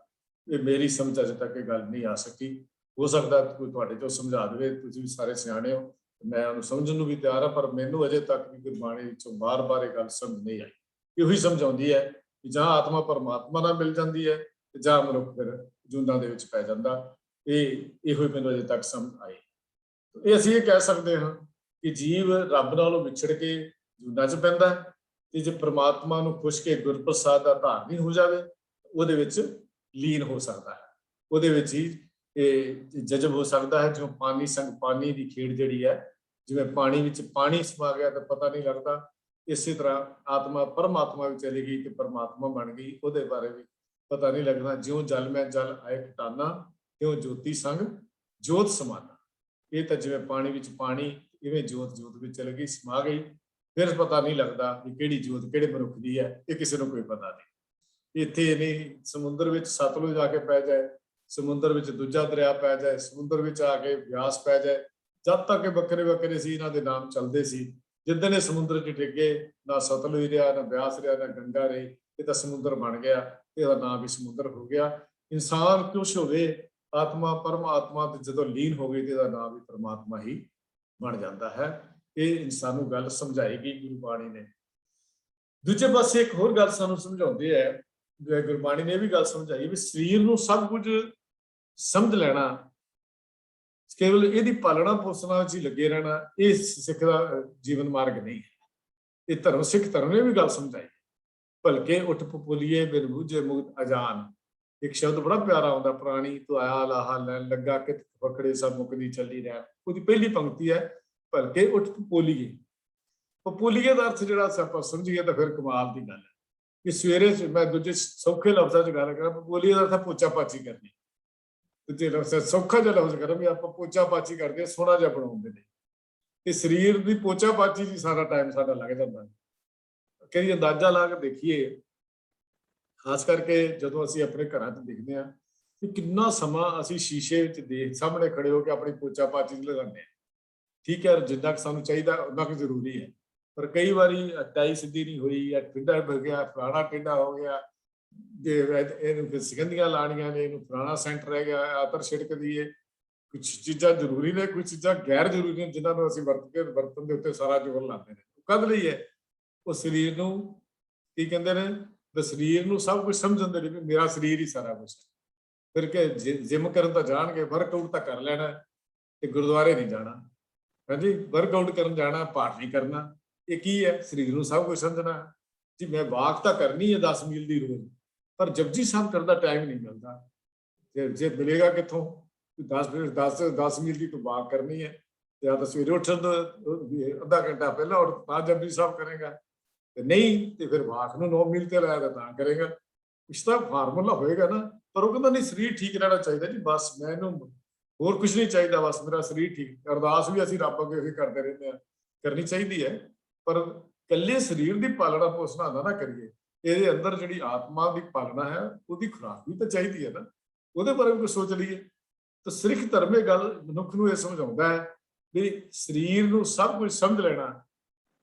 ਇਹ ਮੇਰੀ ਸਮਝ ਅਜੇ ਤੱਕ ਇਹ ਗੱਲ ਨਹੀਂ ਆ ਸਕੀ। ਹੋ ਸਕਦਾ ਕੋਈ ਤੁਹਾਡੇ ਤੋਂ ਸਮਝਾ ਦੇਵੇ, ਤੁਸੀਂ ਵੀ ਸਾਰੇ ਸਿਆਣੇ ਹੋ, ਮੈਂ ਉਹਨੂੰ ਸਮਝਣ ਨੂੰ ਵੀ ਤਿਆਰ ਹਾਂ, ਪਰ ਮੈਨੂੰ ਅਜੇ ਤੱਕ ਵੀ ਗੁਰਬਾਣੀ ਵਿੱਚੋਂ ਬਾਰ-ਬਾਰ ਇਹ ਗੱਲ ਸਮਝ ਨਹੀਂ ਆਈ। ਇਹੋ ਹੀ ਸਮਝਾਉਂਦੀ ਹੈ ਕਿ ਜਾਂ ਆਤਮਾ ਪਰਮਾਤਮਾ ਨਾਲ ਮਿਲ ਜਾਂਦੀ ਹੈ ਤੇ ਜਾਂ ਮਨੁੱਖ ਫਿਰ ਜੂਨਾਂ ਦੇ ਵਿੱਚ ਪੈ ਜਾਂਦਾ। ਇਹੋ ਹੀ ਮੈਨੂੰ ਅਜੇ ਤੱਕ ਸਮਝ ਆਈ। ਇਹ ਅਸੀਂ ਇਹ ਕਹਿ ਸਕਦੇ ਹਾਂ ਕਿ ਜੀਵ ਰੱਬ ਨਾਲੋਂ ਵਿਛੜ ਕੇ ਜੂਨਾਂ 'ਚ ਪੈਂਦਾ ਤੇ ਜੇ ਪ੍ਰਮਾਤਮਾ ਨੂੰ ਖੁਸ਼ ਕੇ ਗੁਰਪ੍ਰਸਾਦ ਦਾ ਧਾਰਨੀ ਹੋ ਜਾਵੇ, ਉਹਦੇ ਵਿੱਚ ਲੀਨ ਹੋ ਸਕਦਾ ਹੈ, ਉਹਦੇ ਵਿੱਚ ਹੀ ਇਹ ਜਜ਼ਬ ਹੋ ਸਕਦਾ ਹੈ। ਜਿਵੇਂ ਪਾਣੀ ਸੰਗ ਪਾਣੀ ਦੀ ਖੇਡ ਜਿਹੜੀ ਹੈ, ਜਿਵੇਂ ਪਾਣੀ ਵਿੱਚ ਪਾਣੀ ਸਮਾ ਗਿਆ ਤਾਂ ਪਤਾ ਨਹੀਂ ਲੱਗਦਾ, ਇਸੇ ਤਰ੍ਹਾਂ ਆਤਮਾ ਪਰਮਾਤਮਾ ਵਿੱਚ ਚਲੀ ਗਈ ਤੇ ਪਰਮਾਤਮਾ ਬਣ ਗਈ, ਉਹਦੇ ਬਾਰੇ ਵੀ ਪਤਾ ਨਹੀਂ ਲੱਗਦਾ। ਜਿਉਂ ਜਲ ਮੈਂ ਜਲ ਆਏ ਘਟਾਨਾ, ਤਿਉਂ ਜੋਤੀ ਸੰਗ ਜੋਤ ਸਮਾਨਾ। ਇਹ ਤਾਂ ਜਿਵੇਂ ਪਾਣੀ ਵਿੱਚ ਪਾਣੀ, ਇਵੇਂ ਜੋਤ ਜੋਤ ਵਿੱਚ ਚਲ ਗਈ, ਸਮਾ ਗਈ, ਫਿਰ ਪਤਾ ਨਹੀਂ ਲੱਗਦਾ ਕਿ ਕਿਹੜੀ ਜੋਤ ਕਿਹੜੇ ਮਨੁੱਖ ਦੀ ਹੈ, ਇਹ ਕਿਸੇ ਨੂੰ ਕੋਈ ਪਤਾ ਨਹੀਂ। ਇੱਥੇ ਨਹੀਂ ਸਮੁੰਦਰ ਵਿੱਚ ਸਤਲੁਜ ਜਾ ਕੇ ਪੈ ਜਾਏ, ਸਮੁੰਦਰ ਵਿੱਚ ਦੂਜਾ ਦਰਿਆ ਪੈ ਜਾਏ, ਸਮੁੰਦਰ ਵਿੱਚ ਆ ਕੇ ਬਿਆਸ ਪੈ ਜਾਏ, ਜਦ ਤੱਕ ਇਹ ਵੱਖਰੇ ਵੱਖਰੇ ਸੀ ਇਹਨਾਂ ਦੇ ਨਾਮ ਚੱਲਦੇ ਸੀ। ਜਿੱਦਣ ਇਹ ਸਮੁੰਦਰ 'ਚ ਡਿੱਗੇ, ਨਾ ਸਤਲੁਜ ਰਿਹਾ, ਨਾ ਬਿਆਸ ਰਿਹਾ, ਨਾ ਗੰਗਾ ਰਹੀ, ਇਹ ਤਾਂ ਸਮੁੰਦਰ ਬਣ ਗਿਆ, ਇਹਦਾ ਨਾਮ ਵੀ ਸਮੁੰਦਰ ਹੋ ਗਿਆ। ਇਨਸਾਨ ਕੁਛ ਹੋਵੇ, ਆਤਮਾ ਪਰਮਾਤਮਾ ਤੇ ਜਦੋਂ ਲੀਨ ਹੋ ਗਈ ਤੇ ਇਹਦਾ ਨਾਮ ਵੀ ਪਰਮਾਤਮਾ ਹੀ ਬਣ ਜਾਂਦਾ ਹੈ। ਇਹ ਸਾਨੂੰ ਗੱਲ ਸਮਝਾਏਗੀ ਗੁਰੂ ਬਾਣੀ ਨੇ। ਦੂਜੇ ਪਾਸੇ ਇੱਕ ਹੋਰ ਗੱਲ ਸਾਨੂੰ ਸਮਝਾਉਂਦੇ ਹੈ, ਗੁਰਬਾਣੀ ਨੇ ਇਹ ਵੀ ਗੱਲ ਸਮਝਾਈ ਵੀ ਸਰੀਰ ਨੂੰ ਸਭ ਕੁਝ ਸਮਝ ਲੈਣਾ, ਕੇਵਲ ਇਹਦੀ ਪਾਲਣਾ ਪੋਸਣਾ ਵਿੱਚ ਹੀ ਲੱਗੇ ਰਹਿਣਾ, ਇਹ ਸਿੱਖ ਦਾ ਜੀਵਨ ਮਾਰਗ ਨਹੀਂ ਹੈ। ਇਹ ਧਰਮ ਸਿੱਖ ਧਰਮ ਨੇ ਵੀ ਗੱਲ ਸਮਝਾਈ। ਭਲਕੇ ਉੱਠ ਪਪੂਲੀਏ ਬਿਨ ਬੂਝੇ ਮੁਕਤ ਅਜਾਨ, ਇੱਕ ਸ਼ਬਦ ਬੜਾ ਪਿਆਰਾ ਆਉਂਦਾ, ਪ੍ਰਾਣੀ ਤੋਂ ਆਇਆ ਲਾਹਾ ਲੈਣ ਲੱਗਾ ਕਿਤ ਫਕੜੇ ਸਭ ਮੁਕਦੀ ਚੱਲੀ ਰਹਿ। ਉਹਦੀ ਪਹਿਲੀ ਪੰਕਤੀ ਹੈ ਭਲਕੇ ਉੱਠ ਪਪੂਲੀਏ। ਪਪੂਲੀਏ ਦਾ ਅਰਥ ਜਿਹੜਾ ਆਪਾਂ ਸਮਝੀਏ ਤਾਂ ਫਿਰ ਕਮਾਲ ਦੀ ਗੱਲ ਹੈ। ਕਿ ਸਵੇਰੇ ਮੈਂ ਦੂਜੇ ਸੌਖੇ ਲਫ਼ਜ਼ਾਂ 'ਚ ਗੱਲ ਕਰਾਂ, ਬੋਲੀਏ ਦਾ ਅਰਥ ਪੋਚਾ ਪਾਚੀ ਕਰਨੀ। ਦੂਜੇ ਲਫ਼ਜ਼ ਸੌਖਾ ਜਿਹਾ ਲਫ਼ਜ਼ ਕਰਾਂ ਵੀ ਆਪਾਂ ਪੋਚਾ ਪਾਚੀ ਕਰਦੇ ਹਾਂ, ਸੋਹਣਾ ਜਿਹਾ ਬਣਾਉਂਦੇ ਨੇ। ਤੇ ਸਰੀਰ ਦੀ ਪੋਚਾ ਪਾਚੀ 'ਚ ਸਾਰਾ ਟਾਈਮ ਸਾਡਾ ਲੱਗ ਜਾਂਦਾ ਹੈ। ਕਈ ਅੰਦਾਜ਼ਾ ਲਾ ਕੇ ਦੇਖੀਏ, ਖਾਸ ਕਰਕੇ ਜਦੋਂ ਅਸੀਂ ਆਪਣੇ ਘਰਾਂ 'ਚ ਦੇਖਦੇ ਹਾਂ ਕਿ ਕਿੰਨਾ ਸਮਾਂ ਅਸੀਂ ਸ਼ੀਸ਼ੇ ਵਿੱਚ ਦੇਖ ਸਾਹਮਣੇ ਖੜੇ ਹੋ ਕੇ ਆਪਣੀ ਪੋਚਾ ਪਾਚੀ 'ਚ ਲਗਾਉਂਦੇ ਹਾਂ। ਠੀਕ ਹੈ, ਜਿੰਨਾ ਕੁ ਸਾਨੂੰ ਚਾਹੀਦਾ ਉਨਾ ਕੁ ਜ਼ਰੂਰੀ ਹੈ, ਪਰ ਕਈ ਵਾਰੀ ਟਾਈ ਸਿੱਧੀ ਨਹੀਂ ਹੋਈ ਜਾਂ ਟੇਢਾ ਹੋ ਗਿਆ, ਫਲਾਣਾ ਟੇਢਾ ਹੋ ਗਿਆ, ਜੇ ਇਹਨੂੰ ਫਿਰ ਸਿਕੰਦੀਆਂ ਲਾਉਣੀਆਂ ਨੇ, ਇਹਨੂੰ ਫਲਾਣਾ ਸੈਂਟ ਰਹਿ ਗਿਆ, ਆਤਰ ਛਿੜਕ ਦੀਏ। ਕੁਝ ਚੀਜ਼ਾਂ ਜ਼ਰੂਰੀ ਨੇ, ਕੁਝ ਚੀਜ਼ਾਂ ਗੈਰ ਜ਼ਰੂਰੀ ਨੇ, ਜਿਨ੍ਹਾਂ ਨੂੰ ਅਸੀਂ ਵਰਤਨ ਦੇ ਉੱਤੇ ਸਾਰਾ ਜ਼ੋਰ ਲਾਉਂਦੇ ਨੇ। ਕਦ ਲਈ ਹੈ? ਉਹ ਸਰੀਰ ਨੂੰ ਕੀ ਕਹਿੰਦੇ ਨੇ, ਸਰੀਰ ਨੂੰ ਸਭ ਕੁਝ ਸਮਝਣ ਦੇ ਲਈ ਵੀ ਮੇਰਾ ਸਰੀਰ ਹੀ ਸਾਰਾ ਕੁਝ ਹੈ। ਫਿਰ ਕਿ ਜਿਮ ਕਰਨ ਤਾਂ ਜਾਣਗੇ, ਵਰਕਆਊਟ ਤਾਂ ਕਰ ਲੈਣਾ ਤੇ ਗੁਰਦੁਆਰੇ ਨਹੀਂ ਜਾਣਾ। ਹਾਂਜੀ, ਵਰਕਆਊਟ ਕਰਨ ਜਾਣਾ, ਪਾਠ ਨਹੀਂ ਕਰਨਾ। ਇਹ ਕੀ ਹੈ? ਸਰੀਰ ਨੂੰ ਸਭ ਕੁਝ ਸਮਝਣਾ ਜੀ। ਮੈਂ ਵਾਕ ਤਾਂ ਕਰਨੀ ਹੈ 10 ਮੀਲ ਦੀ ਰੋਜ਼, ਪਰ ਜਪਜੀ ਸਾਹਿਬ ਕਰਨ ਦਾ ਟਾਈਮ ਨਹੀਂ ਮਿਲਦਾ। ਜੇ ਮਿਲੇਗਾ ਕਿੱਥੋਂ? 10 ਮੀਲ ਦੀ ਤੂੰ ਵਾਕ ਕਰਨੀ ਹੈ, ਜਾਂ ਤਾਂ ਸਵੇਰੇ ਉੱਠਣ ਦਾ ਅੱਧਾ ਘੰਟਾ ਪਹਿਲਾਂ ਉੱਠ ਤਾਂ ਜਪਜੀ ਸਾਹਿਬ ਕਰੇਗਾ, ਤੇ ਨਹੀਂ ਤੇ ਫਿਰ ਵਾਕ ਨੂੰ 9 ਮੀਲ ਤੇ ਲਾਇਆ ਤਾਂ ਕਰੇਗਾ। ਕੁਛ ਤਾਂ ਫਾਰਮੂਲਾ ਹੋਏਗਾ ਨਾ। ਪਰ ਉਹ ਕਹਿੰਦਾ ਨਹੀਂ, ਸਰੀਰ ਠੀਕ ਰਹਿਣਾ ਚਾਹੀਦਾ ਜੀ, ਬਸ ਮੈਨੂੰ ਹੋਰ ਕੁਝ ਨਹੀਂ ਚਾਹੀਦਾ, ਬਸ ਮੇਰਾ ਸਰੀਰ ਠੀਕ। ਅਰਦਾਸ ਵੀ ਅਸੀਂ ਰੱਬ ਅੱਗੇ ਉਹੀ ਕਰਦੇ ਰਹਿੰਦੇ ਹਾਂ, ਕਰਨੀ ਚਾਹੀਦੀ ਹੈ, ਪਰ ਇਕੱਲੇ ਸਰੀਰ ਦੀ ਪਾਲਣਾ ਪੋਸ਼ਣਾ ਨਾ ਕਰੀਏ। ਇਹਦੇ ਅੰਦਰ ਜਿਹੜੀ ਆਤਮਾ ਦੀ ਪਾਲਣਾ ਹੈ, ਉਹਦੀ ਖੁਰਾਕ ਵੀ ਤਾਂ ਚਾਹੀਦੀ ਹੈ ਨਾ, ਉਹਦੇ ਬਾਰੇ ਵੀ ਕੁਝ ਸੋਚ ਲਈਏ। ਤਾਂ ਸਿੱਖ ਧਰਮ ਇਹ ਗੱਲ ਮਨੁੱਖ ਨੂੰ ਇਹ ਸਮਝਾਉਂਦਾ ਹੈ ਵੀ ਸਰੀਰ ਨੂੰ ਸਭ ਕੁਝ ਸਮਝ ਲੈਣਾ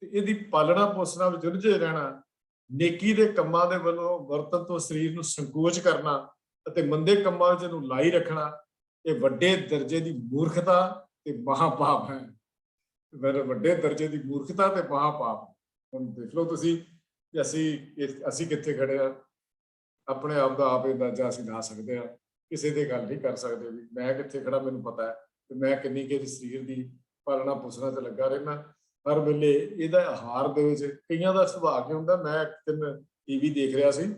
ਤੇ ਇਹਦੀ ਪਾਲਣਾ ਪੋਸ਼ਣਾ ਵਿੱਚ ਰੁੱਝੇ ਰਹਿਣਾ, ਨੇਕੀ ਦੇ ਕੰਮਾਂ ਦੇ ਵੱਲੋਂ ਵਰਤਨ ਤੋਂ ਸਰੀਰ ਨੂੰ ਸੰਕੋਚ ਕਰਨਾ ਅਤੇ ਮੰਦੇ ਕੰਮਾਂ ਵਿੱਚ ਇਹਨੂੰ ਲਾਈ ਰੱਖਣਾ, ਇਹ ਵੱਡੇ ਦਰਜੇ ਦੀ ਮੂਰਖਤਾ ਤੇ ਮਹਾਪਾਪ ਹੈ। ਵੱਡੇ ਦਰਜੇ ਦੀ ਮੂਰਖਤਾ ਤੇ ਮਹਾਪਾਪ। ਹੁਣ ਦੇਖ ਲਓ ਤੁਸੀਂ ਕਿ ਅਸੀਂ ਕਿੱਥੇ ਖੜੇ ਆ। ਆਪਣੇ ਆਪ ਦਾ ਆਪ ਅੰਦਾਜ਼ਾ ਅਸੀਂ ਲਾ ਸਕਦੇ ਹਾਂ, ਕਿਸੇ ਦੀ ਗੱਲ ਨਹੀਂ ਕਰ ਸਕਦੇ ਵੀ ਮੈਂ ਕਿੱਥੇ ਖੜਾ, ਮੈਨੂੰ ਪਤਾ ਹੈ ਤੇ ਮੈਂ ਕਿੰਨੀ ਕਿ ਸਰੀਰ ਦੀ ਪਾਲਣਾ ਪੋਸ਼ਣਾ ਤੇ ਲੱਗਾ ਰਹਿਣਾ ਹਰ ਵੇਲੇ। ਇਹਦਾ ਆਹਾਰ ਦੇ ਵਿੱਚ ਕਈਆਂ ਦਾ ਸੁਭਾਅ ਕੀ ਹੁੰਦਾ, ਮੈਂ ਇੱਕ ਦਿਨ ਟੀਵੀ ਦੇਖ ਰਿਹਾ ਸੀ,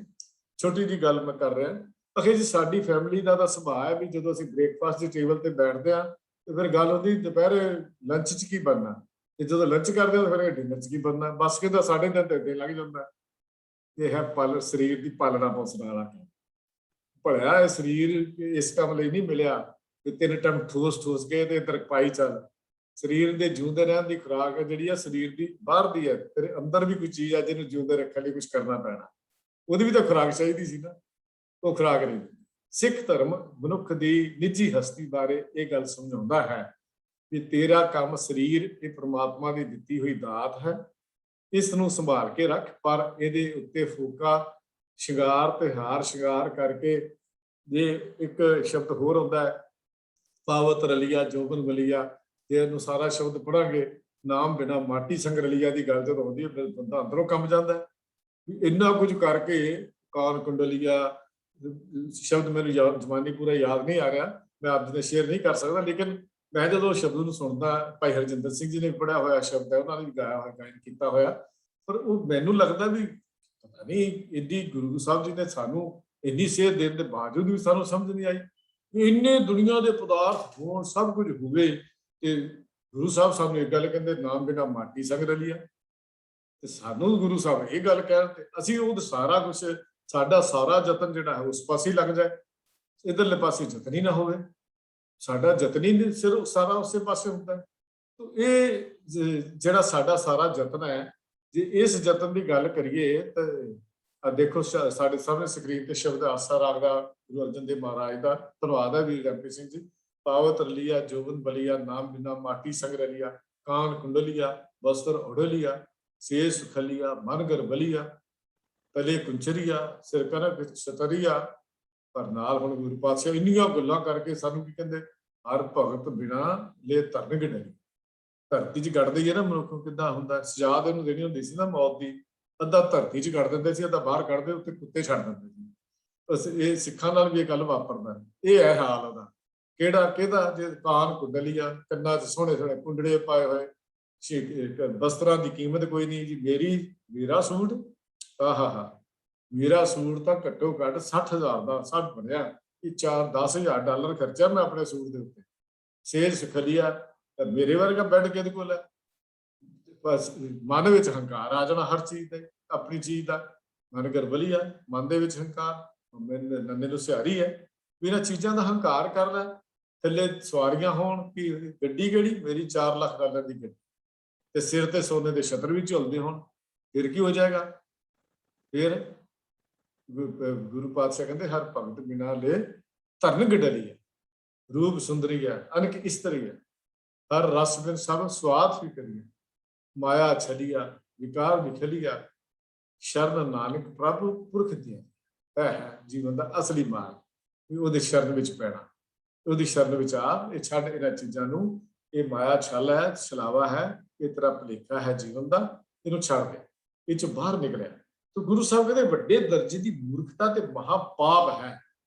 ਛੋਟੀ ਜਿਹੀ ਗੱਲ ਮੈਂ ਕਰ ਰਿਹਾ, ਅਖੇ ਜੀ ਸਾਡੀ ਫੈਮਿਲੀ ਦਾ ਤਾਂ ਸੁਭਾਅ ਹੈ ਵੀ ਜਦੋਂ ਅਸੀਂ ਬ੍ਰੇਕਫਾਸਟ ਦੇ ਟੇਬਲ ਤੇ ਬੈਠਦੇ ਹਾਂ ਤੇ ਫਿਰ ਗੱਲ ਹੁੰਦੀ ਦੁਪਹਿਰੇ ਲੰਚ 'ਚ ਕੀ ਬਣਨਾ, ਤੇ ਜਦੋਂ ਲੰਚ ਕਰਦੇ ਹਾਂ ਫਿਰ ਡਿਨਰ 'ਚ ਕੀ ਬਣਨਾ। ਬਸ ਕਹਿੰਦਾ ਸਾਡੇ ਦਿਨ ਤੇ ਏਦਾਂ ਲੱਗ ਜਾਂਦਾ। ਇਹ ਹੈ ਸਰੀਰ ਦੀ ਪਾਲਣਾ ਪੋਸ਼ਣਾ ਵਾਲਾ ਕੰਮ। ਭਲਿਆ ਇਹ ਸਰੀਰ ਇਸ ਕੰਮ ਲਈ ਨਹੀਂ ਮਿਲਿਆ ਕਿ 3 ਟਾਈਮ ਠੋਸ ਕੇ ਤੇ ਤਰਪਾਈ ਚੱਲ। ਸਰੀਰ ਦੇ ਜਿਉਂਦੇ ਰਹਿਣ ਦੀ ਖੁਰਾਕ ਹੈ ਜਿਹੜੀ ਆ ਸਰੀਰ ਦੀ ਬਾਹਰ ਦੀ ਹੈ, ਤੇਰੇ ਅੰਦਰ ਵੀ ਕੋਈ ਚੀਜ਼ ਹੈ ਜਿਹਨੂੰ ਜਿਉਂਦੇ ਰੱਖਣ ਲਈ ਕੁਝ ਕਰਨਾ ਪੈਣਾ, ਉਹਦੀ ਵੀ ਤਾਂ ਖੁਰਾਕ ਚਾਹੀਦੀ ਸੀ ਨਾ, ਉਹ ਖੁਰਾਕ ਨਹੀਂ। ਸਿੱਖ ਧਰਮ ਮਨੁੱਖ ਦੀ ਨਿੱਜੀ ਹਸਤੀ ਬਾਰੇ ਇਹ ਗੱਲ ਸਮਝਾਉਂਦਾ ਹੈ ਕਿ ਤੇਰਾ ਕੰਮ ਸਰੀਰ ਇਹ ਪ੍ਰਮਾਤਮਾ ਦੀ ਦਿੱਤੀ ਹੋਈ ਦਾਤ ਹੈ, ਇਸ ਨੂੰ ਸੰਭਾਲ ਕੇ ਰੱਖ, ਪਰ ਇਹਦੇ ਉੱਤੇ ਫੋਕਾ ਸ਼ਿੰਗਾਰ ਤੇ ਹਾਰ ਸ਼ਿੰਗਾਰ ਕਰਕੇ। ਜੇ ਇੱਕ ਸ਼ਬਦ ਹੋਰ ਹੁੰਦਾ ਹੈ, ਪਾਵਤ ਰਲੀਆ ਜੋਬਨ ਬਲੀਆ, ਜੇ ਇਹਨੂੰ ਸਾਰਾ ਸ਼ਬਦ ਪੜਾਂਗੇ, ਨਾਮ ਬਿਨਾ ਮਾਟੀ ਸੰਗ ਰਲੀਆ ਦੀ ਗੱਲ ਜਦੋਂ ਆਉਂਦੀ ਹੈ ਫਿਰ ਬੰਦਾ ਅੰਦਰੋਂ ਕੰਬ ਜਾਂਦਾ ਵੀ ਇੰਨਾ ਕੁਝ ਕਰਕੇ। ਕਾਨ ਕੁੰਡਲੀਆ ਸ਼ਬਦ ਮੈਨੂੰ ਜ਼ਮਾਨੀ ਪੂਰਾ ਯਾਦ ਨਹੀਂ ਆ ਰਿਹਾ, ਮੈਂ ਆਪ ਜੀ ਨੇ ਸ਼ੇਅਰ ਨਹੀਂ ਕਰ ਸਕਦਾ, ਲੇਕਿਨ ਮੈਂ ਜਦੋਂ ਸ਼ਬਦ ਨੂੰ ਸੁਣਦਾ, ਭਾਈ ਹਰਜਿੰਦਰ ਸਿੰਘ ਜੀ ਨੇ ਪੜਿਆ ਹੋਇਆ ਸ਼ਬਦ ਹੈ, ਉਹਨਾਂ ਨੇ ਵੀ ਗਾਇਆ ਹੋਇਆ, ਗਾਇਨ ਕੀਤਾ ਹੋਇਆ, ਪਰ ਉਹ ਮੈਨੂੰ ਲੱਗਦਾ ਵੀ ਪਤਾ ਨਹੀਂ ਇੰਨੀ ਗੁਰੂ ਸਾਹਿਬ ਜੀ ਨੇ ਸਾਨੂੰ ਇੰਨੀ ਸੇਧ ਦੇਣ ਦੇ ਬਾਵਜੂਦ ਵੀ ਸਾਨੂੰ ਸਮਝ ਨਹੀਂ ਆਈ ਵੀ ਇੰਨੇ ਦੁਨੀਆ ਦੇ ਪਦਾਰਥ ਹੋਣ, ਸਭ ਕੁਝ ਹੋਵੇ ਤੇ ਗੁਰੂ ਸਾਹਿਬ ਸਾਨੂੰ ਇੱਕ ਗੱਲ ਕਹਿੰਦੇ, ਨਾਮ ਬਿਨਾ ਮਾਟੀ ਸੰਗ ਰਲੀਆ। ਤੇ ਸਾਨੂੰ ਗੁਰੂ ਸਾਹਿਬ ਇਹ ਗੱਲ ਕਹਿਣ ਤੇ ਅਸੀਂ ਉਹ ਸਾਰਾ ਕੁਝ, ਸਾਡਾ ਸਾਰਾ ਯਤਨ ਜਿਹੜਾ ਹੈ ਉਸ ਪਾਸੇ ਲੱਗ ਜਾਏ, ਇਧਰਲੇ ਪਾਸੇ ਯਤਨ ਹੀ ਨਾ ਹੋਵੇ। ਸਾਡਾ ਯਤਨ ਹੀ ਸਿਰ ਸਾਰਾ ਉਸੇ ਪਾਸੇ ਹੁੰਦਾ। ਇਹ ਜਿਹੜਾ ਸਾਡਾ ਸਾਰਾ ਯਤਨ ਹੈ, ਜੇ ਇਸ ਯਤਨ ਦੀ ਗੱਲ ਕਰੀਏ ਤਾਂ ਦੇਖੋ ਸਾਡੇ ਸਾਹਮਣੇ ਸਕਰੀਨ ਤੇ ਸ਼ਬਦ ਆਸਾ ਰਾਗ ਦਾ ਗੁਰੂ ਅਰਜਨ ਦੇਵ ਮਹਾਰਾਜ ਦਾ। ਧੰਨਵਾਦ ਹੈ ਵੀਰ ਰੈਂਪੀ ਸਿੰਘ ਜੀ। ਪਾਵਤ ਰਲੀਆ ਜੋਬਨ ਬਲੀਆ, ਨਾਮ ਬਿਨਾ ਮਾਟੀ ਸੰਗ ਰਲੀਆ, ਕਾਨ ਕੁੰਡਲੀਆ ਵਸਤਰ ਉਡਲੀਆ, ਸੇਸ ਖਲੀਆ ਮਨ ਗਰ ਬਲੀਆ, ਤਲੇ ਕੁੰਚਰੀਆ ਸਿਰ ਕਨਕ ਸਤਰੀਆ। ਪਰ ਨਾਲ ਹੁਣ ਗੁਰੂ ਪਾਤਸ਼ਾਹ ਇੰਨੀਆਂ ਗੱਲਾਂ ਕਰਕੇ ਸਾਨੂੰ ਕੀ ਕਹਿੰਦੇ, ਹਰ ਭਗਤ ਬਿਨਾ ਲੈ ਧਰਨ ਗਡਰੀ। ਧਰਤੀ 'ਚ ਗੱਡ ਦਈਏ ਨਾ ਮਨੁੱਖ ਨੂੰ, ਕਿੱਦਾਂ ਹੁੰਦਾ, ਸਜ਼ਾ ਇਹਨੂੰ ਦੇਣੀ ਹੁੰਦੀ ਸੀ ਨਾ ਮੌਤ ਦੀ, ਅੱਧਾ ਧਰਤੀ 'ਚ ਕੱਢ ਦਿੰਦੇ ਸੀ, ਅੱਧਾ ਬਾਹਰ ਕੱਢਦੇ, ਉੱਤੇ ਕੁੱਤੇ ਛੱਡ ਦਿੰਦੇ ਸੀ। ਬਸ ਇਹ ਸਿੱਖਾਂ ਨਾਲ ਵੀ ਇਹ ਗੱਲ ਵਾਪਰਦਾ, ਇਹ ਹੈ ਹਾਲ ਉਹਦਾ। ਕਿਹਦਾ ਜੇ ਕਾਨ ਕੁੰਡਲੀਆ, ਕੰਨਾਂ 'ਚ ਸੋਹਣੇ ਸੋਹਣੇ ਕੁੰਡੜੇ ਪਾਏ ਹੋਏ, ਵਸਤਰਾਂ ਦੀ ਕੀਮਤ ਕੋਈ ਨਹੀਂ ਜੀ। ਮੇਰਾ ਸੂਟ, ਆਹਾ ਮੇਰਾ ਸੂਟ ਤਾਂ ਘੱਟੋ ਘੱਟ 60,000 ਦਾ 60 ਬਣਿਆ ਕਿ 4-10,000 ਡਾਲਰ ਖਰਚਿਆ ਮੈਂ ਆਪਣੇ ਸੂਟ ਦੇ ਉੱਤੇ। ਸੇਜ ਸੁਖਲੀਆ, ਮੇਰੇ ਵਰਗਾ ਬੈੱਡ ਕਿਹਦੇ ਕੋਲ ਹੈ। ਬਸ ਮਨ ਵਿੱਚ ਹੰਕਾਰ ਆ ਜਾਣਾ ਹਰ ਚੀਜ਼ ਦਾ, ਆਪਣੀ ਚੀਜ਼ ਦਾ। ਮਨ ਗਰਬਲੀ ਆ, ਮਨ ਦੇ ਵਿੱਚ ਹੰਕਾਰ, ਨੰਨੇ ਨੂੰ ਸਿਹਾਰੀ ਹੈ ਵੀ ਇਹਨਾਂ ਚੀਜ਼ਾਂ ਦਾ ਹੰਕਾਰ ਕਰ ਲੈ। ਥੱਲੇ ਸਵਾਰੀਆਂ ਹੋਣ ਕਿ ਗੱਡੀ ਕਿਹੜੀ, ਮੇਰੀ 4 ਲੱਖ ਡਾਲਰ ਦੀ ਗੱਡੀ, ਤੇ ਸਿਰ ਤੇ ਸੋਨੇ ਦੇ ਛਤਰ ਵੀ ਝੁਲਦੇ ਹੋਣ, ਫਿਰ ਕੀ ਹੋ ਜਾਏਗਾ? ਫਿਰ ਗੁਰੂ ਪਾਤਸ਼ਾਹ ਕਹਿੰਦੇ ਹਰ ਭਗਤ ਬਿਨਾ ਲੈ ਧਰਨ ਗਡਲੀ ਹੈ, ਰੂਪ ਸੁੰਦਰੀ ਹੈ, ਅਨਕ ਇਸਤਰੀ ਹੈ, ਹਰ ਰਸ ਬਿਨ ਸਭ ਸਵਾਦ ਵੀ ਕਰੀਏ, ਮਾਇਆ ਛਲੀਆ ਵਿਕਾਰ ਵਿਖਲੀਆ, ਸ਼ਰਨ ਨਾਨਕ ਪ੍ਰਭ ਪੁਰਖ ਦੀਆਂ। ਇਹ ਹੈ ਜੀਵਨ ਦਾ ਅਸਲੀ ਮਾਰਗ, ਵੀ ਉਹਦੇ ਸ਼ਰਨ ਵਿੱਚ ਪੈਣਾ, ਉਹਦੀ ਸ਼ਰਨ ਵਿੱਚ ਆ, ਇਹ ਛੱਡ ਇਹਨਾਂ ਚੀਜ਼ਾਂ ਨੂੰ, ਇਹ ਮਾਇਆ ਛਲ ਹੈ, ਛਲਾਵਾ ਹੈ, ਇਹ ਤੇਰਾ ਭੁਲੇਖਾ ਹੈ ਜੀਵਨ ਦਾ, ਇਹਨੂੰ ਛੱਡ ਦੇ, ਇਹ ਚੋਂ ਬਾਹਰ ਨਿਕਲਿਆ। ਤਾਂ ਗੁਰੂ ਸਾਹਿਬ ਕਹਿੰਦੇ ਵੱਡੇ ਦਰਜੇ ਦੀ ਮੂਰਖਤਾ ਤੇ ਮਹਾਪਾਪ ਹੈ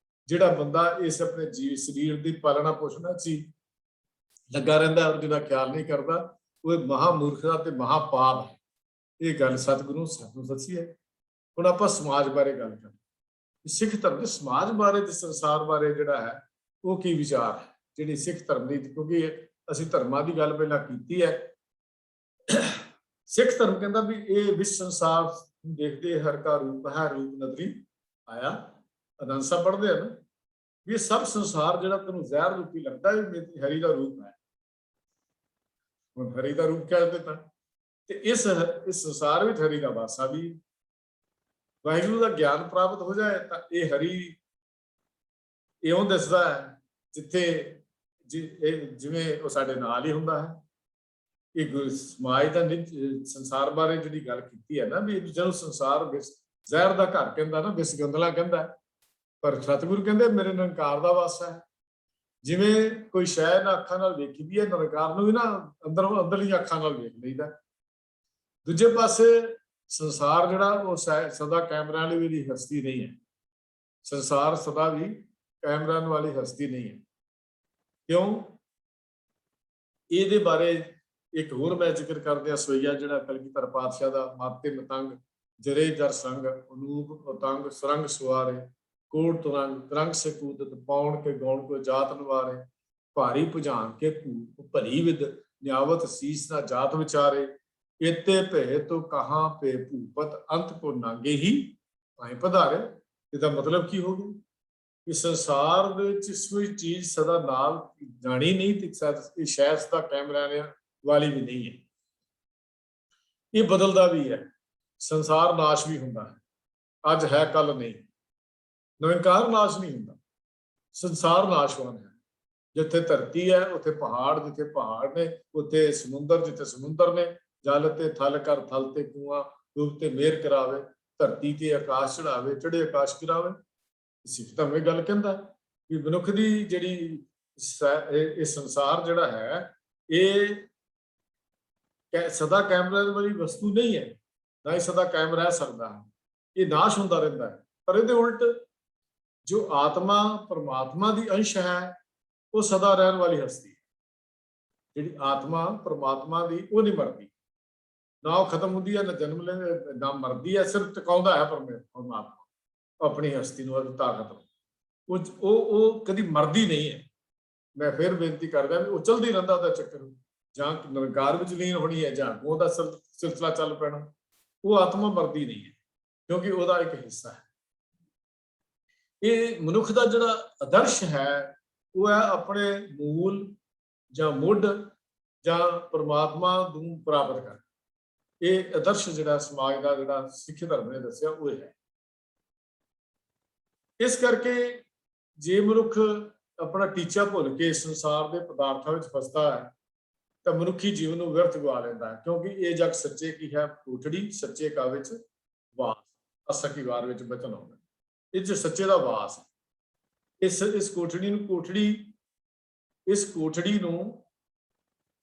ਜਿਹੜਾ ਬੰਦਾ ਇਸ ਆਪਣੇ ਸਰੀਰ ਦੀ ਪਾਲਣਾ ਪੋਸ਼ਣਾ ਚ ਲੱਗਾ ਰਹਿੰਦਾ ਔਰ ਜਿਹਦਾ ਖਿਆਲ ਨਹੀਂ ਕਰਦਾ, ਉਹ ਮਹਾਮੂਰਖਤਾ ਤੇ ਮਹਾਪਾਪ ਹੈ। ਇਹ ਗੱਲ ਸਤਿਗੁਰੂ ਸਾਨੂੰ ਦੱਸੀ ਹੈ। ਹੁਣ ਆਪਾਂ ਸਮਾਜ ਬਾਰੇ ਗੱਲ ਕਰਾਂ, ਸਿੱਖ ਧਰਮ ਦੇ ਸਮਾਜ ਬਾਰੇ ਤੇ ਸੰਸਾਰ ਬਾਰੇ ਜਿਹੜਾ ਹੈ ਉਹ ਕੀ ਵਿਚਾਰ ਹੈ ਜਿਹੜੀ ਸਿੱਖ ਧਰਮ ਦੀ, ਕਿਉਂਕਿ ਅਸੀਂ ਧਰਮਾਂ ਦੀ ਗੱਲ ਪਹਿਲਾਂ ਕੀਤੀ ਹੈ। ਸਿੱਖ ਧਰਮ ਕਹਿੰਦਾ ਵੀ ਇਹ ਵਿਸ਼ ਸੰਸਾਰ ਦੇਖਦੇ ਹਰ ਕਾ ਰੂਪ ਹੈ, ਰੂਪ ਨਦਰੀ ਆਇਆ। ਆਨੰਦ ਸਾਹਿਬ ਪੜ੍ਹਦੇ ਹਨ ਵੀ ਇਹ ਸਭ ਸੰਸਾਰ ਜਿਹੜਾ ਤੈਨੂੰ ਜ਼ਹਿਰ ਰੂਪੀ ਲੱਗਦਾ, ਇਹ ਹਰੀ ਦਾ ਰੂਪ ਹੈ। ਹੁਣ ਹਰੀ ਦਾ ਰੂਪ ਕਹਿ ਦਿੱਤਾ, ਤੇ ਇਸ ਸੰਸਾਰ ਵਿੱਚ ਹਰੀ ਦਾ ਵਾਸਾ ਵੀ। ਵਾਹਿਗੁਰੂ ਦਾ ਗਿਆਨ ਪ੍ਰਾਪਤ ਹੋ ਜਾਏ ਤਾਂ ਇਹ ਹਰੀ ਇਉਂ ਦਿਸਦਾ ਹੈ ਜਿੱਥੇ ਜਿਵੇਂ ਉਹ ਸਾਡੇ ਨਾਲ ਹੀ ਹੁੰਦਾ ਹੈ। ਇਹ ਸਮਾਜ ਦਾ ਸੰਸਾਰ ਬਾਰੇ ਜਿਹੜੀ ਗੱਲ ਕੀਤੀ ਹੈ ਨਾ, ਵੀ ਜਦੋਂ ਸੰਸਾਰ ਜ਼ਹਿਰ ਦਾ ਘਰ ਕਹਿੰਦਾ ਨਾ, ਵਿਸ ਗੰਦਲਾ ਕਹਿੰਦਾ, ਪਰ ਸਤਿਗੁਰੂ ਕਹਿੰਦੇ ਮੇਰੇ ਨਿਰੰਕਾਰ ਦਾ ਵਾਸਾ ਹੈ। ਜਿਵੇਂ ਕੋਈ ਸ਼ੈ ਨਾ ਅੱਖਾਂ ਨਾਲ ਵੇਖੀ ਦੀ ਹੈ, ਨਿਰੰਕਾਰ ਨੂੰ ਵੀ ਨਾ ਅੰਦਰਲੀ ਅੱਖਾਂ ਨਾਲ ਵੇਖ ਲਈਦਾ। ਦੂਜੇ ਪਾਸੇ ਸੰਸਾਰ ਜਿਹੜਾ ਉਹ ਸਦਾ ਕੈਮਰਿਆਂ ਵਾਲੀ ਵੀ ਹਸਤੀ ਨਹੀਂ ਹੈ। ਸੰਸਾਰ ਸਦਾ ਵੀ ਕੈਮਰਿਆਂ ਵਾਲੀ ਹਸਤੀ ਨਹੀਂ ਹੈ। ਕਿਉਂ? ਇਹਦੇ ਬਾਰੇ ਇੱਕ ਹੋਰ ਮੈਂ ਜ਼ਿਕਰ ਕਰਦੇ ਆ ਸਵਈਆ ਜਿਹੜਾ ਕਲਗੀਧਰ ਪਾਤਸ਼ਾਹ ਦਾ ਮਾਤੇ ਮਤੰਗ ਜਰੇ ਜਰ ਸੰਗ ਅਨੂਪ ਪਤੰਗ ਸੁਰੰਗ ਸਵਾਰੇ ਕੋਟ ਤੁਰੰਗ ਤਰੰਗ ਸੇ ਕੂਦਤ ਪਾਉਣ ਕੇ ਗੌਣ ਕੋ ਜਾਤ ਨਿਵਾਰੇ ਭਾਰੀ ਭੁਜਾਨ ਕੇ ਭੂਪ ਭਲੀ ਵਿਦ ਨਿਆਵਤ ਸੀਸ ਨਾ ਜਾਤ ਵਿਚਾਰੇ ਇਤੇ ਭੇ ਤੋ ਕਹਾਂ ਪੇ ਭੂਪਤ ਅੰਤ ਕੋ ਨਾਗੇ ਹੀ ਭਾਵੇਂ ਪਧਾਰੇ। ਇਹਦਾ ਮਤਲਬ ਕੀ ਹੋ ਗਿਆ ਕਿ ਸੰਸਾਰ ਦੇ ਵਿੱਚ ਕੋਈ ਚੀਜ਼ ਸਦਾ ਨਾਲ ਜਾਣੀ ਨਹੀਂ, ਤੇ ਸ਼ਾਇਦ ਦਾ ਕੈਮਰਿਆਂ ਵਾਲੀ ਵੀ ਨਹੀਂ ਹੈ। ਇਹ ਬਦਲਦਾ ਵੀ ਹੈ। ਸੰਸਾਰ ਨਾਸ਼ ਵੀ ਹੁੰਦਾ ਹੈ, ਅੱਜ ਹੈ ਕੱਲ ਨਹੀਂ। ਨਿਰੰਕਾਰ ਨਾਸ਼ ਨਹੀਂ ਹੁੰਦਾ, ਸੰਸਾਰ ਨਾਸ਼ਵਾਨ ਹੈ। ਜਿੱਥੇ ਧਰਤੀ ਹੈ ਉੱਥੇ ਪਹਾੜ, ਜਿੱਥੇ ਪਹਾੜ ਨੇ ਉੱਥੇ ਸਮੁੰਦਰ, ਜਿੱਥੇ ਸਮੁੰਦਰ ਨੇ ਜਲ ਤੇ ਥਲ ਕਰ ਥਲ ਤੇ ਕੂਆਂ ਰੂਪ ਤੇ ਮੇਰ ਕਰਾਵੇ, ਧਰਤੀ ਤੇ ਆਕਾਸ਼ ਚੜਾਵੇ, ਚੜੇ ਆਕਾਸ਼ ਗਿਰਾਵੇ। ਸਿੱਖ ਧਰਮ ਇਹ ਗੱਲ ਕਹਿੰਦਾ ਵੀ ਮਨੁੱਖ ਦੀ ਜਿਹੜੀ ਇਹ ਸੰਸਾਰ ਜਿਹੜਾ ਹੈ ਇਹ ਸਦਾ ਕੈਮਰਾ ਵਾਲੀ ਵਸਤੂ ਨਹੀਂ ਹੈ, ਨਾ ਹੀ ਸਦਾ ਕਾਇਮ ਰਹਿ ਸਕਦਾ ਹੈ। ਇਹ ਨਾਸ਼ ਹੁੰਦਾ ਰਹਿੰਦਾ ਹੈ। ਪਰ ਇਹਦੇ ਉਲਟ ਜੋ ਆਤਮਾ ਪਰਮਾਤਮਾ ਦੀ ਅੰਸ਼ ਹੈ ਉਹ ਸਦਾ ਰਹਿਣ ਵਾਲੀ ਹਸਤੀ ਹੈ। ਜਿਹੜੀ ਆਤਮਾ ਪਰਮਾਤਮਾ ਦੀ ਉਹ ਨਹੀਂ ਮਰਦੀ, ਨਾ ਉਹ ਖਤਮ ਹੁੰਦੀ ਹੈ, ਨਾ ਜਨਮ ਲੈਂਦੀ, ਨਾ ਮਰਦੀ ਹੈ, ਸਿਰਫ ਟਿਕਾਉਂਦਾ ਹੈ ਪਰਮਾਤਮਾ ਆਪਣੀ ਹਸਤੀ ਨੂੰ, ਤਾਕਤ ਨੂੰ। ਉਹ ਕਦੀ ਮਰਦੀ ਨਹੀਂ ਹੈ। ਮੈਂ ਫਿਰ ਬੇਨਤੀ ਕਰਦਾ ਵੀ ਉਹ ਚਲਦੀ ਰਹਿੰਦਾ ਉਹਦਾ ਚੱਕਰ, ਜਾਂ ਨਿਰੰਕਾਰ ਵਿੱਚ ਲੀਨ ਹੋਣੀ ਹੈ ਜਾਂ ਉਹਦਾ ਸਿਲਸਿਲਾ ਚੱਲ ਪੈਣਾ। ਉਹ ਆਤਮਾ ਮਰਦੀ ਨਹੀਂ ਹੈ ਕਿਉਂਕਿ ਉਹਦਾ ਇੱਕ ਹਿੱਸਾ ਹੈ। ਇਹ ਮਨੁੱਖ ਦਾ ਜਿਹੜਾ ਆਦਰਸ਼ ਹੈ ਉਹ ਹੈ ਆਪਣੇ ਮੂਲ ਜਾਂ ਮੁੱਢ ਜਾਂ ਪਰਮਾਤਮਾ ਨੂੰ ਪ੍ਰਾਪਤ ਕਰ। ਇਹ ਆਦਰਸ਼ ਜਿਹੜਾ ਸਮਾਜ ਦਾ ਜਿਹੜਾ ਸਿੱਖ ਧਰਮ ਨੇ ਦੱਸਿਆ ਉਹ ਹੈ। ਇਸ ਕਰਕੇ ਜੇ ਮਨੁੱਖ ਆਪਣਾ ਟੀਚਾ ਭੁੱਲ ਕੇ ਸੰਸਾਰ ਦੇ ਪਦਾਰਥਾਂ ਵਿੱਚ ਫਸਦਾ ਹੈ ਤਾਂ ਮਨੁੱਖੀ ਜੀਵਨ ਨੂੰ ਵਿਅਰਥ ਗਵਾ ਲੈਂਦਾ ਹੈ। ਕਿਉਂਕਿ ਇਹ ਜਗ ਸੱਚੇ ਕੀ ਹੈ ਕੋਠੜੀ, ਸੱਚੇ ਕਾ ਵਿੱਚ ਵਾਸ, ਅਸਕੀ ਵਾਰ ਵਿੱਚ ਬਚਨ ਆਉਂਦਾ। ਇਹ ਜੋ ਸੱਚੇ ਦਾ ਵਾਸ ਹੈ, ਇਸ ਕੋਠੜੀ ਨੂੰ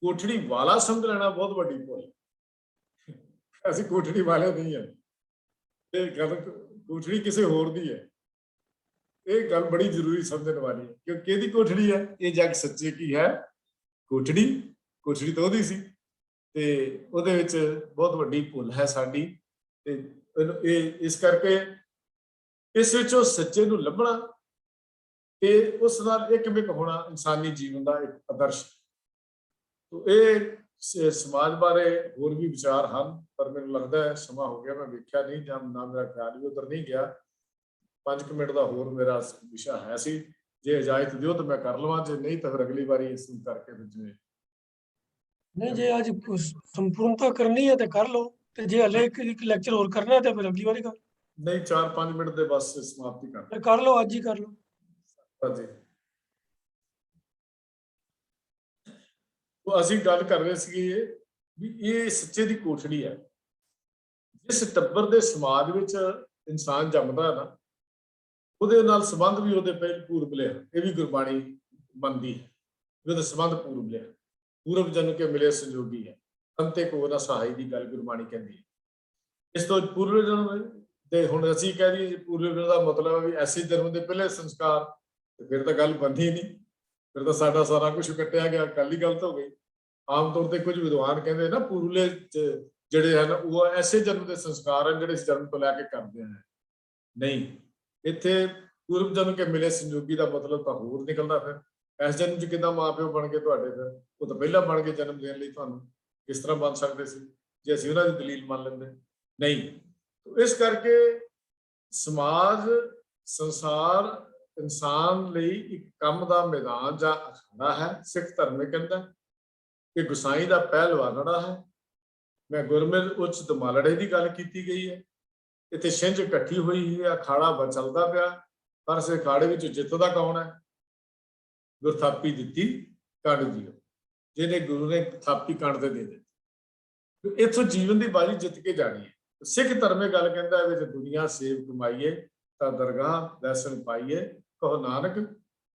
ਕੋਠੜੀ ਵਾਲਾ ਸਮਝ ਲੈਣਾ ਬਹੁਤ ਵੱਡੀ ਭੁੱਲ ਹੈ। ਅਸੀਂ ਕੋਠੜੀ ਵਾਲੇ ਨਹੀਂ ਹਾਂ, ਇਹ ਗੱਲ ਕੋਠੜੀ ਕਿਸੇ ਹੋਰ ਦੀ ਹੈ। ਇਹ ਗੱਲ ਬੜੀ ਜ਼ਰੂਰੀ ਸਮਝਣ ਵਾਲੀ ਹੈ ਕਿ ਕਿਹਦੀ ਕੋਠੜੀ ਹੈ। ਇਹ ਜਗ ਸੱਚੇ ਕੀ ਹੈ ਕੋਠੜੀ ਤਾਂ ਉਹਦੀ ਸੀ, ਤੇ ਉਹਦੇ ਵਿੱਚ ਬਹੁਤ ਵੱਡੀ ਭੁੱਲ ਹੈ ਸਾਡੀ। ਤੇ ਇਹ ਇਸ ਕਰਕੇ ਇਸ ਵਿੱਚ ਉਹ ਸੱਚੇ ਨੂੰ ਲੱਭਣਾ ਤੇ ਉਸ ਨਾਲ ਇੱਕ ਮਿਕ ਹੋਣਾ ਇਨਸਾਨੀ ਜੀਵਨ ਦਾ ਇੱਕ ਆਦਰਸ਼। ਇਹ ਸਮਾਜ ਬਾਰੇ ਹੋਰ ਵੀ ਵਿਚਾਰ ਹਨ, ਪਰ ਮੈਨੂੰ ਲੱਗਦਾ ਹੈ ਸਮਾਂ ਹੋ ਗਿਆ, ਮੈਂ ਵੇਖਿਆ ਨਹੀਂ ਜਾਂ ਨਾ ਮੇਰਾ ਖਿਆਲ ਵੀ ਉਧਰ ਨਹੀਂ ਗਿਆ। 5 ਮਿੰਟ ਦਾ ਹੋਰ ਮੇਰਾ ਵਿਸ਼ਾ ਹੈ ਸੀ, ਜੇ ਇਜਾਜ਼ਤ ਦਿਓ ਤਾਂ ਮੈਂ ਕਰ ਲਵਾਂ, ਜੇ ਨਹੀਂ ਤਾਂ ਫਿਰ ਅਗਲੀ ਵਾਰੀ ਇਸ ਨੂੰ ਕਰਕੇ ਫਿਰ ਜਿਵੇਂ नहीं जे आज संपूर्णता करनी है तो कर लो, तो जे हले एक लेक्चर और करना है तो फिर अगली बारी नहीं 4-5 मिनट ਦੇ ਬਸ ਸਮਾਪਤੀ कर लो, आज ही कर लो। ਹਾਂਜੀ। ਅਸੀਂ ਗੱਲ ਕਰ ਰਹੇ ਸੀਗੇ ਵੀ ਇਹ ਸੱਚੇ ਦੀ ਕੋਠੜੀ ਹੈ। ਜਿਸ ਟੱਬਰ ਦੇ ਸਮਾਜ ਵਿੱਚ ਇਨਸਾਨ ਜੰਮਦਾ ਹੈ ਨਾ, ਉਹਦੇ ਨਾਲ ਸੰਬੰਧ ਵੀ ਉਹਦੇ ਪਹਿਲ ਪੂਰਬਲੇ ਹਨ। ਇਹ ਵੀ ਗੁਰਬਾਣੀ ਮੰਨਦੀ ਹੈ ਵੀ ਉਹਦੇ ਸੰਬੰਧ ਪੂਰਬਲੇ ਹਨ। ਪੂਰਬ ਜਨ ਕੇ ਮਿਲੇ ਸੰਜੋਗੀ ਹੈ, ਅੰਤੇ ਕੋ ਨਾ ਸਹਾਈ ਦੀ ਗੱਲ ਗੁਰਬਾਣੀ ਕਹਿੰਦੀ ਹੈ। ਇਸ ਤੋਂ ਪੂਰਬ ਜਨਮ ਤੇ ਹੁਣ ਅਸੀਂ ਕਹਿ ਦਈਏ ਪੂਰਬ ਜਨਮ ਦਾ ਮਤਲਬ ਵੀ ਐਸੇ ਜਨਮ ਦੇ ਪਹਿਲੇ ਸੰਸਕਾਰ, ਤੇ ਫਿਰ ਤਾਂ ਗੱਲ ਬਣਦੀ ਨਹੀਂ, ਫਿਰ ਤਾਂ ਸਾਡਾ ਸਾਰਾ ਕੁਝ ਕੱਟਿਆ ਗਿਆ, ਗੱਲ ਹੀ ਗਲਤ ਹੋ ਗਈ। ਆਮ ਤੌਰ ਤੇ ਕੁਝ ਵਿਦਵਾਨ ਕਹਿੰਦੇ ਨਾ ਪੂਰਲੇ ਜਿਹੜੇ ਹਨ ਉਹ ਐਸੇ ਜਨਮ ਦੇ ਸੰਸਕਾਰ ਹਨ ਜਿਹੜੇ ਇਸ ਜਨਮ ਤੋਂ ਲੈ ਕੇ ਕਰਦੇ ਹਨ। ਨਹੀਂ, ਇੱਥੇ ਪੂਰਬ ਜਨਮ ਕੇ ਮਿਲੇ ਸੰਜੋਗੀ ਦਾ ਮਤਲਬ ਤਾਂ ਹੋਰ ਨਿਕਲਦਾ। ਫਿਰ ਇਸ ਜਨਮ 'ਚ ਕਿੱਦਾਂ ਮਾਂ ਪਿਓ ਬਣ ਗਏ ਤੁਹਾਡੇ? ਫਿਰ ਉਹ ਤਾਂ ਪਹਿਲਾਂ ਬਣ ਗਏ ਜਨਮ ਦੇਣ ਲਈ, ਤੁਹਾਨੂੰ ਕਿਸ ਤਰ੍ਹਾਂ ਬਣ ਸਕਦੇ ਸੀ ਜੇ ਅਸੀਂ ਉਹਨਾਂ ਦੀ ਦਲੀਲ ਮੰਨ ਲੈਂਦੇ? ਨਹੀਂ। ਇਸ ਕਰਕੇ ਸਮਾਜ, ਸੰਸਾਰ ਇਨਸਾਨ ਲਈ ਇੱਕ ਕੰਮ ਦਾ ਮੈਦਾਨ ਜਾਂ ਅਖਾੜਾ ਹੈ। ਸਿੱਖ ਧਰਮ ਇਹ ਕਹਿੰਦਾ ਕਿ ਗੁਸਾਈ ਦਾ ਪਹਿਲਵਾਨੜਾ ਹੈ। ਮੈਂ ਗੁਰਮਿਲ ਉੱਚ ਦਮਾਲੜੇ ਦੀ ਗੱਲ ਕੀਤੀ ਗਈ ਹੈ। ਇੱਥੇ ਛਿੰਝ ਇਕੱਠੀ ਹੋਈ ਹੈ, ਅਖਾੜਾ ਚੱਲਦਾ ਪਿਆ, ਪਰ ਇਸ ਅਖਾੜੇ ਵਿੱਚ ਜਿੱਤਦਾ ਕੌਣ ਹੈ? ਗੁਰਥਾਪੀ ਦਿੱਤੀ ਕੰਡ ਦਿਓ, ਜਿਹਨੇ ਗੁਰੂ ਨੇ ਥਾਪੀ ਕੰਡ ਤੇ ਦੇ ਦਿੱਤੀ। ਇੱਥੋਂ ਜੀਵਨ ਦੀ ਬਾਜੀ ਜਿੱਤ ਕੇ ਜਾਣੀ ਹੈ। ਸਿੱਖ ਧਰਮ ਇਹ ਗੱਲ ਕਹਿੰਦਾ ਹੈ, ਵਿੱਚ ਦੁਨੀਆ ਸੇਵ ਕਮਾਈਏ ਤਾਂ ਦਰਗਾਹ ਦਰਸ਼ਨ ਪਾਈਏ, ਕਹੋ ਨਾਨਕ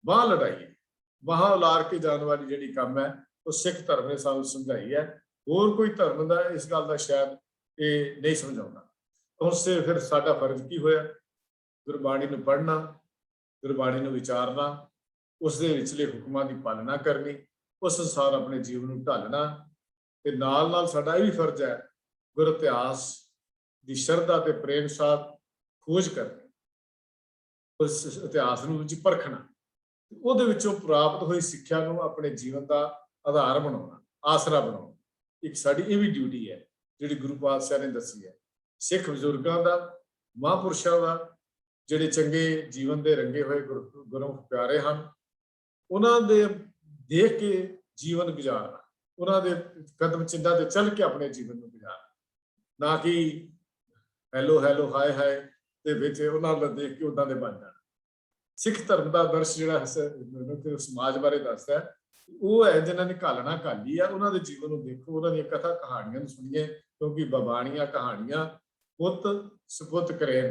ਬਾਹ ਲੜਾਈਏ। ਬਾਹਾਂ ਉਲਾਰ ਕੇ ਜਾਣ ਵਾਲੀ ਜਿਹੜੀ ਕੰਮ ਹੈ ਉਹ ਸਿੱਖ ਧਰਮ ਨੇ ਸਾਨੂੰ ਸਮਝਾਈ ਹੈ। ਹੋਰ ਕੋਈ ਧਰਮ ਦਾ ਇਸ ਗੱਲ ਦਾ ਸ਼ਾਇਦ ਇਹ ਨਹੀਂ ਸਮਝਾਉਂਦਾ। ਉਸ ਤੇ ਫਿਰ ਸਾਡਾ ਫਰਜ਼ ਕੀ ਹੋਇਆ? ਗੁਰਬਾਣੀ ਨੂੰ ਪੜ੍ਹਨਾ, ਗੁਰਬਾਣੀ ਨੂੰ ਵਿਚਾਰਨਾ, ਉਸ ਦੇ ਵਿਚਲੇ ਹੁਕਮਾਂ ਦੀ ਪਾਲਣਾ ਕਰਨੀ, ਉਸ ਅਨੁਸਾਰ ਆਪਣੇ ਜੀਵਨ ਨੂੰ ਢਾਲਣਾ, ਤੇ ਨਾਲ ਨਾਲ ਸਾਡਾ ਇਹ ਵੀ ਫਰਜ਼ ਹੈ ਗੁਰ ਇਤਿਹਾਸ ਦੀ ਸ਼ਰਧਾ ਤੇ ਪ੍ਰੇਮ ਸਾਥ ਖੋਜ ਕਰਨੀ, ਉਸ ਇਤਿਹਾਸ ਨੂੰ ਵਿੱਚ ਪਰਖਣਾ, ਉਹਦੇ ਵਿੱਚੋਂ ਪ੍ਰਾਪਤ ਹੋਈ ਸਿੱਖਿਆ ਨੂੰ ਆਪਣੇ ਜੀਵਨ ਦਾ ਆਧਾਰ ਬਣਾਉਣਾ, ਆਸਰਾ ਬਣਾਉਣਾ। ਇੱਕ ਸਾਡੀ ਇਹ ਵੀ ਡਿਊਟੀ ਹੈ ਜਿਹੜੀ ਗੁਰੂ ਪਾਤਸ਼ਾਹ ਨੇ ਦੱਸੀ ਹੈ। ਸਿੱਖ ਬਜ਼ੁਰਗਾਂ ਦਾ, ਮਹਾਂਪੁਰਸ਼ਾਂ ਦਾ, ਜਿਹੜੇ ਚੰਗੇ ਜੀਵਨ ਦੇ ਰੰਗੇ ਹੋਏ ਗੁਰਮੁਖ ਪਿਆਰੇ ਹਨ, ਉਹਨਾਂ ਦੇ ਦੇਖ ਕੇ ਜੀਵਨ ਗੁਜ਼ਾਰਨਾ, ਉਹਨਾਂ ਦੇ ਕਦਮ ਚਿੰਨ੍ਹਾਂ ਤੇ ਚੱਲ ਕੇ ਆਪਣੇ ਜੀਵਨ ਨੂੰ ਗੁਜ਼ਾਰਨਾ, ਨਾ ਕਿ ਹੈਲੋ ਹੈਲੋ ਹਾਏ ਹਾਏ ਦੇ ਵਿੱਚ ਉਹਨਾਂ ਨੂੰ ਦੇਖ ਕੇ ਉਦਾਂ ਦੇ ਬਣ ਜਾਣਾ। ਸਿੱਖ ਧਰਮ ਦਾ ਆਦਰਸ਼ ਜਿਹੜਾ ਸਮਾਜ ਬਾਰੇ ਦੱਸਦਾ ਹੈ ਉਹ ਹੈ ਜਿਹਨਾਂ ਨੇ ਘਾਲਣਾ ਘਾਲੀ ਆ, ਉਹਨਾਂ ਦੇ ਜੀਵਨ ਨੂੰ ਦੇਖੋ, ਉਹਨਾਂ ਦੀਆਂ ਕਥਾ ਕਹਾਣੀਆਂ ਨੂੰ ਸੁਣੀਏ, ਕਿਉਂਕਿ ਬਾਣੀਆਂ ਕਹਾਣੀਆਂ ਪੁੱਤ ਸਪੁੱਤ ਕਰੇ।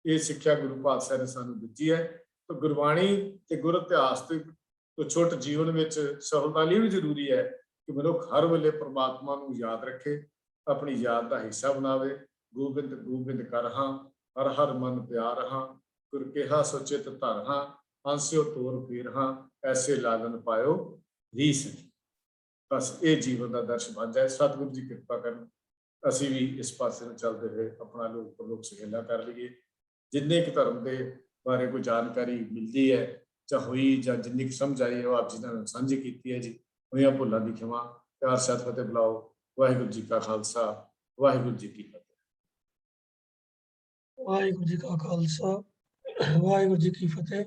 ਇਹ ਸਿੱਖਿਆ ਗੁਰੂ ਪਾਤਸ਼ਾਹ ਨੇ ਸਾਨੂੰ ਦਿੱਤੀ ਹੈ। ਤਾਂ ਗੁਰਬਾਣੀ ਤੇ ਗੁਰ ਇਤਿਹਾਸ ਤੋਂ ਛੁੱਟ ਜੀਵਨ ਵਿੱਚ ਸਫਲਤਾ ਲਈ ਵੀ ਜ਼ਰੂਰੀ ਹੈ ਕਿ ਮਨੁੱਖ ਹਰ ਵੇਲੇ ਪ੍ਰਮਾਤਮਾ ਨੂੰ ਯਾਦ ਰੱਖੇ, ਆਪਣੀ ਯਾਦ ਦਾ ਹਿੱਸਾ ਬਣਾਵੇ। ਗੋਬਿੰਦ ਗੋਬਿੰਦ ਕਰ ਹਾਂ, ਹਰ ਹਰ ਮਨ ਪਿਆਰ ਹਾਂ, ਗੁਰ ਕਿਹਾ ਸੋਚਿਤ ਧਰ ਹਾਂ, ਹੰਸਿਓ ਤੋਰ ਫੇਰ ਹਾਂ, ਐਸੇ ਲਾਲਨ ਪਾਇਓ ਰੀਸ। ਬਸ ਇਹ ਜੀਵਨ ਦਾ ਦਰਸ਼ ਬਣ ਜਾਏ। ਸਤਿਗੁਰੂ ਜੀ ਕਿਰਪਾ ਕਰਨ, ਅਸੀਂ ਵੀ ਇਸ ਪਾਸੇ ਨੂੰ ਚੱਲਦੇ ਹੋਏ ਆਪਣਾ ਲੋਕ ਪ੍ਰਲੋਕ ਸੁਹੇਲਾ ਕਰ ਲਈਏ। ਜਿੰਨੇ ਕੁ ਧਰਮ ਦੇ ਬਾਰੇ ਕੋਈ ਜਾਣਕਾਰੀ ਮਿਲਦੀ ਹੈ ਜਾਂ ਹੋਈ, ਜਾਂ ਜਿੰਨੀ ਕੁ ਸਮਝ ਆਈ ਉਹ ਆਪ ਜੀ ਨਾਲ ਸਾਂਝੀ ਕੀਤੀ ਹੈ ਜੀ। ਹੋਈਆਂ ਭੁੱਲਾਂ ਦੀ ਖਿਮਾ, ਪਿਆਰ ਸਤਿ ਫਤਿਹ ਬੁਲਾਓ। ਵਾਹਿਗੁਰੂ ਜੀ ਕਾ ਖਾਲਸਾ, ਵਾਹਿਗੁਰੂ ਜੀ ਕੀ ਫਤਿਹ। वाहिगुरू जी का खालसा, वाहिगुरू जी की फतेह।